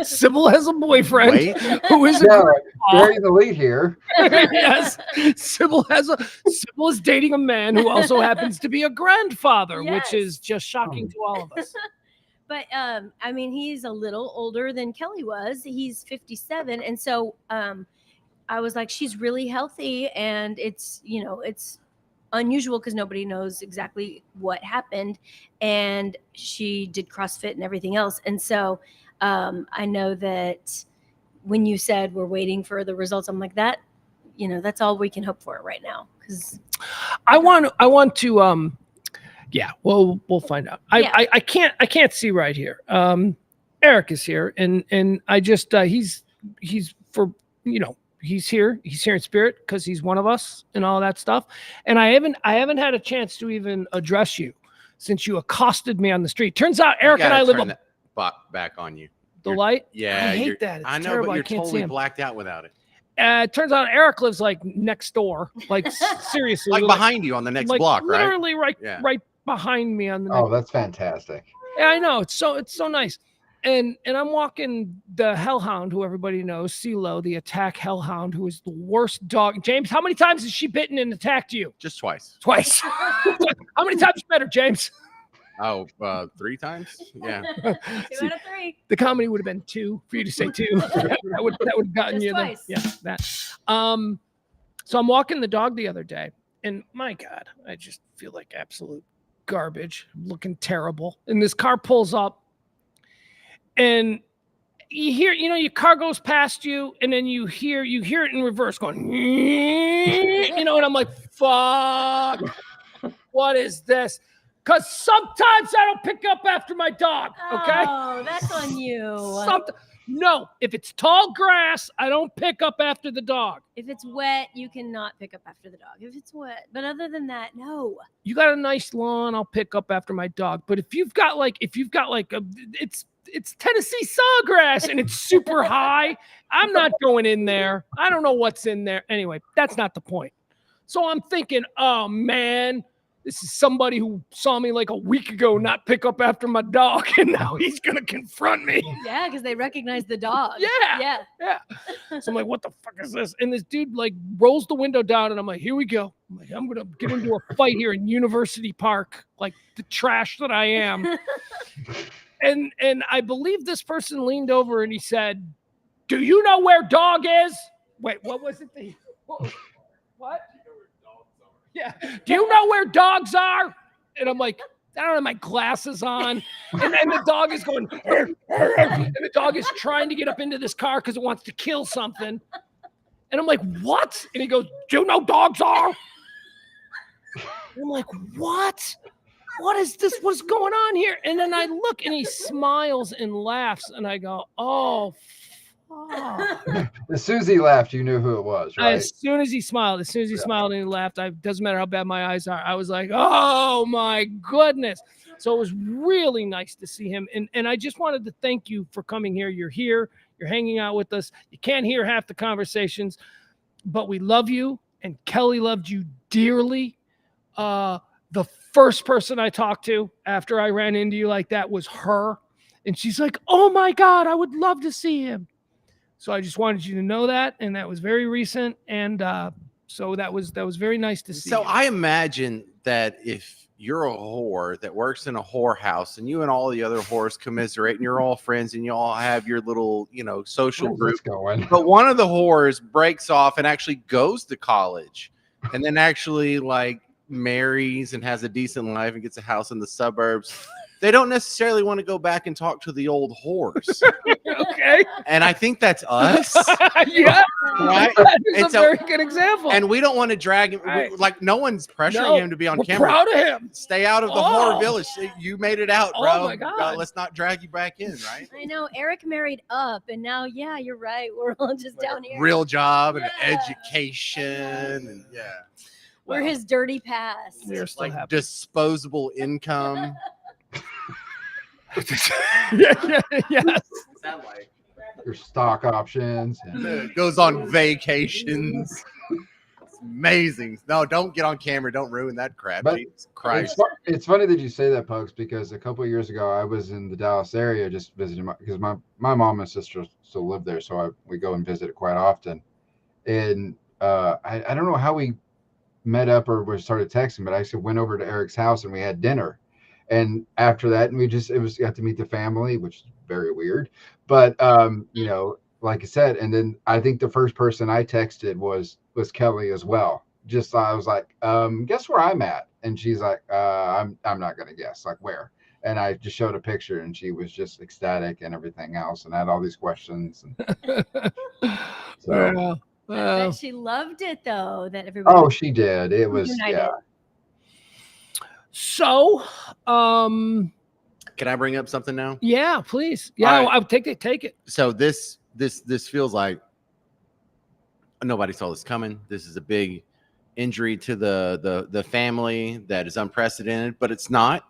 Sybil has a boyfriend Wait. who is a Yeah, grandpa. bury the lead here. Yes, Sybil is dating a man who also happens to be a grandfather, which Yes. is just shocking to all of us. But I mean, he's a little older than Kelly was. He's 57, and so I was like, she's really healthy, and it's unusual because nobody knows exactly what happened, and she did CrossFit and everything else, and so I know that when you said we're waiting for the results, I'm like, that, that's all we can hope for right now, because I want to yeah, well, we'll find out. Yeah. I can't see right here. Eric is here, and I just he's for he's here in spirit because he's one of us and all that stuff. And I haven't had a chance to even address you since you accosted me on the street. Turns out Eric and I live turn up that back on you. the light. Yeah, I hate that. It's I know, terrible. but I you're can't see totally him. blacked out without it. It turns out Eric lives like next door, like seriously, Like behind you on the next like block, right? literally right Yeah. right behind me on the Oh, next. that's fantastic. Yeah, I know. It's so nice. And I'm walking the hellhound, who everybody knows, CeeLo, the attack hellhound, who is the worst dog. James, how many times has she bitten and attacked you? Just twice. Twice. How many times you met her, James? Oh, 3 times? Yeah. 2 out of 3. The comedy would have been 2 for you to say 2. that would have gotten Just you there. twice. Yeah, that. So I'm walking the dog the other day, and my God, I just feel like absolute garbage, looking terrible. And this car pulls up, and you hear, your car goes past you, and then you hear it in reverse going, and I'm like, fuck, what is this? Because sometimes I don't pick up after my dog, okay? Oh, that's on you. No, if it's tall grass, I don't pick up after the dog. If it's wet, you cannot pick up after the dog. If it's wet, but other than that, no. You got a nice lawn, I'll pick up after my dog. But if you've got like it's Tennessee sawgrass and it's super high, I'm not going in there. I don't know what's in there. Anyway, that's not the point. So I'm thinking, oh man, this is somebody who saw me like a week ago not pick up after my dog, and now he's gonna confront me. Yeah, because they recognize the dog. Yeah. So I'm like, what the fuck is this? And this dude like rolls the window down, and I'm like, here we go. I'm like, I'm gonna get into a fight here in University Park, like the trash that I am. And I believe this person leaned over and he said, "Do you know where dog is?" Wait, what was it? What? Yeah. Do you know where dogs are? And I'm like, I don't have my glasses on. And then the dog is going, and the dog is trying to get up into this car because it wants to kill something. And I'm like, what? And he goes, do you know dogs are? And I'm like, what? What is this? What's going on here? And then I look and he smiles and laughs. And I go, oh, fuck. As soon as he laughed, you knew who it was, right? As soon as he smiled and he laughed, doesn't matter how bad my eyes are. I was like, oh my goodness. So it was really nice to see him. And I just wanted to thank you for coming here. You're hanging out with us. You can't hear half the conversations, but we love you. And Kelly loved you dearly. The first person I talked to after I ran into you like that was her. And she's like, oh my God, I would love to see him. So I just wanted you to know that, and that was very recent, and so that was very nice to see. So I imagine that if you're a whore that works in a whorehouse, and you and all the other whores commiserate, and you're all friends, and you all have your little, social group. Going? But one of the whores breaks off and actually goes to college, and then actually like marries and has a decent life and gets a house in the suburbs. they don't necessarily want to go back and talk to the old horse. Okay. And I think that's us. Yeah. Right? That is And a so- very good example. And we don't want to drag him. Right. Like, no one's pressuring No, him to be on we're camera. proud of him. Stay out of the Oh. horror village. You made it out, Oh, bro. my God. Let's not drag you back in, right? I know Eric married up, and now, yeah, you're right. We're all just down here. Real job and Yeah. education. And yeah. We're his dirty past. We're still Like happy. disposable income. Yes. Your stock options. And It goes on vacations. It's amazing. No, don't get on camera. Don't ruin that crap. But Jesus Christ. it's funny that you say that, Pugs, because a couple of years ago I was in the Dallas area just visiting because my mom and sister still live there, so we go and visit quite often. And I don't know how we met up or we started texting, but I actually went over to Eric's house and we had dinner. And after that, we got to meet the family, which is very weird. But you know, like I said, and then I think the first person I texted was Kelly as well. Just I was like, guess where I'm at? And she's like, I'm not gonna guess, like where. And I just showed a picture and she was just ecstatic and everything else and had all these questions. And so I bet she loved it though. That everybody. oh, she did. It was United. yeah. So, Can I bring up something now? yeah, please. Yeah, All right. I'll take it. So this feels like nobody saw this coming. This is a big injury to the family that is unprecedented, but it's not.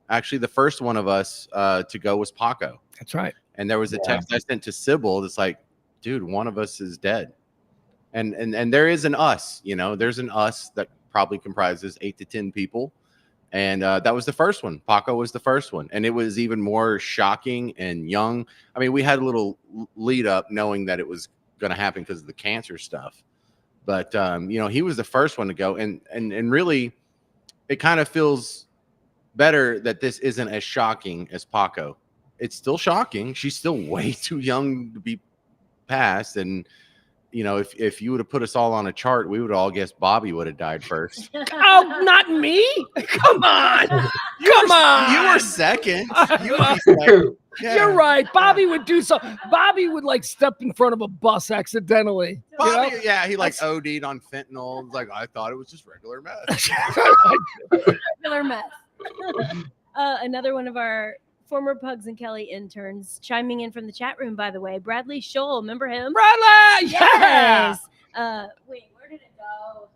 Actually, the first one of us to go was Paco. That's right. And there was a text I sent to Sybil that's like, dude, one of us is dead. And there is an us, you know, there's an us that probably comprises 8 to 10 people. And that was the first one. Paco was the first one. And it was even more shocking and young. I mean, we had a little lead up knowing that it was going to happen because of the cancer stuff. But, you know, he was the first one to go. And really, it kind of feels better that this isn't as shocking as Paco. It's still shocking. She's still way too young to be passed. And, you know, if you would have put us all on a chart, we would all guess Bobby would have died first. Oh, not me? Come on. Come on. You were second. You would be second. Yeah. You're right. Bobby would do so. Bobby would like step in front of a bus accidentally. You know? Bobby, yeah, he like OD'd on fentanyl. It's like, I thought it was just regular meth. Regular meth. Another one of our former Pugs and Kelly interns chiming in from the chat room, by the way. Bradley Scholl, remember him? Bradley! Yeah. Yes. Wait, where did it go?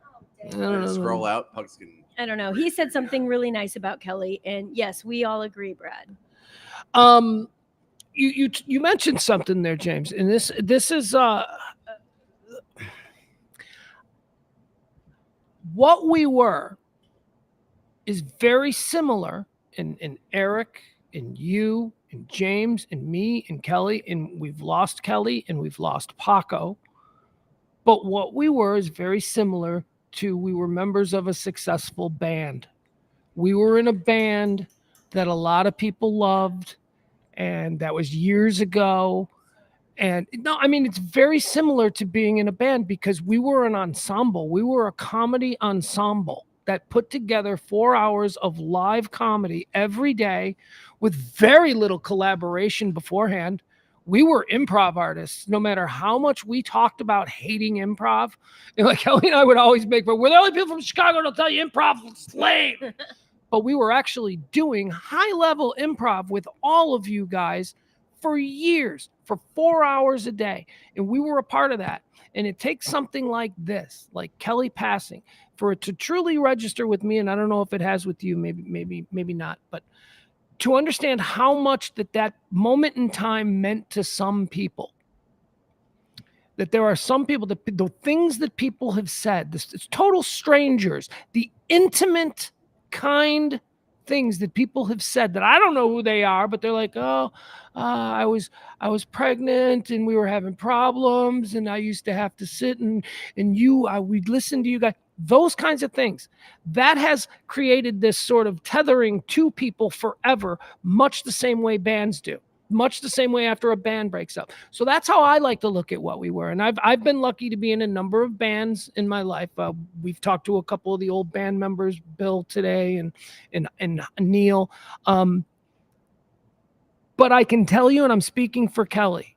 Oh, dang. I don't know. Scroll out. Pugs can. I don't know. He said something really nice about Kelly, and yes, we all agree, Brad. You mentioned something there, James, and this is what we were is very similar in Eric and you and James and me and Kelly, and we've lost Kelly and we've lost Paco. But what we were is very similar to we were members of a successful band. We were in a band that a lot of people loved, and that was years ago. And no, I mean, it's very similar to being in a band because we were an ensemble. We were a comedy ensemble that put together 4 hours of live comedy every day with very little collaboration beforehand. We were improv artists, no matter how much we talked about hating improv. And like Kelly and I would always make, but we're the only people from Chicago that'll tell you improv is lame. But we were actually doing high-level improv with all of you guys for years, for 4 hours a day. And we were a part of that. And it takes something like this, like Kelly passing, for it to truly register with me. And I don't know if it has with you, maybe not, but to understand how much that moment in time meant to some people. That there are some people, that the things that people have said, it's total strangers, the intimate kind things that people have said that I don't know who they are, but they're like, I was pregnant and we were having problems and I used to have to sit and we'd listen to you guys. Those kinds of things that has created this sort of tethering to people forever, much the same way bands do. much the same way after a band breaks up. So that's how I like to look at what we were. And I've been lucky to be in a number of bands in my life. We've talked to a couple of the old band members, Bill today and Neil. But I can tell you, and I'm speaking for Kelly,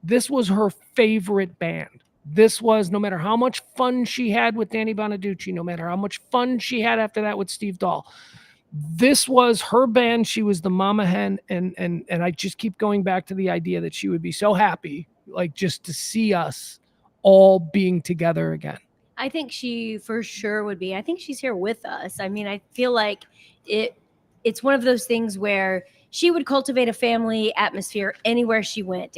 this was her favorite band. This was, no matter how much fun she had with Danny Bonaduce, no matter how much fun she had after that with Steve Dahl, this was her band. She was the mama hen. And I just keep going back to the idea that she would be so happy, like, just to see us all being together again. I think she for sure would be. I think she's here with us. I mean, I feel like it's one of those things where she would cultivate a family atmosphere anywhere she went.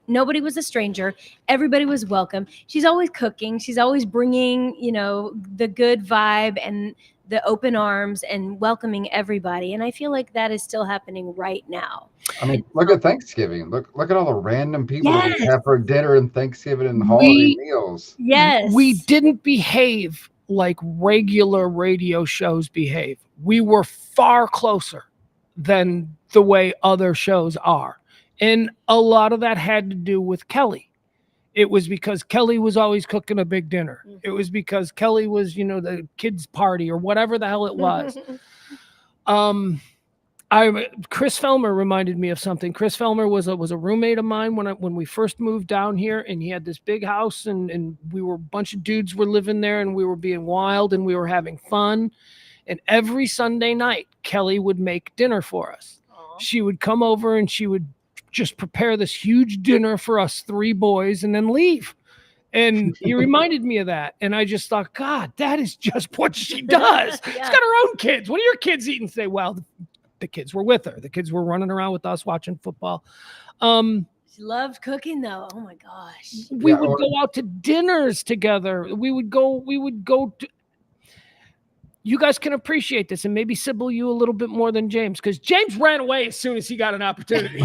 Nobody was a stranger. Everybody was welcome. She's always cooking. She's always bringing, the good vibe and the open arms and welcoming everybody. And I feel like that is still happening right now. I mean, look at Thanksgiving. Look at all the random people that we have for dinner and Thanksgiving and holiday meals. Yes. We didn't behave like regular radio shows behave. We were far closer than the way other shows are. And a lot of that had to do with Kelly. It was because Kelly was always cooking a big dinner. Mm-hmm. It was because Kelly was, the kids' party or whatever the hell it was. Chris Felmer reminded me of something. Chris Felmer was a roommate of mine when we first moved down here, and he had this big house, and we were a bunch of dudes were living there, and we were being wild, and we were having fun. And every Sunday night, Kelly would make dinner for us. Aww. She would come over and she would just prepare this huge dinner for us 3 boys and then leave. And he reminded me of that. And I just thought, God, that is just what she does. Yeah. She's got her own kids. What are your kids eating? Say, well, the kids were with her. The kids were running around with us watching football. She loved cooking though. Oh my gosh. We would go out to dinners together. We would go to, you guys can appreciate this, and maybe Sybil, you a little bit more than James, because James ran away as soon as he got an opportunity.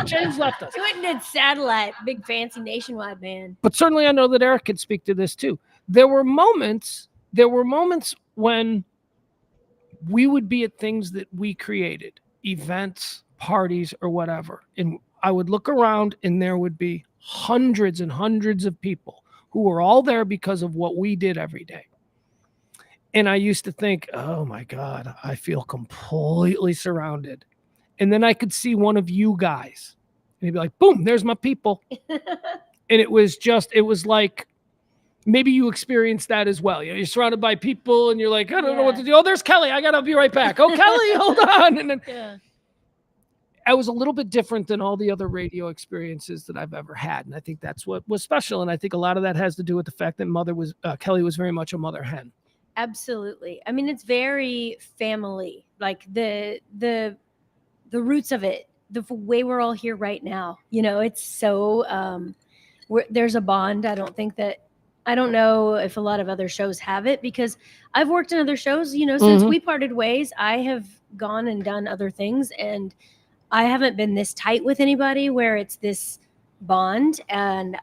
James left us. He went and did Satellite, big fancy nationwide band. But certainly I know that Eric could speak to this too. There were moments when we would be at things that we created, events, parties, or whatever. And I would look around and there would be hundreds and hundreds of people who were all there because of what we did every day. And I used to think, oh my God, I feel completely surrounded. And then I could see one of you guys and he'd be like, boom, there's my people. And it was like, maybe you experienced that as well. You're surrounded by people and you're like, I don't know what to do. Oh, there's Kelly. I got to be right back. Oh, Kelly, hold on. And then I was a little bit different than all the other radio experiences that I've ever had. And I think that's what was special. And I think a lot of that has to do with the fact that Kelly was very much a mother hen. Absolutely. I mean, it's very family, like the roots of it, the way we're all here right now. It's so there's a bond. I don't know if a lot of other shows have it, because I've worked in other shows, since we parted ways. I have gone and done other things, and I haven't been this tight with anybody where it's this bond. And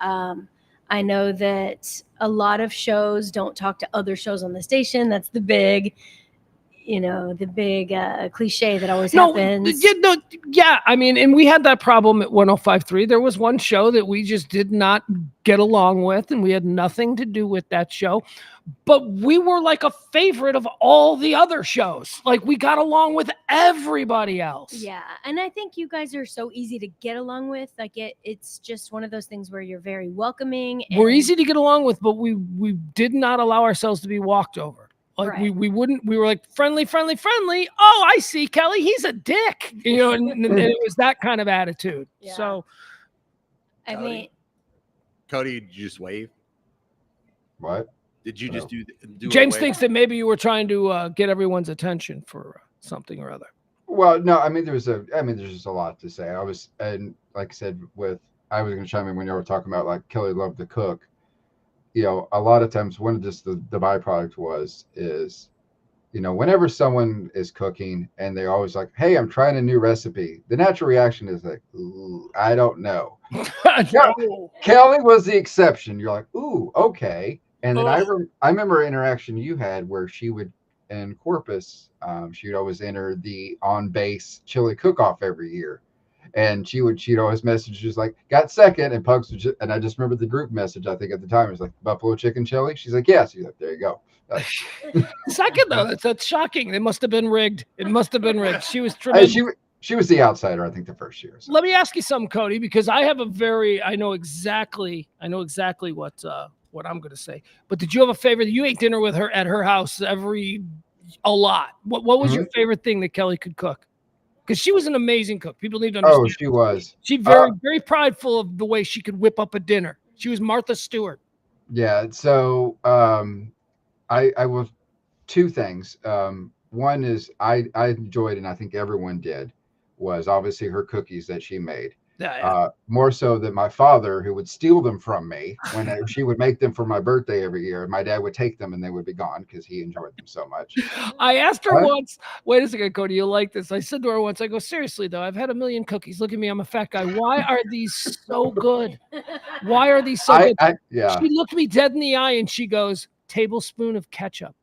I know that a lot of shows don't talk to other shows on the station. That's the big cliche that always happens. Yeah. I mean, and we had that problem at 105.3. There was one show that we just did not get along with, and we had nothing to do with that show. But we were like a favorite of all the other shows. Like, we got along with everybody else. Yeah. And I think you guys are so easy to get along with. Like, it's just one of those things where you're very welcoming. We're easy to get along with, but we did not allow ourselves to be walked over. Like, right. we were like friendly. Oh, I see, Kelly. He's a dick. And it was that kind of attitude. Yeah. So, Cody, did you just wave? What? Did you just do James thinks that maybe you were trying to get everyone's attention for something or other. Well, no, I mean, there's just a lot to say. And like I said, I was going to chime in when you were talking about, like, Kelly loved to cook. A lot of times when just the byproduct is, whenever someone is cooking and they're always like, hey, I'm trying a new recipe, the natural reaction is like, ooh, I don't know. No. Kelly was the exception. You're like, ooh, okay. And then I remember an interaction you had where she would, in Corpus, she would always enter the on-base chili cook-off every year. And she'd always message just like, got second, and Pugs would and I just remember the group message, I think at the time, it was like, buffalo chicken chili. She's like, yes. He's like, there you go. Second, though, that's shocking. It must have been rigged. It must have been rigged. She was tremendous. She was the outsider, I think, the first year. So. Let me ask you something, Cody, because I know exactly what I'm going to say. But did you have a favorite? You ate dinner with her at her house a lot. What was your favorite thing that Kelly could cook? Because she was an amazing cook. People need to understand. Oh, she was. She very prideful of the way she could whip up a dinner. She was Martha Stewart. Yeah. So I will two things. One is I enjoyed, and I think everyone did, was obviously her cookies that she made. Yeah. More so than my father, who would steal them from me when she would make them for my birthday every year. My dad would take them and they would be gone because he enjoyed them so much. I asked her once, wait a second, Cody, you'll like this. I said to her once, I go, seriously though, I've had a million cookies. Look at me, I'm a fat guy. Why are these so good? Why are these so good? Yeah. She looked me dead in the eye and she goes, tablespoon of ketchup.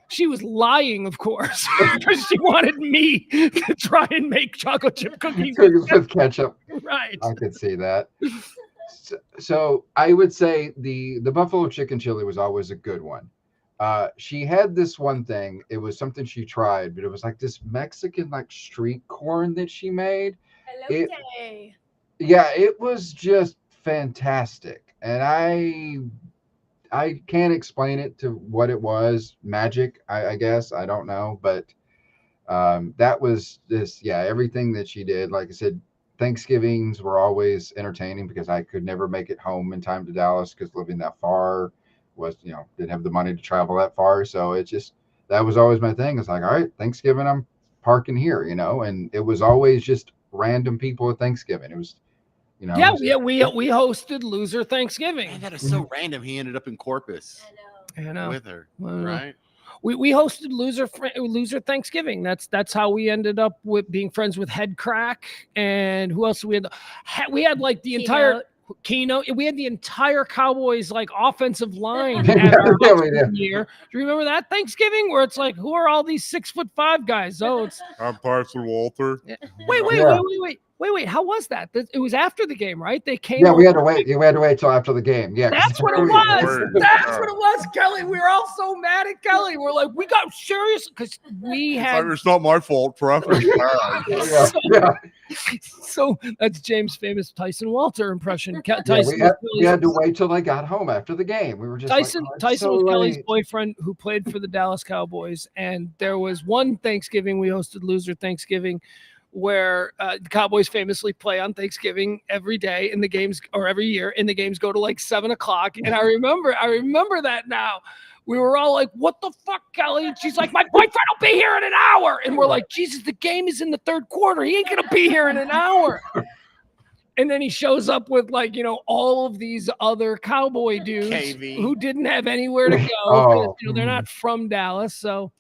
She was lying, of course, because she wanted me to try and make chocolate chip cookies with ketchup. Right. I could see that. So I would say the buffalo chicken chili was always a good one. She had this one thing. It was something she tried, but it was like this Mexican like street corn that she made. Hello, Day. Yeah, it was just fantastic. And I can't explain it to what it was. Magic, I guess. I don't know. But that was everything that she did. Like I said, Thanksgivings were always entertaining because I could never make it home in time to Dallas because living that far was, didn't have the money to travel that far. So that was always my thing. It's like, all right, Thanksgiving, I'm parking here, and it was always just random people at Thanksgiving. It was, we hosted Loser Thanksgiving. Man, that is so random. He ended up in Corpus. I know. With her, right? We hosted Loser Thanksgiving. That's how we ended up with being friends with Head Crack and who else we had like the entire keynote. We had the entire Cowboys like offensive line year. Do you remember that Thanksgiving where it's like, who are all these 6'5" guys? Oh, I'm Tyson Walter. Wait. How was that? It was after the game, right? They came. Yeah, we had to wait. We had to wait till after the game. Yeah, that's what it was. That's what it was, Kelly. We were all so mad at Kelly. We're like, we got serious because we had. It's not my fault. Traffic. So that's James' famous Tyson Walter impression. Tyson. We had to wait till they got home after the game. We were just Tyson was Kelly's boyfriend who played for the Dallas Cowboys, and there was one Thanksgiving we hosted Loser Thanksgiving, where the Cowboys famously play on Thanksgiving every day in the games, or every year, and the games go to like 7:00. And I remember that now. We were all like, what the fuck, Kelly? And she's like, my boyfriend will be here in an hour. And we're like, Jesus, the game is in the third quarter. He ain't going to be here in an hour. And then he shows up with like, all of these other Cowboy dudes who didn't have anywhere to go because, they're not from Dallas. So,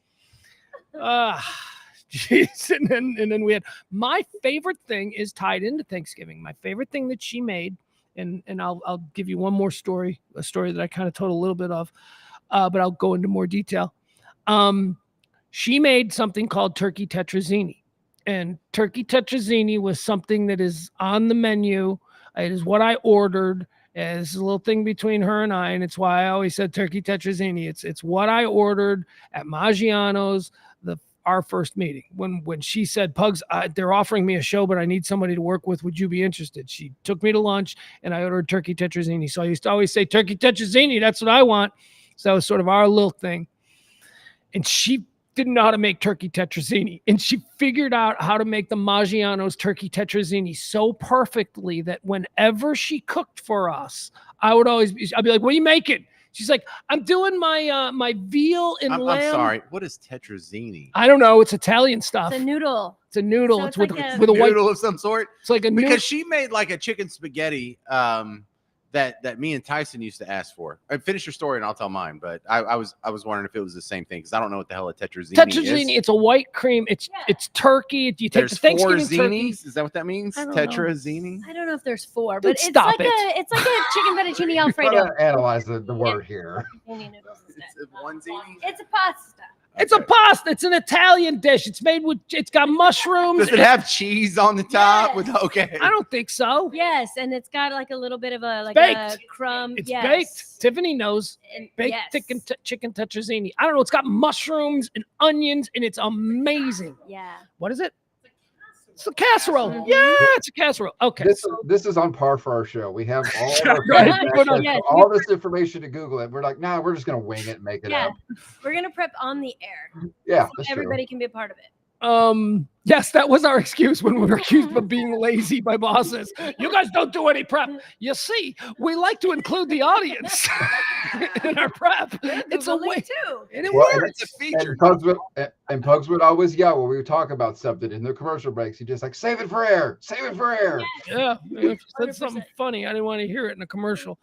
jeez. And then we had, my favorite thing is tied into Thanksgiving. My favorite thing that she made, and I'll give you one more story, a story that I kind of told a little bit of, but I'll go into more detail. She made something called turkey tetrazzini, and turkey tetrazzini was something that is on the menu. It is what I ordered. It's a little thing between her and I, and it's why I always said turkey tetrazzini. It's what I ordered at Maggiano's, our first meeting. When she said, Pugs, they're offering me a show, but I need somebody to work with. Would you be interested? She took me to lunch, and I ordered turkey tetrazzini. So I used to always say, turkey tetrazzini, that's what I want. So that was sort of our little thing. And she didn't know how to make turkey tetrazzini. And she figured out how to make the Maggiano's turkey tetrazzini so perfectly that whenever she cooked for us, I'd be like, what are you making? She's like, I'm doing my my veal and lamb. I'm sorry. What is tetrazzini? I don't know. It's Italian stuff. It's a noodle. It's a noodle. So it's like with a white noodle of some sort. It's like a noodle. Because she made like a chicken spaghetti that me and Tyson used to ask for. Finish your story and I'll tell mine. But I was wondering if it was the same thing because I don't know what the hell a tetrazzini is. Tetrazzini, it's a white cream. It's turkey. You take the Thanksgiving turkey. Is that what that means? Tetrazzini? I don't know if there's 4, but it's like it's like a chicken fettuccine alfredo. Analyze the word here. It's one zini? It's a pasta. It's a pasta. It's an Italian dish. It's made with. It's got mushrooms. Does it have cheese on the top? Yes. With okay. I don't think so. Yes, and it's got like a little bit of a Baked. crumb. It's yes. baked. Tiffany knows. And, Baked yes. chicken tetrazzini. I don't know. It's got mushrooms and onions, and it's amazing. Yeah. What is it? It's a casserole. Mhm. Yeah, it's a casserole. Okay. This is on par for our show. We have all of our Right. access to Yes. all this information to Google it. We're like, nah, we're just gonna wing it and make it Yeah. up. We're gonna prep on the air. Yeah, So that's everybody can be a part of it. Yes, that was our excuse when we were accused of being lazy by bosses. You guys don't do any prep. You see, we like to include the audience in our prep. It's a Google way it too. and it Well, works. It's a true. feature. And Pugs would always yell when we would talk about something in the commercial breaks. He just like, save it for air, save it for air. Yeah, if you said 100%. something funny, I didn't want to hear it in a commercial.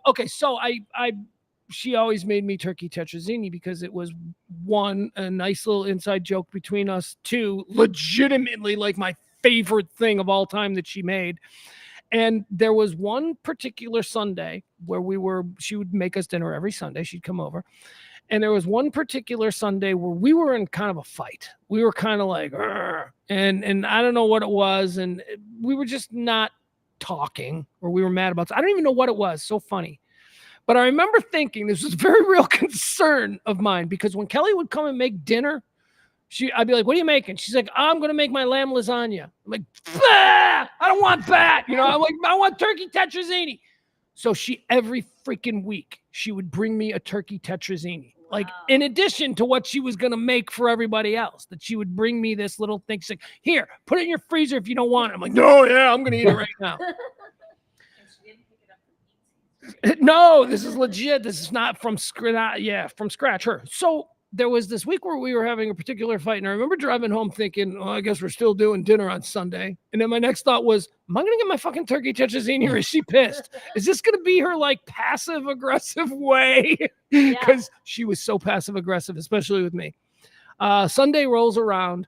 Okay, so she always made me turkey tetrazzini because it was one, a nice little inside joke between us, two, legitimately like my favorite thing of all time that she made. And there was one particular Sunday where she would make us dinner every Sunday. She'd come over. And there was one particular Sunday where we were in kind of a fight. We were kind of like, "Arr," and I don't know what it was. And we were just not talking, or we were mad about I don't even know what it was. So funny. But I remember thinking this was a very real concern of mine, because when Kelly would come and make dinner, I'd be like, what are you making? She's like, I'm going to make my lamb lasagna. I'm like, bah! I don't want that. I'm like, I want turkey tetrazzini. So every freaking week, she would bring me a turkey tetrazzini. Like, in addition to what she was going to make for everybody else, that she would bring me this little thing. She's like, here, put it in your freezer if you don't want it. I'm like, no, yeah, I'm going to eat it right now. No, this is legit. This is not from scratch. Yeah, from scratch. Her. So there was this week where we were having a particular fight, and I remember driving home thinking, "Oh, I guess we're still doing dinner on Sunday." And then my next thought was, "Am I going to get my fucking turkey tetrazzini, or is she pissed? Is this going to be her like passive aggressive way?" Because she was so passive aggressive, especially with me. Sunday rolls around.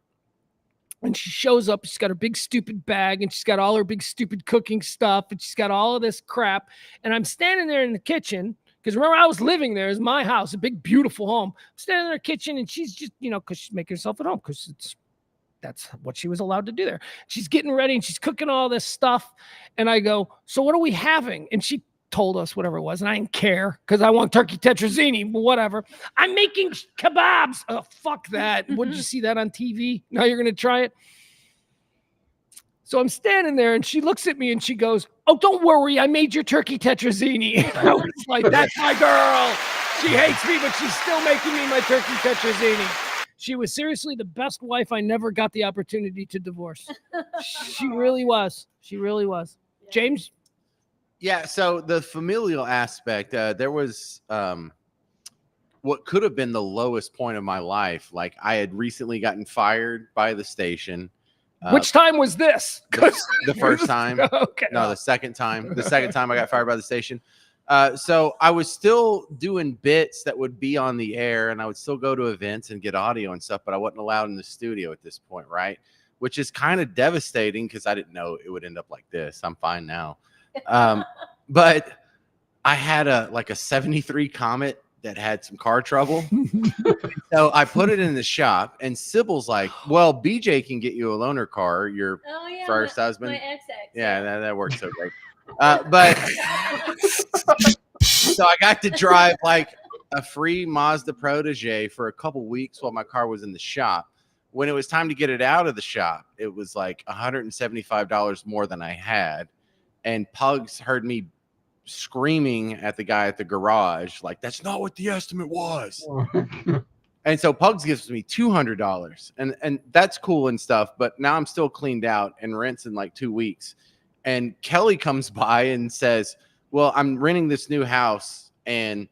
And she shows up, she's got her big stupid bag, and she's got all her big stupid cooking stuff, and she's got all of this crap. And I'm standing there in the kitchen, because remember, I was living there. It's my house, a big, beautiful home. I'm standing in her kitchen, and she's just, because she's making herself at home, because that's what she was allowed to do there. She's getting ready, and she's cooking all this stuff. And I go, so what are we having? And she told us whatever it was, and I didn't care, because I want turkey tetrazzini, but whatever. I'm making kebabs. Oh, fuck that. What, did you see that on TV? Now you're going to try it? So I'm standing there, and she looks at me, and she goes, oh, don't worry, I made your turkey tetrazzini. And I was like, that's my girl. She hates me, but she's still making me my turkey tetrazzini. She was seriously the best wife I never got the opportunity to divorce. She really was. She really was. James? Yeah, so the familial aspect, there was what could have been the lowest point of my life. Like, I had recently gotten fired by the station. Which time was this? The first time. Okay. No, the second time. The second time I got fired by the station. So I was still doing bits that would be on the air, and I would still go to events and get audio and stuff, but I wasn't allowed in the studio at this point, right? Which is kind of devastating, because I didn't know it would end up like this. I'm fine now. But I had a 73 Comet that had some car trouble. So I put it in the shop, and Sybil's like, well, BJ can get you a loaner car, your first husband. My XX. Yeah, that worked so great. But so I got to drive like a free Mazda Protege for a couple weeks while my car was in the shop. When it was time to get it out of the shop, it was like $175 more than I had. And Pugs heard me screaming at the guy at the garage, like, that's not what the estimate was. And so Pugs gives me $200, and that's cool and stuff. But now I'm still cleaned out, and rent's in like 2 weeks. And Kelly comes by and says, well, I'm renting this new house, and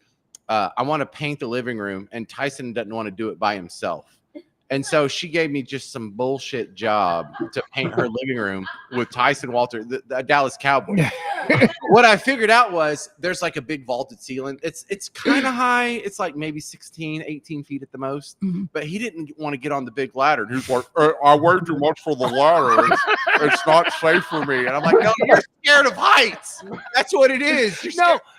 I want to paint the living room, and Tyson doesn't want to do it by himself. And so she gave me just some bullshit job to paint her living room with Tyson Walter, the Dallas Cowboy. what I figured out was there's like a big vaulted ceiling. It's kind of high. It's like maybe 16, 18 feet at the most. But he didn't want to get on the big ladder. He's like, I weigh too much for the ladder. It's not safe for me. And I'm like, no, you're scared of heights. That's what it is.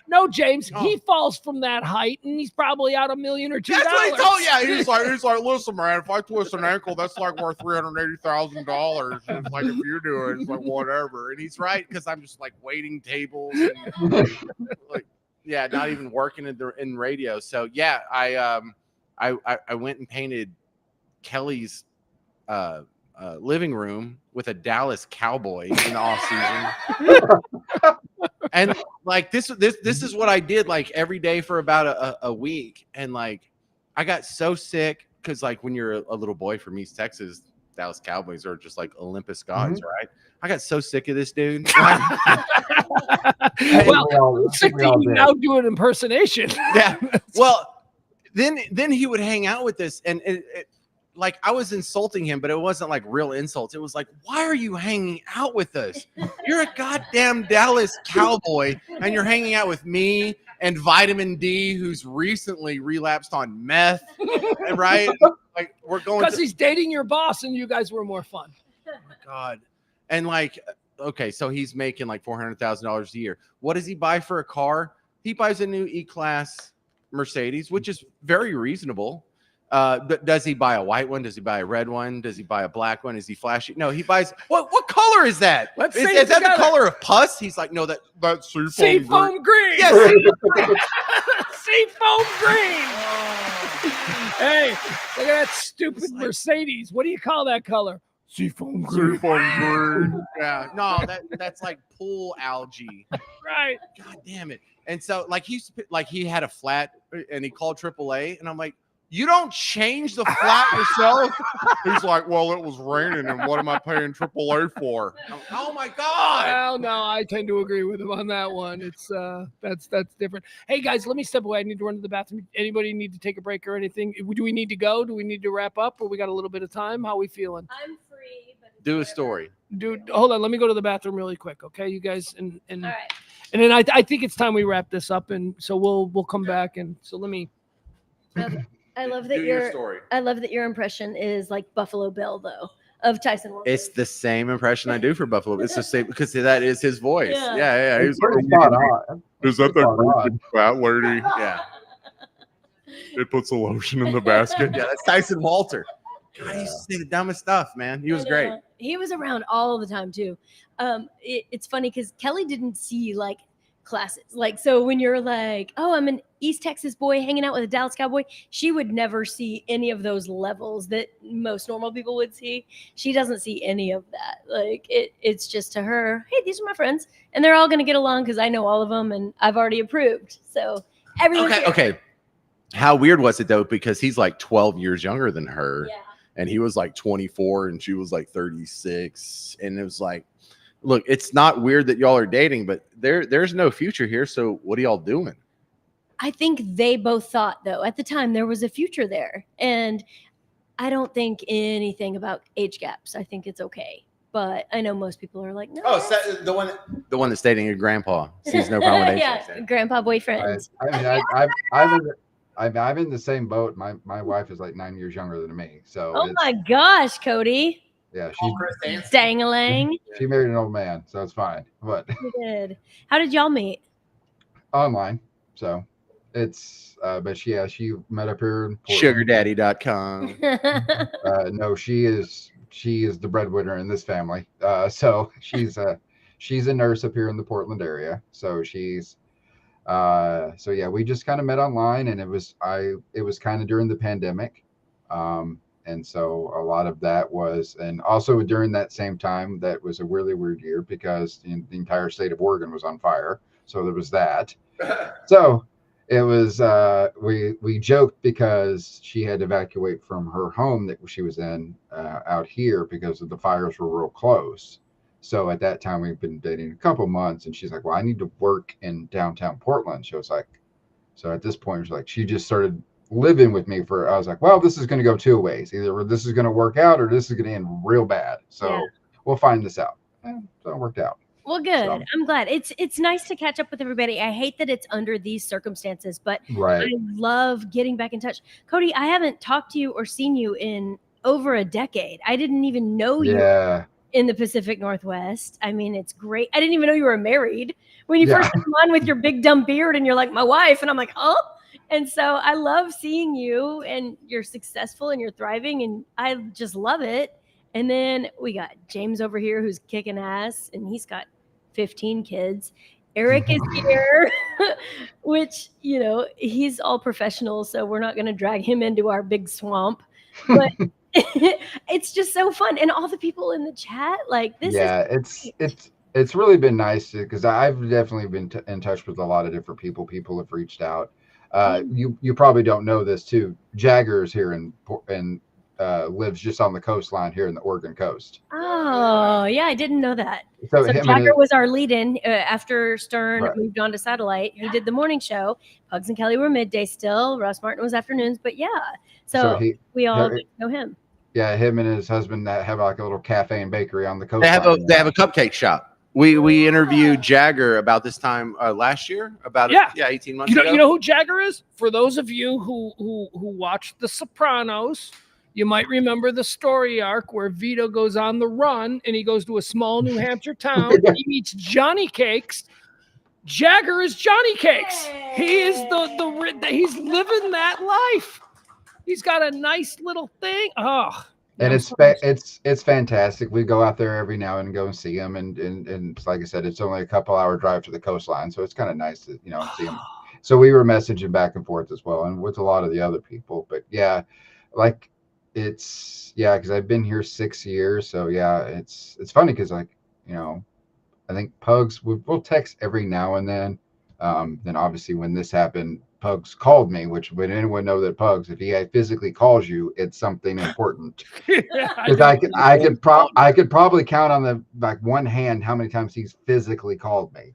No, James. He falls from that height, and he's probably out $1 million or $2 million. That's what he told. Yeah, he's like, listen, man, if I twist an ankle, that's like worth $380,000. And it's like, if you do it, it's like whatever. And he's right, because I'm just like waiting tables, and like, yeah, not even working in radio. So yeah, I went and painted Kelly's living room with a Dallas Cowboy in the off season. And like this is what I did like every day for about a week. And like I got so sick, because like when you're a little boy from East Texas, Dallas Cowboys are just like Olympus gods, right? I got so sick of this dude. Well, sick that you now do an impersonation. Yeah. Well, then he would hang out with us, and like I was insulting him, but it wasn't like real insults. It was like, why are you hanging out with us? You're a goddamn Dallas Cowboy, and you're hanging out with me and Vitamin D, who's recently relapsed on meth, right? Like we're going because he's dating your boss, and you guys were more fun. Oh my God. And like, okay, so he's making like $400,000 a year. What does he buy for a car? He buys a new E-Class Mercedes, which is very reasonable. But does he buy a white one? Does he buy a red one? Does he buy a black one? Is he flashy? No, he buys. What color is that? Is that the color of pus? He's like, no, that's seafoam green. Yes, seafoam green. Hey, look at that stupid Mercedes. What do you call that color? Seafoam green. Yeah, no, that's like pool algae. Right. God damn it. And so like he had a flat, and he called AAA, and I'm like, you don't change the flat yourself? He's like, well, it was raining, and what am I paying AAA for? Oh my God. Well, no, I tend to agree with him on that one. It's that's different. Hey guys, let me step away. I need to run to the bathroom. Anybody need to take a break or anything? Do we need to go? Do we need to wrap up, or we got a little bit of time? How are we feeling? I'm free. But do a story. Dude, hold on. Let me go to the bathroom really quick, okay, you guys? And all right. And then I think it's time we wrap this up, and so we'll come back. And so let me. I love that your story. I love that your impression is like Buffalo Bill, though, of Tyson Walter. It's the same impression I do for Buffalo. It's the same, because that is his voice. Yeah. He's like, is that the fat lady? Yeah. It puts the lotion in the basket. Yeah, that's Tyson Walter. God, he used to say the dumbest stuff, man. He was great. He was around all the time too. It's funny because Kelly didn't see like classes. Like, so when you're like, oh, I'm an East Texas boy hanging out with a Dallas Cowboy, she would never see any of those levels that most normal people would see. She doesn't see any of that. Like it's just to her, hey, these are my friends, and they're all going to get along because I know all of them and I've already approved. So everyone's okay. How weird was it though? Because he's like 12 years younger than her. Yeah. And he was like 24 and she was like 36. And it was like, look, it's not weird that y'all are dating, but there's no future here. So what are y'all doing? I think they both thought, though, at the time there was a future there. And I don't think anything about age gaps. I think it's okay. But I know most people are like, no. Oh, so the one that's dating your grandpa sees no problem with age gaps. Yeah, grandpa boyfriend. I'm in the same boat. My wife is like 9 years younger than me. So oh my gosh, Cody. Yeah, dang-a-lang. She married an old man, so it's fine. But She did. How did y'all meet? Online. So it's but she met up here in Sugardaddy.com. No, she is the breadwinner in this family. So she's a nurse up here in the Portland area. So she's so yeah, we just kind of met online, and it was kind of during the pandemic. And so a lot of that was, and also during that same time, that was a really weird year because the entire state of Oregon was on fire. So there was that. So it was, we joked because she had to evacuate from her home that she was in out here because the fires were real close. So at that time, we've been dating a couple months, and she's like, well, I need to work in downtown Portland. She was like, so at this point, she's like, she just started living with me I was like, well, this is going to go two ways. Either this is going to work out or this is going to end real bad. So we'll find this out. So it worked out. Well, good. So. I'm glad. It's nice to catch up with everybody. I hate that it's under these circumstances, but Right. I love getting back in touch. Cody, I haven't talked to you or seen you in over a decade. I didn't even know you Yeah. in the Pacific Northwest. I mean, it's great. I didn't even know you were married when you Yeah. first come on with your big dumb beard and you're like, my wife. And I'm like, huh? And so I love seeing you, and you're successful and you're thriving, and I just love it. And then we got James over here who's kicking ass, and he's got 15 kids. Eric is here, which, you know, he's all professional, so we're not going to drag him into our big swamp. But it's just so fun. And all the people in the chat, like, this is it's really been nice because I've definitely been in touch with a lot of different people. People have reached out. You probably don't know this too. Jagger's here and lives just on the coastline here in the Oregon coast. Oh, yeah, I didn't know that. So Jagger was our lead-in after Stern Right. moved on to satellite. He did the morning show. Pugs and Kelly were midday still. Ross Martin was afternoons, but yeah. So we all know him. Yeah, him and his husband that have like a little cafe and bakery on the coast. They have a cupcake shop. We interviewed Jagger about this time last year, 18 months ago. You know who Jagger is? For those of you who watched The Sopranos, you might remember the story arc where Vito goes on the run and he goes to a small New Hampshire town and he meets Johnny Cakes. Jagger is Johnny Cakes. He is he's living that life. He's got a nice little thing. Oh, and it's fantastic. We go out there every now and go and see him, and like I said, it's only a couple hour drive to the coastline, so it's kind of nice to see him. So we were messaging back and forth as well, and with a lot of the other people. But yeah, like because I've been here 6 years, so yeah, it's funny because I think Pugs we'll text every now and then. Then obviously when this happened, Pugs called me, which would anyone know that Pugs, if he physically calls you, it's something important. Because I could probably count on the one hand how many times he's physically called me.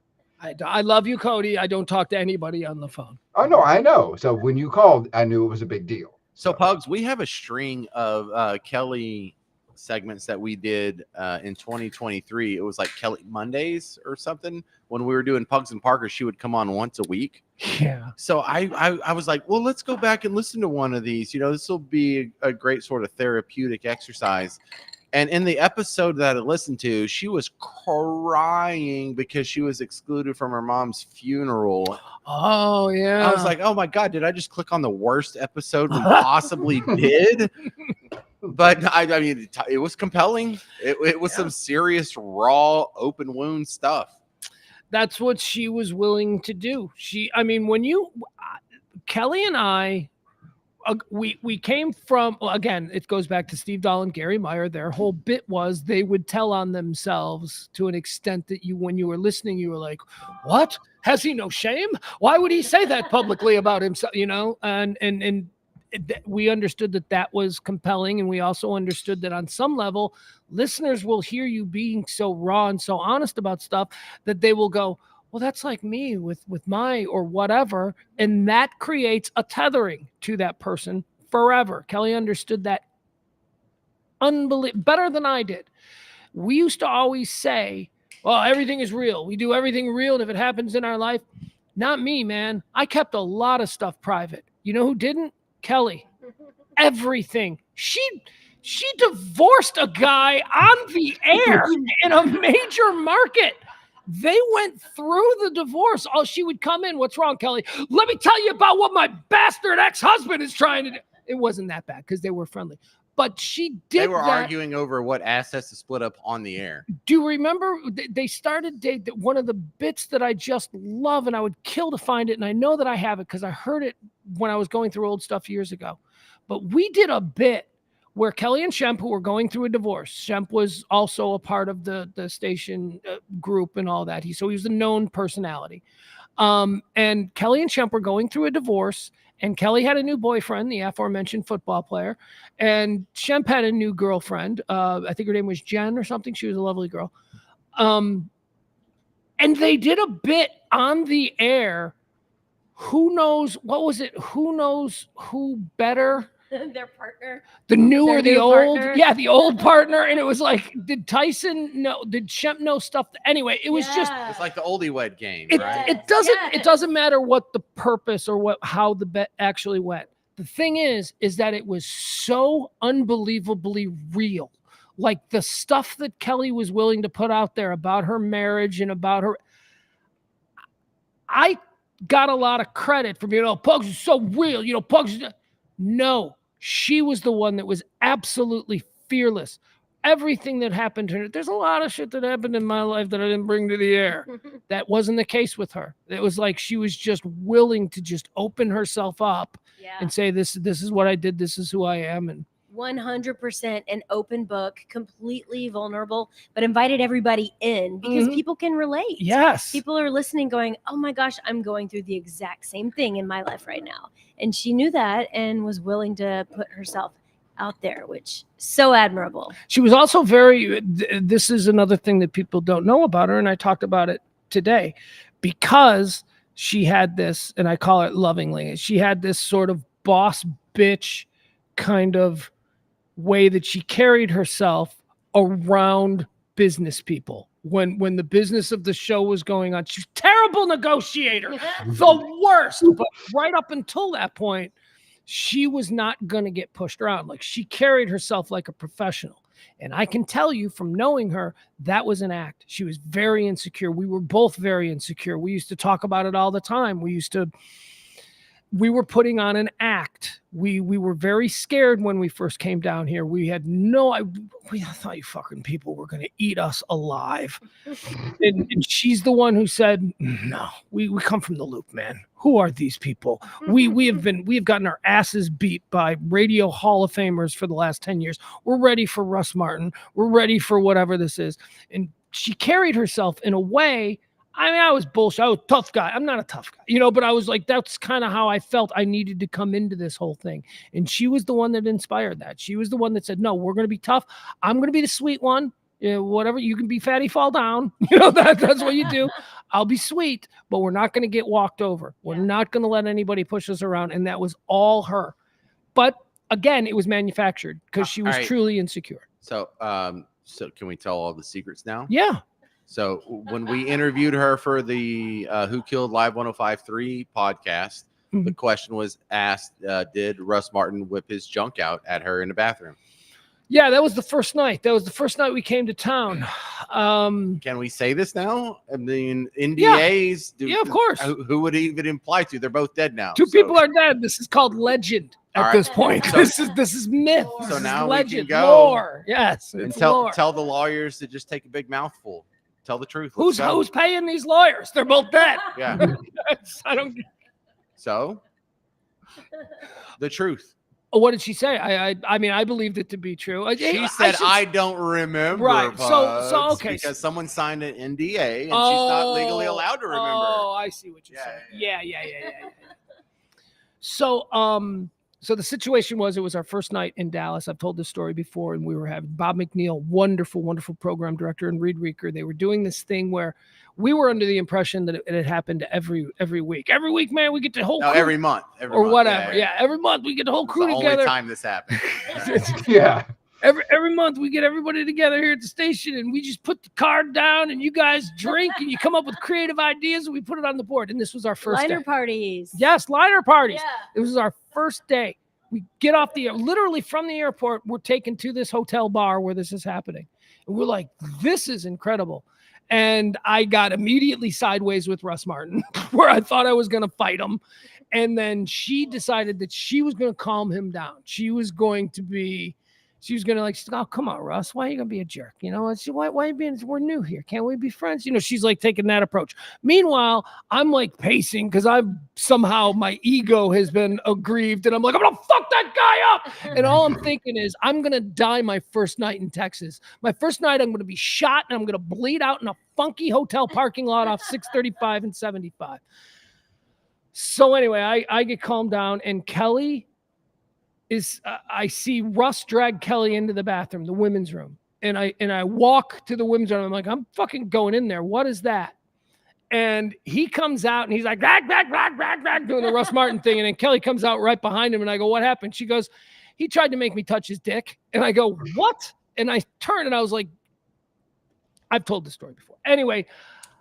I love you, Cody. I don't talk to anybody on the phone. Oh no, I know. So when you called, I knew it was a big deal. So Pugs, we have a string of Kelly segments that we did in 2023. It was like Kelly Mondays or something. When we were doing Pugs and Parker, she would come on once a week. Yeah. So I was like, well, let's go back and listen to one of these. This will be a great sort of therapeutic exercise. And in the episode that I listened to, she was crying because she was excluded from her mom's funeral. Oh, yeah. I was like, oh, my God, did I just click on the worst episode we possibly did? But, I mean, it was compelling. It was some serious, raw, open wound stuff. That's what she was willing to do. Kelly and I, we came from, again, it goes back to Steve Dahl and Gary Meyer. Their whole bit was they would tell on themselves to an extent that when you were listening, you were like, what? Has he no shame? Why would he say that publicly about himself? And we understood that was compelling. And we also understood that on some level, listeners will hear you being so raw and so honest about stuff that they will go, well, that's like me with my or whatever. And that creates a tethering to that person forever. Kelly understood that better than I did. We used to always say, well, everything is real. We do everything real. And if it happens in our life, not me, man. I kept a lot of stuff private. You know who didn't? Kelly. Everything. She divorced a guy on the air in a major market. They went through the divorce. Oh, she would come in. What's wrong, Kelly? Let me tell you about what my bastard ex-husband is trying to do. It wasn't that bad because they were friendly. But she did. They were arguing over what assets to split up on the air. Do you remember they started one of the bits that I just love, and I would kill to find it, and I know that I have it because I heard it when I was going through old stuff years ago. But we did a bit where Kelly and Shemp, who were going through a divorce, Shemp was also a part of the station group and all that. So he was a known personality. And Kelly and Shemp were going through a divorce, and Kelly had a new boyfriend, the aforementioned football player, and Shemp had a new girlfriend. I think her name was Jen or something. She was a lovely girl. And they did a bit on the air. Who knows? What was it? Who knows who better? Their partner. The new or the new old? partner. Yeah, the old partner. And it was like, did Tyson know? Did Shemp know stuff? Anyway, it was just. It's like the oldie wed game, It, right? it doesn't matter what the purpose or how the bet actually went. The thing is that it was so unbelievably real. Like the stuff that Kelly was willing to put out there about her marriage and about her. I got a lot of credit from, Pugs is so real. Pugs. No, she was the one that was absolutely fearless. Everything that happened to her, there's a lot of shit that happened in my life that I didn't bring to the air. That wasn't the case with her. It was like she was just willing to just open herself up and say, this is what I did. This is who I am. And 100% an open book, completely vulnerable, but invited everybody in because people can relate. Yes. People are listening going, oh my gosh, I'm going through the exact same thing in my life right now. And she knew that and was willing to put herself out there, which so admirable. She was also this is another thing that people don't know about her. And I talked about it today because she had this, and I call it lovingly, she had this sort of boss bitch kind of way that she carried herself around business people. When the business of the show was going on, she's a terrible negotiator, the worst. But right up until that point, she was not going to get pushed around. Like she carried herself like a professional. And I can tell you from knowing her, that was an act. She was very insecure. We were both very insecure. We used to talk about it all the time. We were putting on an act. We were very scared when we first came down here. We had we thought you fucking people were going to eat us alive. And she's the one who said, no, we come from the loop, man. Who are these people? We have gotten our asses beat by radio Hall of Famers for the last 10 years. We're ready for Russ Martin. We're ready for whatever this is. And she carried herself in a way. I mean, I was bullshit. I was a tough guy. I'm not a tough guy, but I was like, that's kind of how I felt I needed to come into this whole thing. And she was the one that inspired that. She was the one that said, no, we're going to be tough. I'm going to be the sweet one. Whatever, you can be fatty, fall down. That's what you do. I'll be sweet, but we're not going to get walked over. We're not going to let anybody push us around. And that was all her. But again, it was manufactured because she was truly insecure. So can we tell all the secrets now? Yeah. So when we interviewed her for the Who Killed Live 105.3 podcast, the question was asked, did Russ Martin whip his junk out at her in the bathroom? Yeah, that was the first night. That was the first night we came to town. Can we say this now? I mean, NDAs. Yeah, of course. Who would it even imply to? They're both dead now. Two people are dead. This is called legend at this point. This is myth. So now legend. We can go. Lore. Yes. And tell the lawyers to just take a big mouthful. Tell the truth. Who's paying these lawyers? They're both dead. Yeah. I don't. So the truth. What did she say? I mean, I believed it to be true. She said, I don't remember. Right. So okay. Because someone signed an NDA and she's not legally allowed to remember. Oh, I see what you're saying. Yeah. So the situation was, it was our first night in Dallas. I've told this story before, and we were having Bob McNeil, wonderful, wonderful program director, and Reed Reeker. They were doing this thing where we were under the impression that it had happened every week. Every week, man, we get the whole crew, every month. Whatever. Yeah, every month we get the whole crew together. The only time this happened. Yeah. Every month we get everybody together here at the station, and we just put the card down, and you guys drink, and you come up with creative ideas, and we put it on the board. And this was our first liner day. parties. Yes, liner parties. Yeah. It was our first day. We get off literally from the airport. We're taken to this hotel bar where this is happening, and we're like, "This is incredible." And I got immediately sideways with Russ Martin, where I thought I was going to fight him, and then she decided that she was going to calm him down. She was going to oh, come on, Russ, why are you going to be a jerk? Why are you being, we're new here. Can't we be friends? She's like taking that approach. Meanwhile, I'm like pacing because somehow my ego has been aggrieved, and I'm like, I'm going to fuck that guy up. And all I'm thinking is I'm going to die my first night in Texas. My first night, I'm going to be shot, and I'm going to bleed out in a funky hotel parking lot off 635 and 75. So anyway, I get calmed down, and Kelly I see Russ drag Kelly into the bathroom, the women's room. And I walk to the women's room. I'm like, I'm fucking going in there. What is that? And he comes out and he's like, back, doing the Russ Martin thing. And then Kelly comes out right behind him. And I go, what happened? She goes, he tried to make me touch his dick. And I go, what? And I turned and I was like, I've told this story before. Anyway.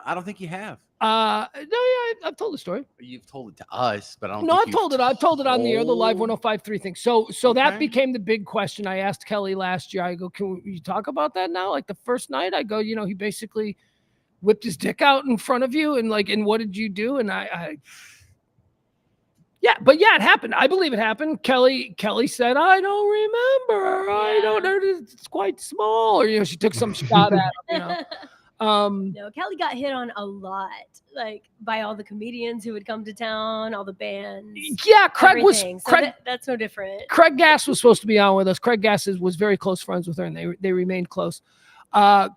I don't think you have. No, yeah, I've told the story. You've told it to us, but I don't. No, think I've told it. I've told it on the air, the live 105.3 thing. So that Okay. became the big question. I asked Kelly last year. I go, can you talk about that now? Like the first night, I go, he basically whipped his dick out in front of you, and what did you do? And yeah, it happened. I believe it happened. Kelly said, I don't remember. Yeah. I don't know. It's quite small, or she took some shot at him. No, Kelly got hit on a lot, like by all the comedians who would come to town, all the bands. Yeah, Craig everything. That's no different. Craig Gass was supposed to be on with us. Craig Gass was very close friends with her, and they remained close.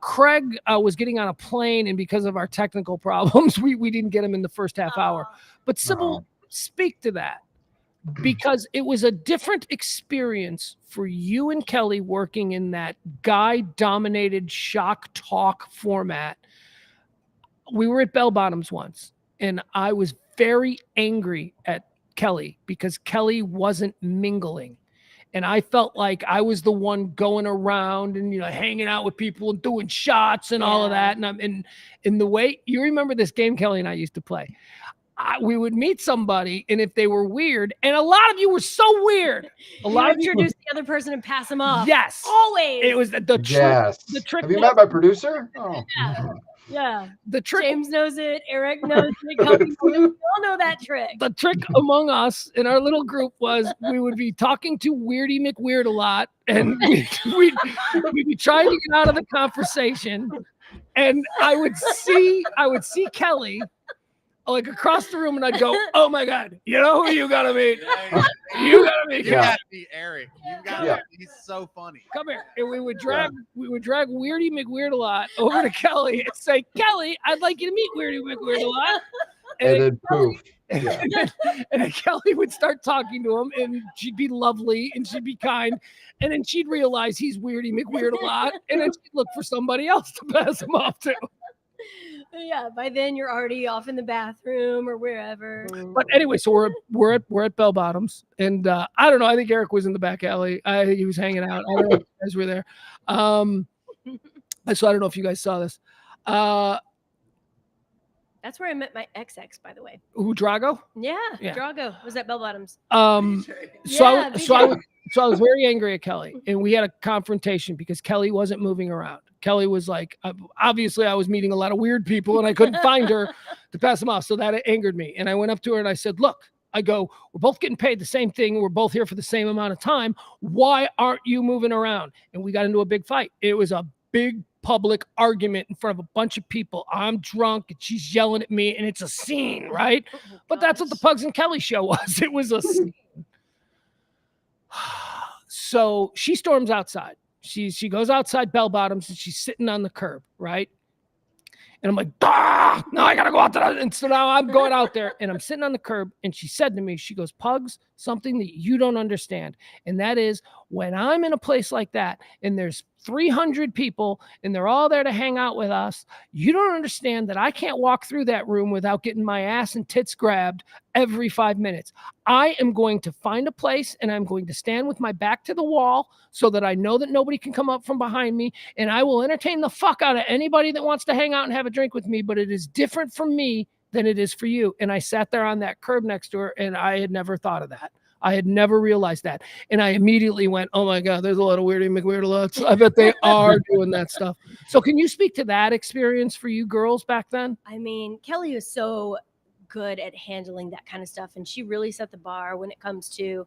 Craig was getting on a plane, and because of our technical problems, we didn't get him in the first half hour. But Sybil, speak to that, because it was a different experience for you and Kelly working in that guy-dominated shock talk format. We were at Bell Bottoms once, and I was very angry at Kelly because Kelly wasn't mingling. And I felt like I was the one going around and, hanging out with people and doing shots and all of that. And in the way, you remember this game Kelly and I used to play. We would meet somebody, and if they were weird, and a lot of you were so weird, a lot of you introduce the other person and pass them off. Yes, always. It was the trick. Yes. The trick. Have you met my producer? Oh, yeah. The trick. James knows it. Eric knows it. Cody knows it. We all know that trick. The trick among us in our little group was we would be talking to Weirdy McWeird a lot, and we'd be trying to get out of the conversation, and I would see Kelly like across the room, and I'd go, "Oh my God, you know who you gotta meet? You gotta meet. You gotta meet Eric. You gotta. He's so funny. Come here." And we would drag Weirdy McWeird a lot over to Kelly and say, "Kelly, I'd like you to meet Weirdy McWeird a lot." And then poof. Yeah. And then Kelly would start talking to him, and she'd be lovely and she'd be kind, and then she'd realize he's Weirdy McWeird a lot, and then she'd look for somebody else to pass him off to. Yeah, by then you're already off in the bathroom or wherever. But anyway, so we're at Bell Bottoms, and I don't know. I think Eric was in the back alley. He was hanging out. I don't know if you guys were there. So I don't know if you guys saw this. That's where I met my ex, by the way. Who, Drago? Yeah, Drago was at Bell Bottoms. So I was very angry at Kelly, and we had a confrontation because Kelly wasn't moving around. Kelly was like, obviously I was meeting a lot of weird people and I couldn't find her to pass them off. So that angered me. And I went up to her and I said, look, we're both getting paid the same thing. We're both here for the same amount of time. Why aren't you moving around? And we got into a big fight. It was a big public argument in front of a bunch of people. I'm drunk and she's yelling at me and it's a scene, right? But that's what the Pugs and Kelly show was. It was a scene. So she storms outside. She goes outside Bell Bottoms and she's sitting on the curb, right? And I'm like, no, I gotta go out there. And so now I'm going out there and I'm sitting on the curb. And she said to me, she goes, Pugs, something that you don't understand. And that is when I'm in a place like that and there's 300 people and they're all there to hang out with us, you don't understand that I can't walk through that room without getting my ass and tits grabbed every 5 minutes. I am going to find a place and I'm going to stand with my back to the wall so that I know that nobody can come up from behind me, and I will entertain the fuck out of anybody that wants to hang out and have a drink with me, but it is different for me than it is for you. And I sat there on that curb next to her and I had never thought of that. I had never realized that. And I immediately went, oh my God, there's a lot of Weirdy McWeird-a-lots. I bet they are doing that stuff. So can you speak to that experience for you girls back then? I mean, Kelly was so good at handling that kind of stuff. And she really set the bar when it comes to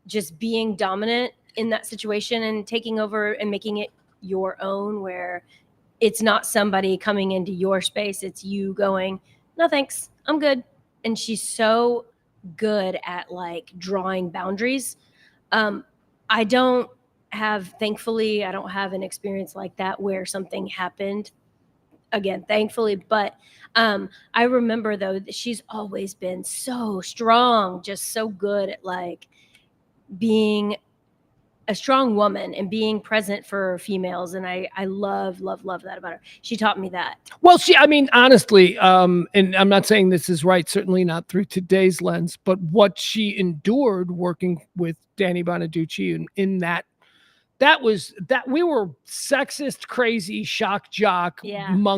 just being dominant in that situation and taking over and making it your own, where it's not somebody coming into your space. It's you going, no, thanks, I'm good. And she's so good at like drawing boundaries. I don't have an experience like that where something happened again, thankfully. But I remember though that she's always been so strong, just so good at like being a strong woman and being present for females. And I love that about her. She taught me that. Well, I mean, honestly, and I'm not saying this is right, certainly not through today's lens, but what she endured working with Danny Bonaduce in that we were sexist, crazy, shock jock,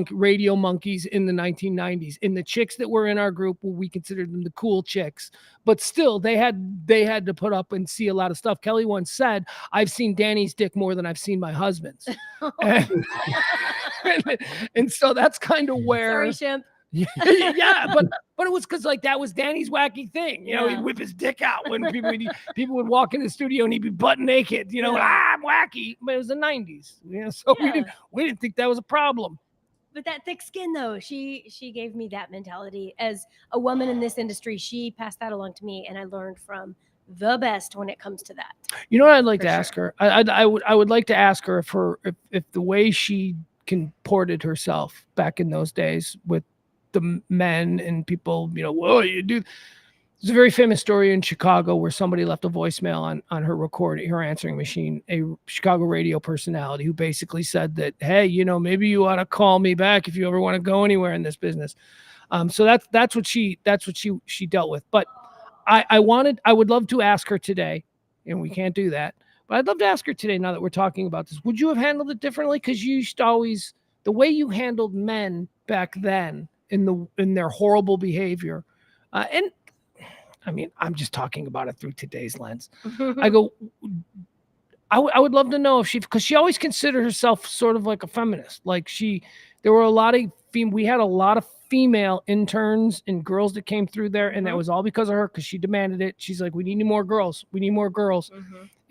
radio monkeys in the 1990s. And the chicks that were in our group, well, we considered them the cool chicks, but still they had to put up and see a lot of stuff. Kelly once said, "I've seen Danny's dick more than I've seen my husband's." and so that's kind of where. Sorry, Shemp. Yeah, but it was because like that was Danny's wacky thing. You know, he'd whip his dick out when people would walk in the studio and he'd be butt naked. You know, I'm wacky, but it was the 90s. You know, so we didn't think that was a problem. But that thick skin, though, she gave me that mentality as a woman in this industry. She passed that along to me, and I learned from the best when it comes to that. You know what I'd like to ask her? I would like to ask her if the way she comported herself back in those days with the men and people, you know, whoa, you do. There's a very famous story in Chicago where somebody left a voicemail on her answering machine, a Chicago radio personality who basically said that, hey, you know, maybe you ought to call me back if you ever want to go anywhere in this business. So that's what she dealt with. But I would love to ask her today, and we can't do that, but I'd love to ask her today now that we're talking about this. Would you have handled it differently? Because you used to always, the way you handled men back then in their horrible behavior, and I mean, I'm just talking about it through today's lens. I would love to know if because she always considered herself sort of like a feminist. Like we had a lot of female interns and girls that came through there, and that was all because of her, because she demanded it. She's like, we need more girls. We need more girls.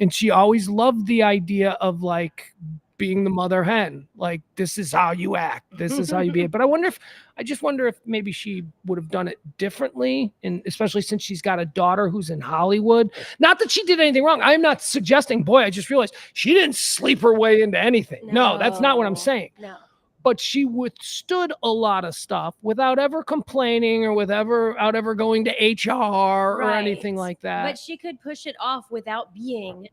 And she always loved the idea of like being the mother hen. Like, this is how you act. This is how you behave. But I just wonder if maybe she would have done it differently. And especially since she's got a daughter who's in Hollywood. Not that she did anything wrong. I'm not suggesting, boy, I just realized she didn't sleep her way into anything. No, that's not what I'm saying. No. But she withstood a lot of stuff without ever complaining or without ever going to HR or anything like that. But she could push it off without being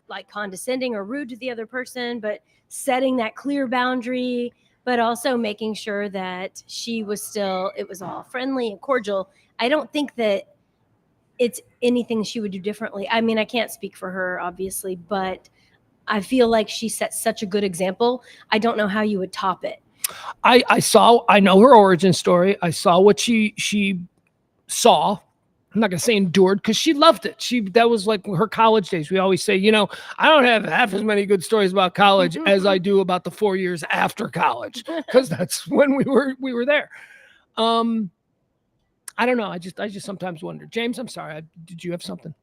like condescending or rude to the other person, but setting that clear boundary, but also making sure that it was all friendly and cordial. I don't think that it's anything she would do differently. I mean, I can't speak for her, obviously, but I feel like she set such a good example. I don't know how you would top it. I know her origin story. I saw what she saw. I'm not going to say endured, because she loved it. That was like her college days. We always say, you know, I don't have half as many good stories about college as I do about the 4 years after college, because that's when we were there. I don't know. I just sometimes wonder. James, I'm sorry. Did you have something?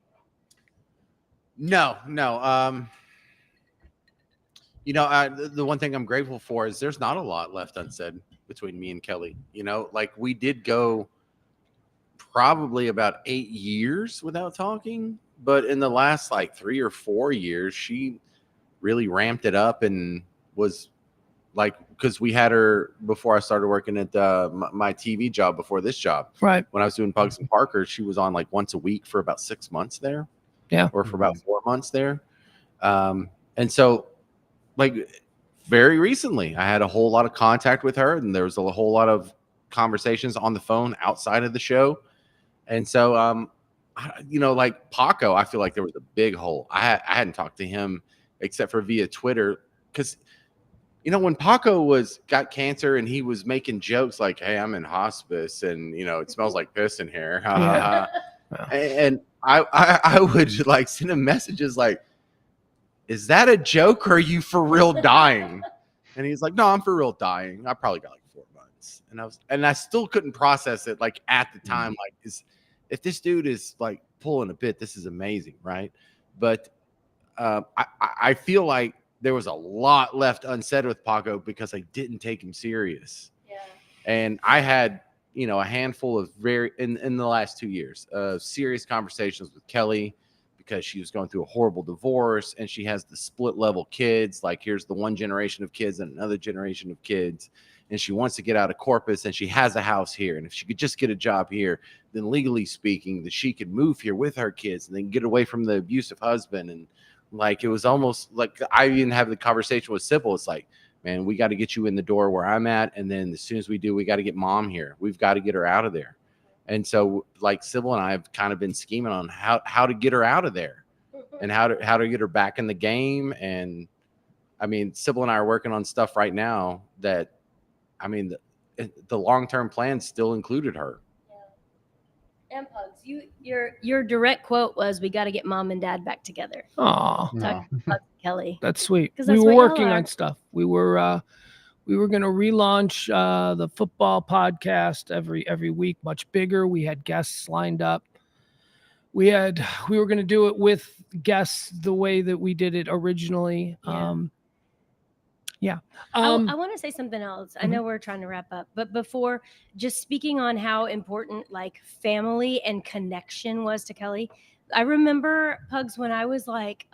No. You know, the one thing I'm grateful for is there's not a lot left unsaid between me and Kelly. You know, like we did go probably about 8 years without talking, but in the last like 3 or 4 years, she really ramped it up and was like, because we had her before I started working at my TV job before this job. Right. When I was doing Pugs and Parker, she was on like once a week for about 6 months there. Yeah. Or for about 4 months there. And so like very recently, I had a whole lot of contact with her, and there was a whole lot of conversations on the phone outside of the show. And so, you know, like Paco, I feel like there was a big hole. I hadn't talked to him except for via Twitter, because, you know, when Paco got cancer and he was making jokes like, hey, I'm in hospice and, you know, it smells like piss in here. And I would like send him messages like, is that a joke or are you for real dying? And he's like, no, I'm for real dying. I probably got like 4 months. And I still couldn't process it like at the time. Like, if this dude is like pulling a bit, this is amazing, right? But I feel like there was a lot left unsaid with Paco because I didn't take him serious. Yeah. And I had, you know, a handful of in the last 2 years of serious conversations with Kelly, because she was going through a horrible divorce and she has the split level kids. Like, here's the one generation of kids and another generation of kids. And she wants to get out of Corpus, and she has a house here. And if she could just get a job here, then legally speaking, that she could move here with her kids and then get away from the abusive husband and Like it was almost like I even have the conversation with Sybil. It's like, man, we got to get you in the door where I'm at, and then as soon as we do, we got to get Mom here. We've got to get her out of there. And so, like Sybil and I have kind of been scheming on how to get her out of there, and how to get her back in the game. And I mean, Sybil and I are working on stuff right now that, I mean, the long-term plan still included her. Yeah. And Pugs, your direct quote was, "We got to get Mom and Dad back together." Oh, Talking about Kelly. that's sweet. 'Cause We that's were what y'all working are. on stuff. We were going to relaunch the football podcast every week, much bigger. We had guests lined up. We were going to do it with guests the way that we did it originally. Yeah. I want to say something else. I know we're trying to wrap up, but before, just speaking on how important like family and connection was to Kelly. I remember, Pugs, when I was like,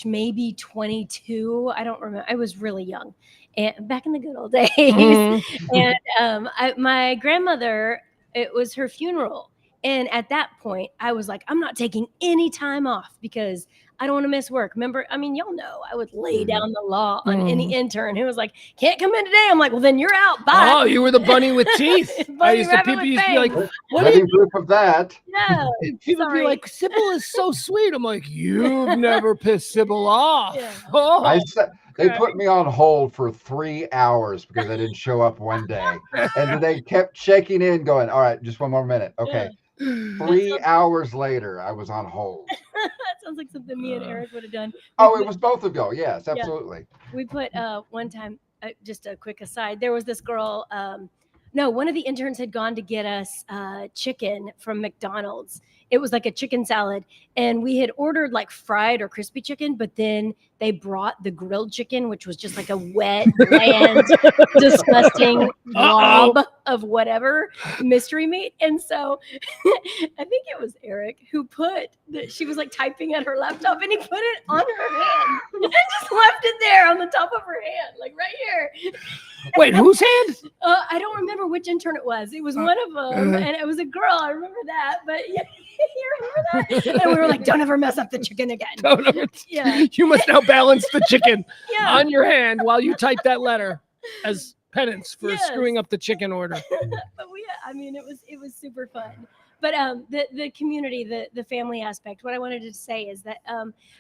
maybe 22. I don't remember. I was really young, and back in the good old days. And my grandmother, it was her funeral. And at that point, I was like, I'm not taking any time off because I don't want to miss work. Remember, I mean, y'all know I would lay down the law on any intern who was like, can't come in today. I'm like, well, then you're out. Bye. Oh, you were the bunny with teeth. Bunny People rabbit used with to be like, fangs. what are you? Proof of that. Yeah. People would be Sorry. like, Sybil is so sweet. I'm like, you've never pissed Sybil off. Yeah. Oh, They put me on hold for 3 hours because I didn't show up one day. And they kept checking in, going, all right, just one more minute. Okay. 3 hours later, I was on hold. That sounds like something me and Eric would have done. Oh, it was both of y'all. Yes, absolutely. We put one time, just a quick aside, there was this girl. No, one of the interns had gone to get us chicken from McDonald's. It was like a chicken salad, and we had ordered like fried or crispy chicken, but then they brought the grilled chicken, which was just like a wet, bland, disgusting blob of whatever mystery meat. And so I think it was Eric who put that she was like typing at her laptop, and he put it on her hand and just left it there on the top of her hand, like right here. wait, whose hand? I don't remember which intern it was. It was one of them, and it was a girl. I remember that. But yeah, you remember that? And we were like, "Don't ever mess up the chicken again." Yeah. You must now balance the chicken Yeah. on your hand while you type that letter as penance for Yes. screwing up the chicken order. But I mean, it was super fun. But the community, the family aspect, what I wanted to say is that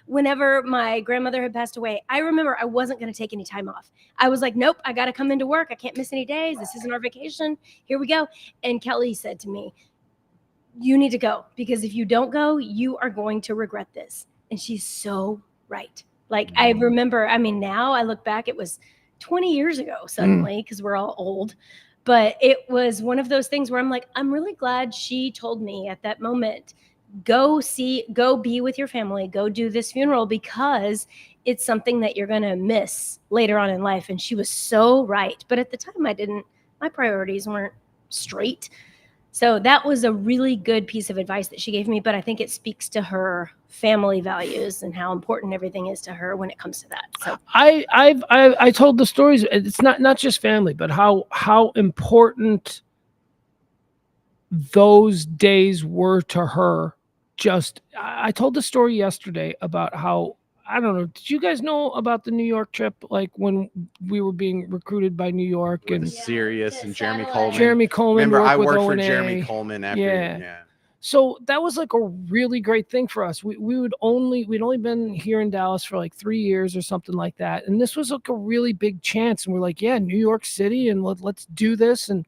whenever my grandmother had passed away, I remember I wasn't going to take any time off. I was like, nope, I got to come into work. I can't miss any days. This isn't our vacation. Here we go. And Kelly said to me, you need to go, because if you don't go, you are going to regret this. And she's so right. Like, I remember, I mean, now I look back, it was 20 years ago suddenly, because we're all old. But it was one of those things where I'm like, I'm really glad she told me at that moment, go be with your family, go do this funeral, because it's something that you're going to miss later on in life. And she was so right. But at the time my priorities weren't straight. So that was a really good piece of advice that she gave me. But I think it speaks to her family values and how important everything is to her when it comes to that. So I told the stories. It's not just family, but how important those days were to her. I told the story yesterday about how, I don't know, did you guys know about the New York trip? Like when we were being recruited by New York With and Sirius and Jeremy satellite. Coleman. Jeremy Coleman. Remember, I with worked for O&A. Jeremy Coleman after. Yeah. So that was like a really great thing for us. We'd only been here in Dallas for like 3 years or something like that. And this was like a really big chance. And we're like, yeah, New York City, and let's do this. And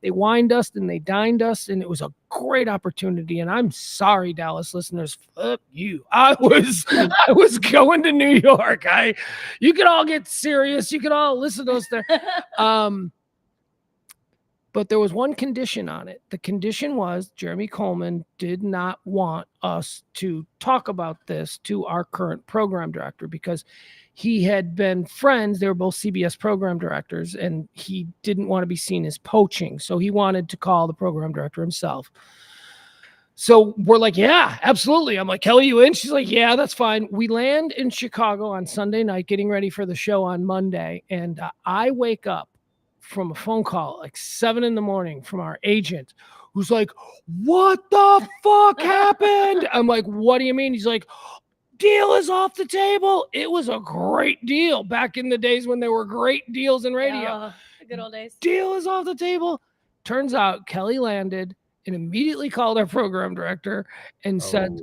they wined us and they dined us, and it was a great opportunity. And I'm sorry, Dallas listeners, fuck you. I was going to New York. You could all get serious. You could all listen to us there. But there was one condition on it. The condition was Jeremy Coleman did not want us to talk about this to our current program director, because he had been friends. They were both CBS program directors, and he didn't want to be seen as poaching. So he wanted to call the program director himself. So we're like, yeah, absolutely. I'm like, Kelly, you in? She's like, yeah, that's fine. We land in Chicago on Sunday night, getting ready for the show on Monday. And I wake up from a phone call like 7 a.m. from our agent, who's like, what the fuck happened? I'm like, what do you mean? He's like, deal is off the table. It was a great deal back in the days when there were great deals in radio. Good old days. Deal is off the table. Turns out Kelly landed and immediately called our program director and said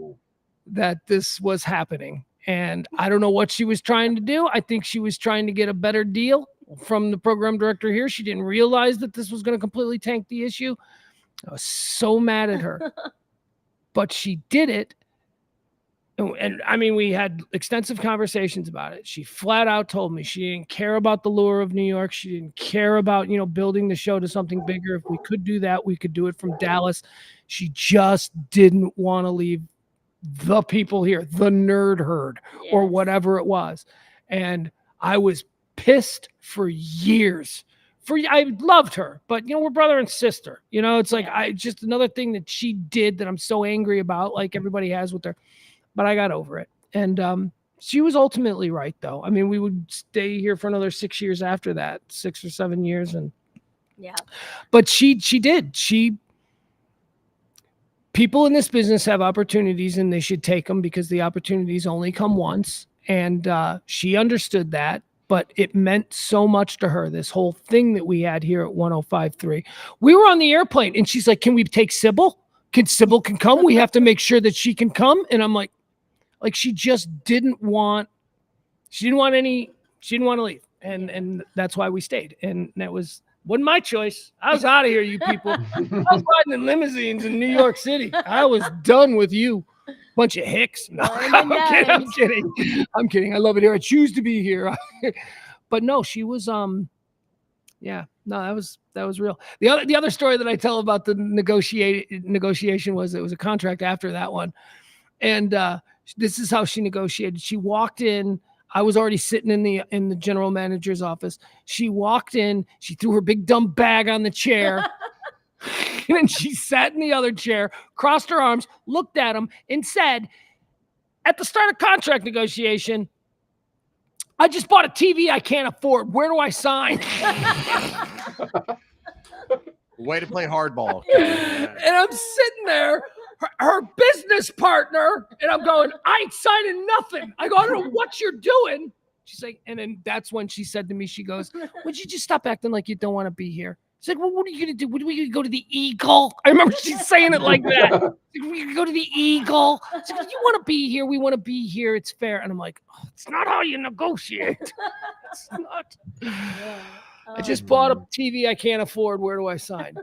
that this was happening. And I don't know what she was trying to do. I think she was trying to get a better deal from the program director here. She didn't realize that this was going to completely tank the issue. I was so mad at her. But she did it. And I mean, we had extensive conversations about it. She flat out told me she didn't care about the lure of New York. She didn't care about, building the show to something bigger. If we could do that, we could do it from Dallas. She just didn't want to leave the people here, the nerd herd, or whatever it was. And I was pissed for years. I loved her, but we're brother and sister. It's like just another thing that she did that I'm so angry about, like everybody has with her. But I got over it. And she was ultimately right, though. I mean, we would stay here for another 6 years after that, 6 or 7 years. But she did. People in this business have opportunities and they should take them because the opportunities only come once. And she understood that. But it meant so much to her, this whole thing that we had here at 105.3. We were on the airplane and she's like, can we take Sybil? Sybil can come? We have to make sure that she can come. And I'm like she just didn't want to leave. And that's why we stayed. And that wasn't my choice. I was out of here, you people. I was riding in limousines in New York City. I was done with you. Bunch of hicks. No, I'm kidding. I love it here. I choose to be here. But no, she was that was real. The other story that I tell about the negotiation was it was a contract after that one. And this is how she negotiated. She walked in. I was already sitting in the general manager's office. She walked in, she threw her big dumb bag on the chair. And then she sat in the other chair, crossed her arms, looked at him, and said, at the start of contract negotiation, I just bought a TV I can't afford. Where do I sign? Way to play hardball. And I'm sitting there, her business partner, and I'm going, I ain't signing nothing. I go, I don't know what you're doing. She's like, and then that's when she said to me, she goes, would you just stop acting like you don't want to be here? She's like, well, what are you going to do? What are we going to go to the Eagle? I remember she's saying it like that. We can go to the Eagle. She's like, you want to be here? We want to be here. It's fair. And I'm like, oh, it's not how you negotiate. It's not. I just bought a TV I can't afford. Where do I sign?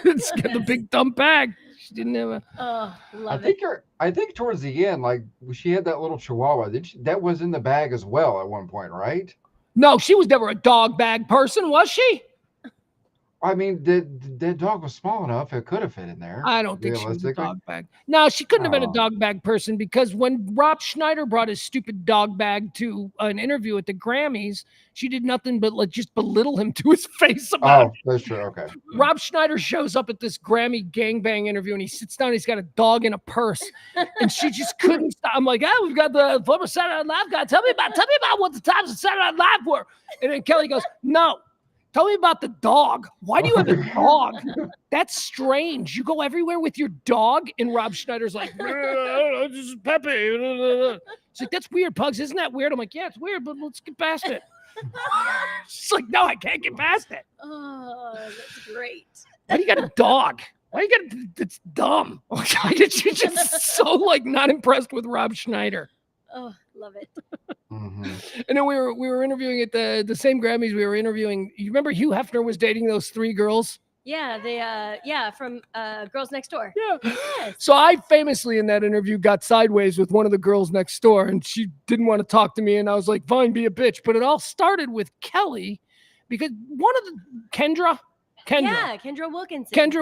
Let's get the big dumb bag. She didn't have a. I think towards the end, like she had that little Chihuahua. That was in the bag as well at one point, right? No, she was never a dog bag person, was she? I mean, the dog was small enough; it could have fit in there. I don't think she was a dog bag. No, she couldn't have been a dog bag person because when Rob Schneider brought his stupid dog bag to an interview at the Grammys, she did nothing but just belittle him to his face about it. That's true. Okay. Rob Schneider shows up at this Grammy gangbang interview and he sits down. He's got a dog in a purse, and she just couldn't stop. I'm like, we've got the former Saturday Night Live guy. Tell me about what the times of Saturday Night Live were. And then Kelly goes, no. Tell me about the dog. Why do you have a dog? That's strange. You go everywhere with your dog, and Rob Schneider's like, this is Pepe. She's like, that's weird, Pugs. Isn't that weird? I'm like, yeah, it's weird, but let's get past it. She's like, no, I can't get past it. Oh, that's great. Why do you got a dog? Why you got? It's dumb. Why did you just so not impressed with Rob Schneider? Oh, love it. Mm-hmm. And then we were interviewing at the same Grammys. We were interviewing. You remember Hugh Hefner was dating those 3 girls? Yeah, from Girls Next Door. Yeah. Yes. So I famously in that interview got sideways with one of the girls next door, and she didn't want to talk to me, and I was like, "Fine, be a bitch." But it all started with Kelly, because one of the Kendra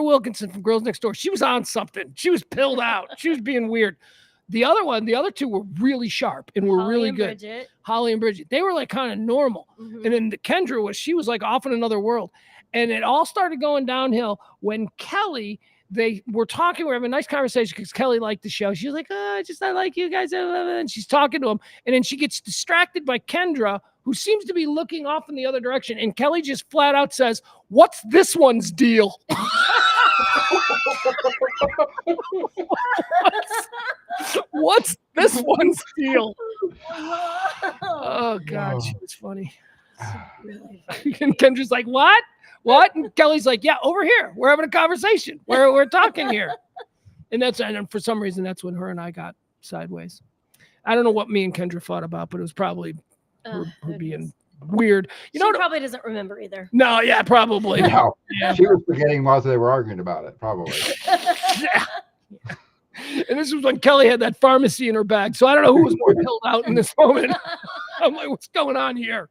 Wilkinson from Girls Next Door. She was on something. She was pilled out. She was being weird. The other 2 were really sharp and were really good. Bridget. Holly and Bridget. They were kind of normal. Mm-hmm. And then the Kendra she was off in another world. And it all started going downhill when Kelly, they were talking. We're having a nice conversation because Kelly liked the show. She was like, I like you guys. And she's talking to him. And then she gets distracted by Kendra, who seems to be looking off in the other direction. And Kelly just flat out says, what's this one's deal? What's this one's deal? Oh God, she was funny. And Kendra's like, what? What? And Kelly's like, yeah, over here. We're having a conversation. We're talking here. And for some reason, that's when her and I got sideways. I don't know what me and Kendra fought about, but it was probably her being weird. She probably doesn't remember either. No, yeah, probably. No, Yeah. she was forgetting while they were arguing about it, probably. Yeah. And this was when Kelly had that pharmacy in her bag. So I don't know who was more pilled out in this moment. I'm like, what's going on here?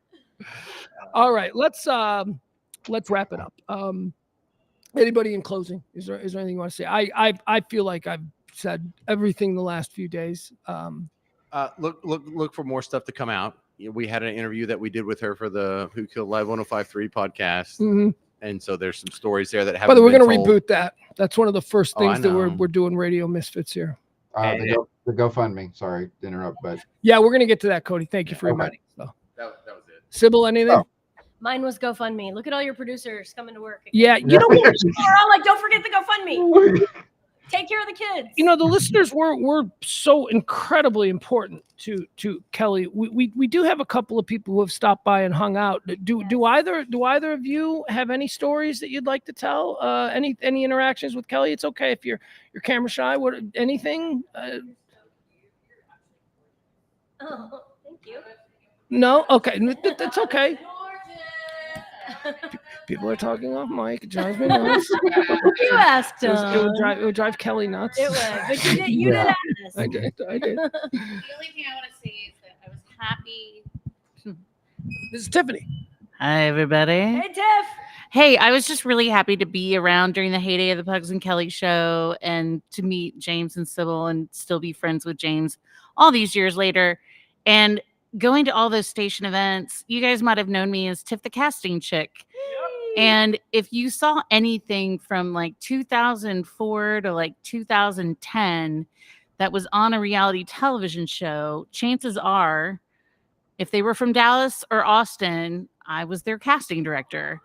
All right, let's wrap it up. Anybody in closing? Is there anything you want to say? I feel like I've said everything the last few days. Look for more stuff to come out. We had an interview that we did with her for the Who Killed Live 105.3 podcast. Mm-hmm. And so there's some stories there that haven't By the way, we're been going to told. reboot that. That's one of the first things that know. we're doing Radio Misfits here. The GoFundMe. Sorry to interrupt, but yeah, we're going to get to that, Cody. Thank you for reminding. So that was it. Sybil, anything? Oh. Mine was GoFundMe. Look at all your producers coming to work. Yeah, you know what? We're all like, don't forget the GoFundMe. Take care of the kids. You know, the listeners were so incredibly important to Kelly. We do have a couple of people who have stopped by and hung out. Do either of you have any stories that you'd like to tell? Any interactions with Kelly? It's okay if you're camera shy. What anything? Oh, thank you. No, okay, that's okay. People are talking off mic. It drives me nuts. You asked him. It would drive Kelly nuts. It would, but you did ask. I did. The only thing I want to say is that I was happy. This is Tiffany. Hi, everybody. Hey, Tiff. Hey, I was just really happy to be around during the heyday of the Pugs and Kelly show and to meet James and Sybil and still be friends with James all these years later. And going to all those station events, you guys might have known me as Tiff the casting chick. And if you saw anything from like 2004 to like 2010 that was on a reality television show, chances are, if they were from Dallas or Austin, I was their casting director.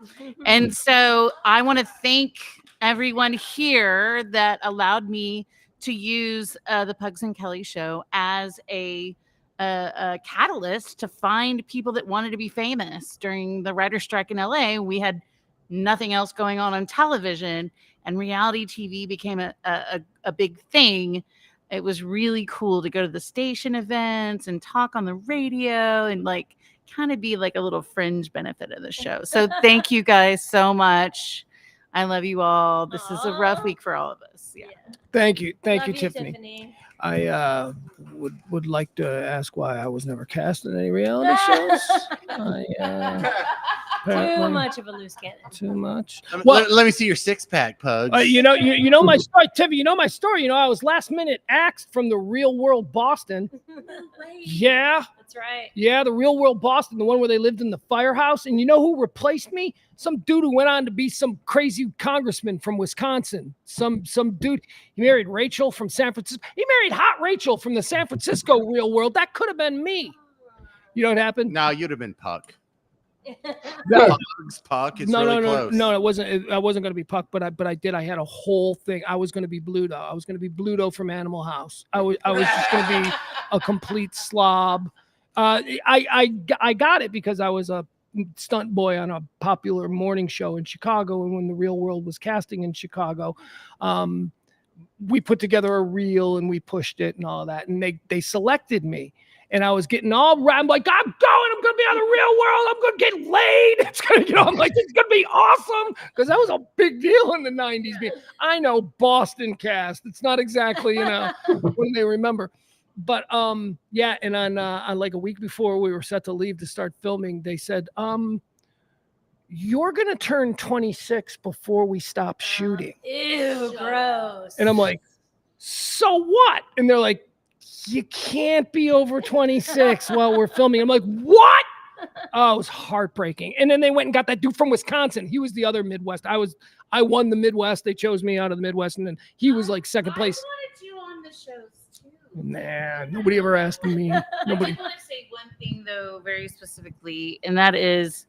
And so I want to thank everyone here that allowed me to use the Pugs and Kelly show as a catalyst to find people that wanted to be famous. During the writer's strike in LA, we had nothing else going on television, and reality TV became a big thing. It was really cool to go to the station events and talk on the radio and like kind of be like a little fringe benefit of the show. So thank you guys so much. I love you all. This is a rough week for all of us. Yeah. Thank you, Love Tiffany. I would like to ask why I was never cast in any reality shows. Too much of a loose cannon. Too much. Let me see your six-pack, Pugs. You know my story, Tiffany. You know my story. You know I was last minute axed from the Real World Boston. Yeah. That's right. Yeah, the Real World Boston, the one where they lived in the firehouse. And you know who replaced me? Some dude who went on to be some crazy congressman from Wisconsin. Some dude. He married Rachel from San Francisco. He married hot Rachel from the San Francisco Real World. That could have been me. You know what happened? No, you'd have been Puck. No. Puck. It's really close. No, it wasn't. I wasn't going to be Puck, but I did. I had a whole thing. I was going to be Bluto. I was going to be Bluto from Animal House. I was just going to be a complete slob. I got it because I was a stunt boy on a popular morning show in Chicago, and when the Real World was casting in Chicago, we put together a reel and we pushed it and all of that, and they selected me. And I was getting all right. I'm like, I'm going to be on the Real World. I'm going to get laid. It's going to, I'm like, it's going to be awesome. Because that was a big deal in the 90s. I know Boston cast. It's not exactly, when they remember. But yeah. And on like a week before we were set to leave to start filming, they said, you're going to turn 26 before we stop shooting. Ew, gross. And I'm like, so what? And they're like, you can't be over 26 while we're filming. I'm like, what? Oh, it was heartbreaking. And then they went and got that dude from Wisconsin. He was the other Midwest. I won the Midwest. They chose me out of the Midwest, and then he was like second place. I wanted you on the shows too. Nah, nobody ever asked me. Nobody. I just want to say one thing though, very specifically, and that is,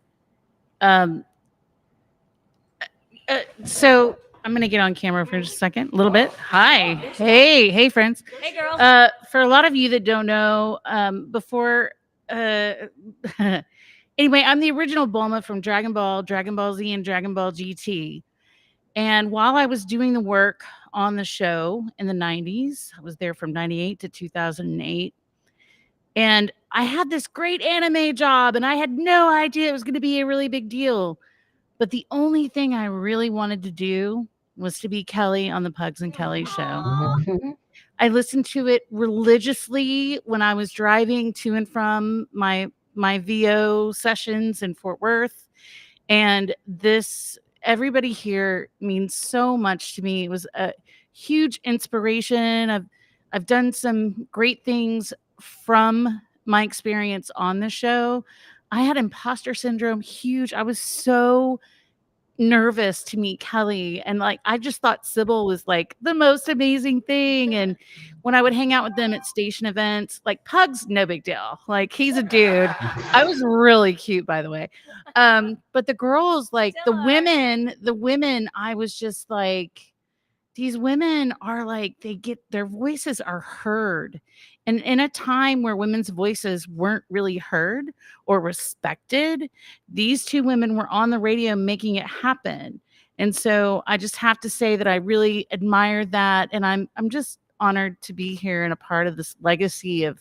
so I'm going to get on camera for just a second, a little bit. Hi. Hey, friends. Hey, girl. For a lot of you that don't know, before, anyway, I'm the original Bulma from Dragon Ball, Dragon Ball Z, and Dragon Ball GT. And while I was doing the work on the show in the 90s, I was there from 98 to 2008. And I had this great anime job, and I had no idea it was going to be a really big deal. But the only thing I really wanted to do was to be Kelly on the Pugs and Kelly show. I listened to it religiously when I was driving to and from my VO sessions in Fort Worth. And everybody here means so much to me. It was a huge inspiration. I've done some great things from my experience on the show. I had imposter syndrome huge. I was so nervous to meet Kelly, and like I just thought Sybil was like the most amazing thing. And when I would hang out with them at station events, like Pugs, no big deal. Like he's a dude. I was really cute, by the way. But the girls, like the women, I was just like, these women are like, their voices are heard. And in a time where women's voices weren't really heard or respected, these two women were on the radio making it happen. And so I just have to say that I really admire that. And I'm just honored to be here and a part of this legacy of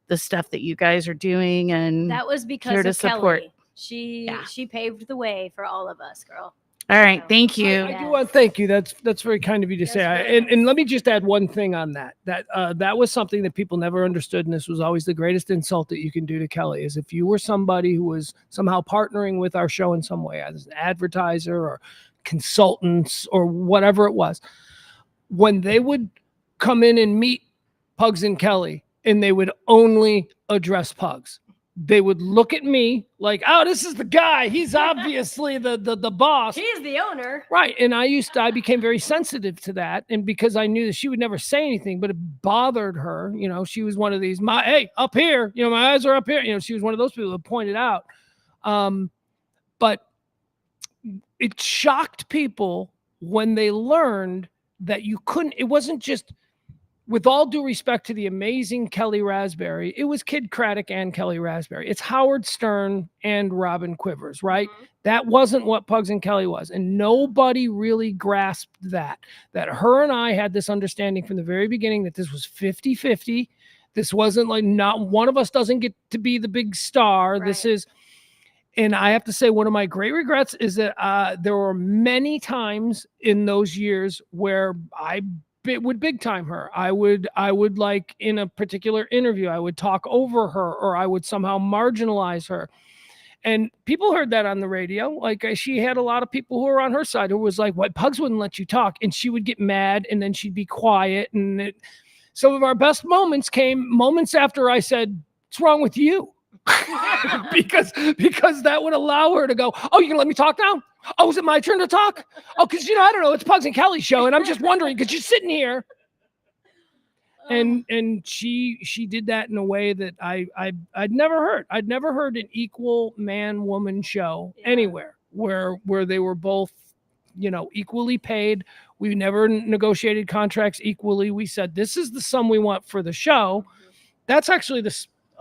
the stuff that you guys are doing. And that was because of Kelly. She paved the way for all of us, girl. All right, thank you. I do want to thank you. That's very kind of you to say. And let me just add one thing on that. That was something that people never understood, and this was always the greatest insult that you can do to Kelly, is if you were somebody who was somehow partnering with our show in some way, as an advertiser or consultants or whatever it was, when they would come in and meet Pugs and Kelly, and they would only address Pugs, they would look at me like, oh, this is the guy. He's obviously the boss. He's the owner. Right. And I became very sensitive to that. And because I knew that she would never say anything, but it bothered her. You know, she was one of these, hey, up here, you know, my eyes are up here. You know, she was one of those people that pointed out. But it shocked people when they learned that it wasn't just, with all due respect to the amazing Kelly Raspberry, it was Kid Craddock and Kelly Raspberry. It's Howard Stern and Robin Quivers, right? Mm-hmm. That wasn't what Pugs and Kelly was. And nobody really grasped that her and I had this understanding from the very beginning that this was 50-50. This wasn't like, not one of us doesn't get to be the big star. Right. This is, and I have to say, one of my great regrets is that there were many times in those years where I would big time her. I would like in a particular interview, I would talk over her, or I would somehow marginalize her. And people heard that on the radio. Like she had a lot of people who were on her side who was like, "What, Pugs wouldn't let you talk," and she would get mad, and then she'd be quiet. And some of our best moments came moments after I said, "What's wrong with you?" because that would allow her to go, "Oh, you gonna let me talk now? Oh, is it my turn to talk? Oh, because, you know, I don't know, it's Pugs and Kelly's show, and I'm just wondering because you're sitting here." And she did that in a way that I'd never heard. I'd never heard an equal man-woman show anywhere where they were both, you know, equally paid. We never negotiated contracts equally. We said, this is the sum we want for the show. That's actually the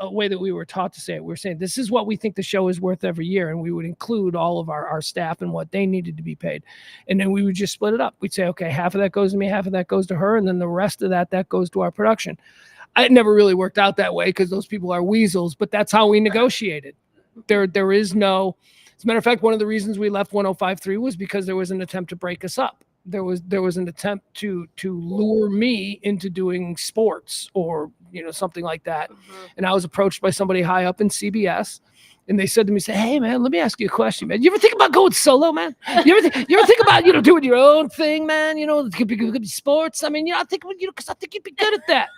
way that we were taught to say it. We were saying, this is what we think the show is worth every year. And we would include all of our staff and what they needed to be paid. And then we would just split it up. We'd say, okay, half of that goes to me, half of that goes to her. And then the rest of that goes to our production. It never really worked out that way because those people are weasels, but that's how we negotiated. There is no, as a matter of fact, one of the reasons we left 105.3 was because there was an attempt to break us up. There was an attempt to lure me into doing sports or, you know, something like that. Mm-hmm. And I was approached by somebody high up in CBS, and they said to me, "Hey man, let me ask you a question, man. You ever think about going solo, man? You ever think about, you know, doing your own thing, man? You know, it could be sports. I mean, you know, I think, you know, because I think you'd be good at that.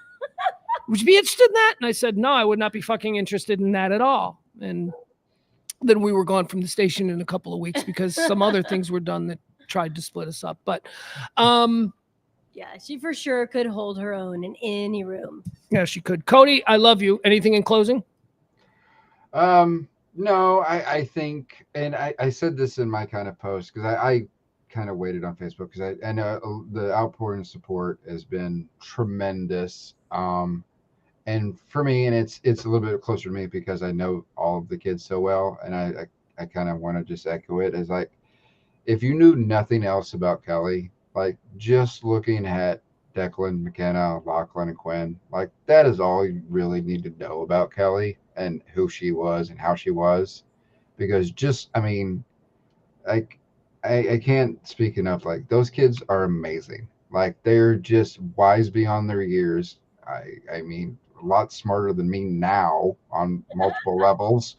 Would you be interested in that?" And I said, "No, I would not be fucking interested in that at all." And then we were gone from the station in a couple of weeks because some other things were done that tried to split us up. But yeah, she for sure could hold her own in any room. Yeah, she could. Cody, I love you. Anything in closing? No, I think, and I said this in my kind of post, because I kind of waited on Facebook because I know the outpouring of support has been tremendous. And for me, and it's a little bit closer to me because I know all of the kids so well, and I kind of want to just echo it as like, if you knew nothing else about Kelly, like just looking at Declan, McKenna, Lachlan, and Quinn, like that is all you really need to know about Kelly and who she was and how she was, because just, I mean, like I can't speak enough. Like those kids are amazing. Like they're just wise beyond their years. I mean, a lot smarter than me now on multiple levels.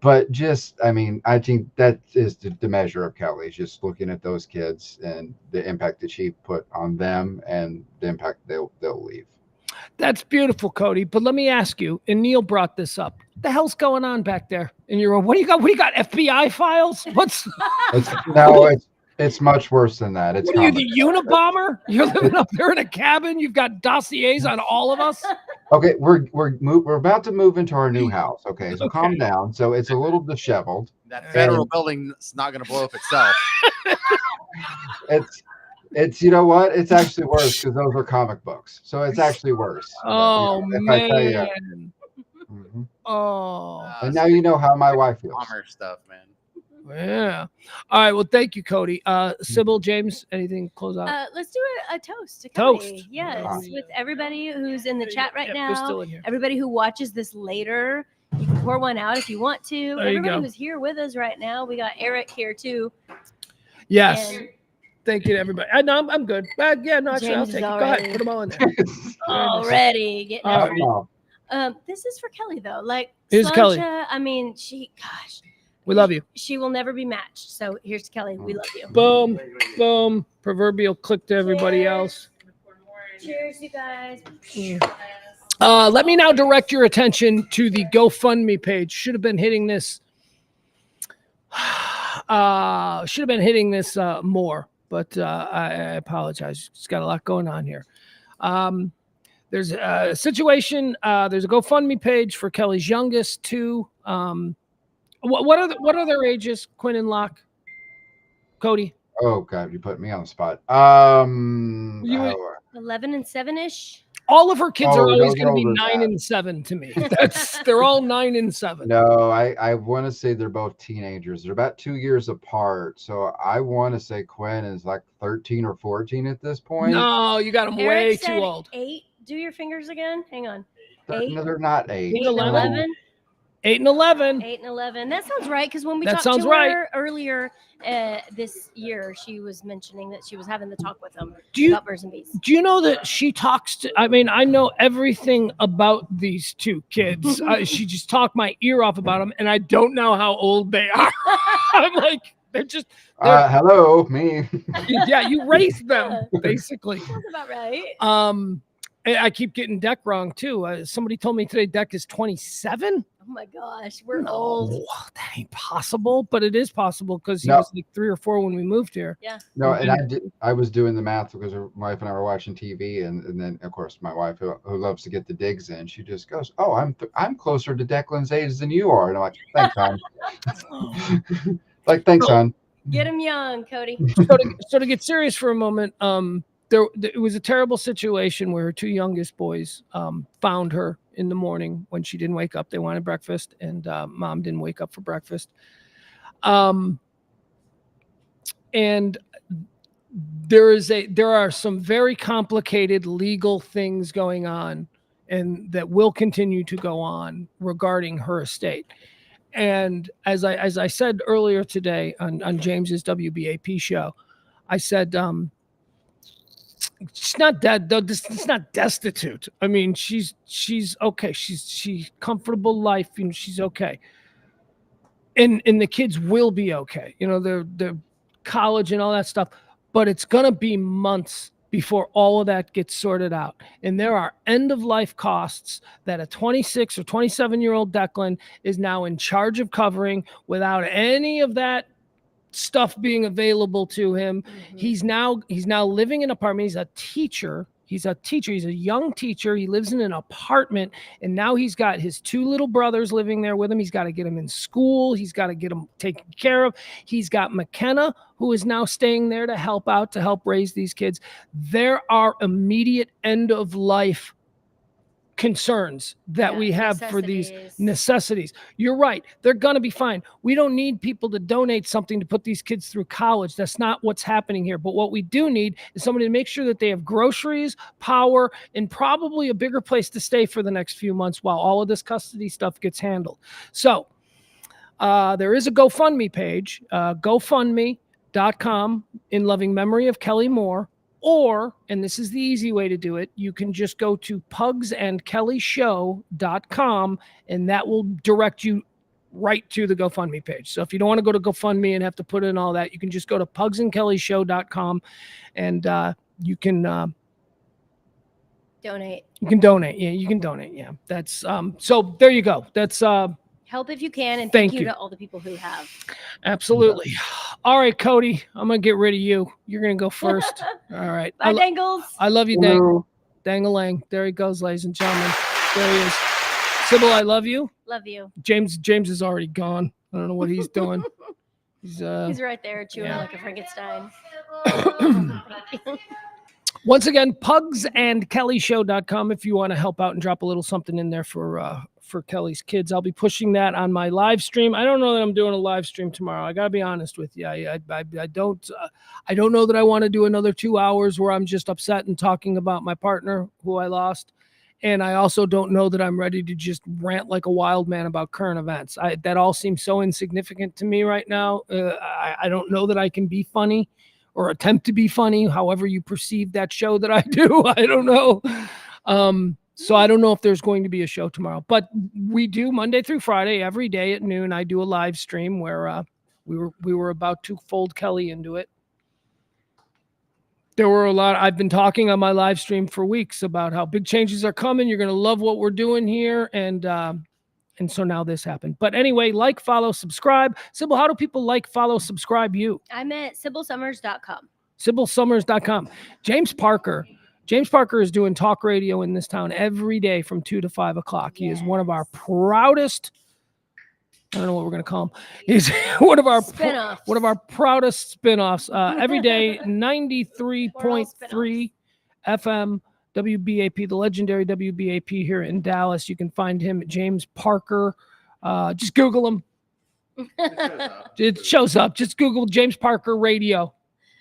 But just, I mean, I think that is the measure of Kelly, is just looking at those kids and the impact that she put on them and the impact they'll leave. That's beautiful, Cody. But let me ask you, and Neil brought this up. What the hell's going on back there in your room? What do you got? What do you got? FBI files? What's It's much worse than that. It's what are you, the Unabomber? You're living up there in a cabin. You've got dossiers on all of us. Okay, we're about to move into our new house. Okay, so calm down. So it's a little disheveled. That federal building's not going to blow up itself. It's you know what? It's actually worse because those are comic books. So it's actually worse. Oh, if man. I tell you. Oh. And now you know how my wife feels. Bomber stuff, man. Yeah. All right. Well, thank you, Cody. Sybil, James, anything close out? Let's do a toast to Toast. Kelly. Yes, with everybody who's in the chat right Yeah, we're still now. in here. Everybody who watches this later, you can pour one out if you want to. There you Everybody go. who's here with us right now. We got Eric here too. Yes. And Thank you to everybody. No, I'm good. Yeah, no, actually, I'll James take is it. Go ahead. already- Put them all in there. already getting All everybody. right. This is for Kelly though. Like Here's Kelly. Slancha, I mean, We love you. she will never be matched. So here's Kelly. We love you. Boom. Boom. Proverbial click to everybody Cheers. else. Cheers, you guys. Let me now direct your attention to the GoFundMe page. Should have been hitting this. More, but I apologize. It's got a lot going on here. There's a situation. There's a GoFundMe page for Kelly's youngest two. What are their ages? Quinn and Locke. Cody. Oh God, you put me on the spot. 11 and 7-ish. All of her kids are always those going to be older 9 than and 7 to me. They're all 9 and 7. No, I want to say they're both teenagers. They're about 2 years apart. So I want to say Quinn is like 13 or 14 at this point. No, you got them way Eric too said old. 8. Do your fingers again. Hang on. No, they're not 8. 8 and 11. 8 and 11. 8 and 11. That sounds right. Because when we That talked sounds to right. her earlier this year, she was mentioning that she was having the talk with them about birds and bees. Do you know that she talks to? I mean, I know everything about these two kids. She just talked my ear off about them, and I don't know how old they are. I'm like, they're just. Hello, me. Yeah, you raised them basically. Sounds about right. I keep getting Deck wrong too. Somebody told me today Deck is 27. Oh my gosh, we're old. That ain't possible, but it is possible because he was like 3 or 4 when we moved here. Yeah. No, and I was doing the math because my wife and I were watching TV, and then of course my wife who loves to get the digs in, she just goes, "Oh, I'm closer to Declan's age than you are," and I'm like, "Thanks, hon." Like, thanks, hon. Get him young, Cody. So to get serious for a moment, it was a terrible situation where her 2 youngest boys found her in the morning when she didn't wake up. They wanted breakfast, and mom didn't wake up for breakfast. And there are some very complicated legal things going on, and that will continue to go on regarding her estate. And as I said earlier today on James's WBAP show, I said, she's not dead though. It's not destitute. I mean, she's okay. She's comfortable life, and she's okay. And the kids will be okay. You know, they're college and all that stuff, but it's gonna be months before all of that gets sorted out. And there are end of life costs that a 26 or 27-year-old Declan is now in charge of covering without any of that stuff being available to him. He's now living in an apartment. He's a teacher He's a teacher. He's a young teacher. He lives in an apartment, and now he's got his 2 little brothers living there with him. He's got to get them in school. He's got to get them taken care of. He's got McKenna, who is now staying there to help out, to help raise these kids. There are immediate end of life concerns that we have for these necessities. You're right. They're going to be fine. We don't need people to donate something to put these kids through college. That's not what's happening here. But what we do need is somebody to make sure that they have groceries, power, and probably a bigger place to stay for the next few months while all of this custody stuff gets handled. So there is a GoFundMe page, GoFundMe.com, in loving memory of Kelly Mohr. Or, and this is the easy way to do it, you can just go to pugsandkellyshow.com, and that will direct you right to the GoFundMe page. So if you don't want to go to GoFundMe and have to put in all that, you can just go to pugsandkellyshow.com, and you can donate. You can donate. Yeah, you can donate. Yeah, that's so there you go. That's help if you can, and thank you you to all the people who have. Absolutely. All right, Cody, I'm gonna get rid of you. You're gonna go first. All right. Bye, Dangles. I love you, Dangalang. There he goes, ladies and gentlemen. There he is. Sybil, I love you. Love you. James is already gone. I don't know what he's doing. He's right there chewing like a Frankenstein. Once again, pugsandkellyshow.com if you want to help out and drop a little something in there for Kelly's kids. I'll be pushing that on my live stream. I don't know that I'm doing a live stream tomorrow. I got to be honest with you. I don't know that I want to do another 2 hours where I'm just upset and talking about my partner who I lost. And I also don't know that I'm ready to just rant like a wild man about current events. That all seems so insignificant to me right now. I don't know that I can be funny or attempt to be funny, however you perceive that show that I do. I don't know. So I don't know if there's going to be a show tomorrow, but we do Monday through Friday, every day at noon. I do a live stream where we were about to fold Kelly into it. There were a lot. I've been talking on my live stream for weeks about how big changes are coming. You're going to love what we're doing here. And so now this happened. But anyway, like, follow, subscribe. Sybil, how do people like, follow, subscribe you? I'm at SybilSummers.com. SybilSummers.com. James Parker is doing talk radio in this town every day from 2 to 5 o'clock. He is one of our proudest, I don't know what we're going to call him. He's one of our proudest spin-offs. Every day, 93.3 FM, WBAP, the legendary WBAP here in Dallas. You can find him at James Parker. Just Google him. It shows up. Just Google James Parker Radio.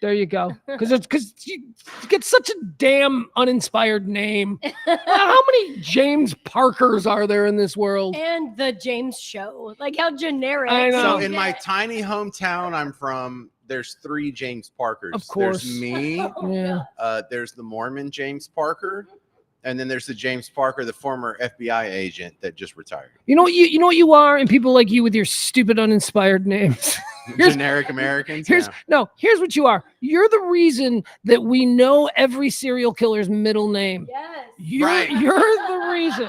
There you go. Because you get such a damn uninspired name. How many James Parkers are there in this world? And the James Show. Like, how generic. I know. So in my tiny hometown I'm from, there's 3 James Parkers. Of course. There's me. Yeah. There's the Mormon James Parker. And then there's the James Parker, the former FBI agent that just retired. You know what you are, and people like you with your stupid, uninspired names. Generic Americans. Here's what you are. You're the reason that we know every serial killer's middle name. Yes. You're the reason.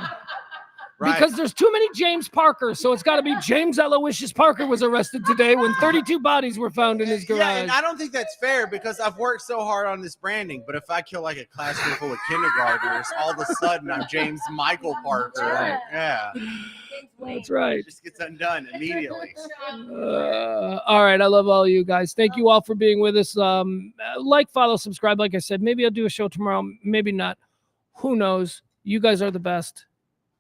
Right. Because there's too many James Parkers, so it's got to be James Aloysius Parker was arrested today when 32 bodies were found in his garage. Yeah, and I don't think that's fair because I've worked so hard on this branding. But if I kill like a classroom full of kindergartners, all of a sudden I'm James Michael Parker. Yeah. That's right. It just gets undone immediately. All right. I love all you guys. Thank you all for being with us. Like, follow, subscribe. Like I said, maybe I'll do a show tomorrow. Maybe not. Who knows? You guys are the best.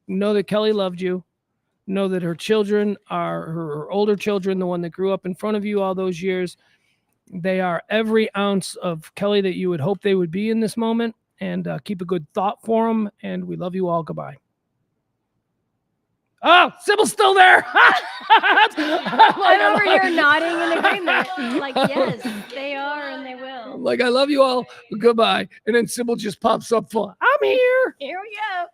Know that Kelly loved you. Know that her children are her older children, the one that grew up in front of you all those years. They are every ounce of Kelly that you would hope they would be in this moment. And keep a good thought for them. And we love you all. Goodbye. Oh, Sybil's still there. I'm over here nodding in agreement. Like, yes, they are and they will. I'm like, I love you all. Goodbye. And then Sybil just pops up full. I'm here. Here we go.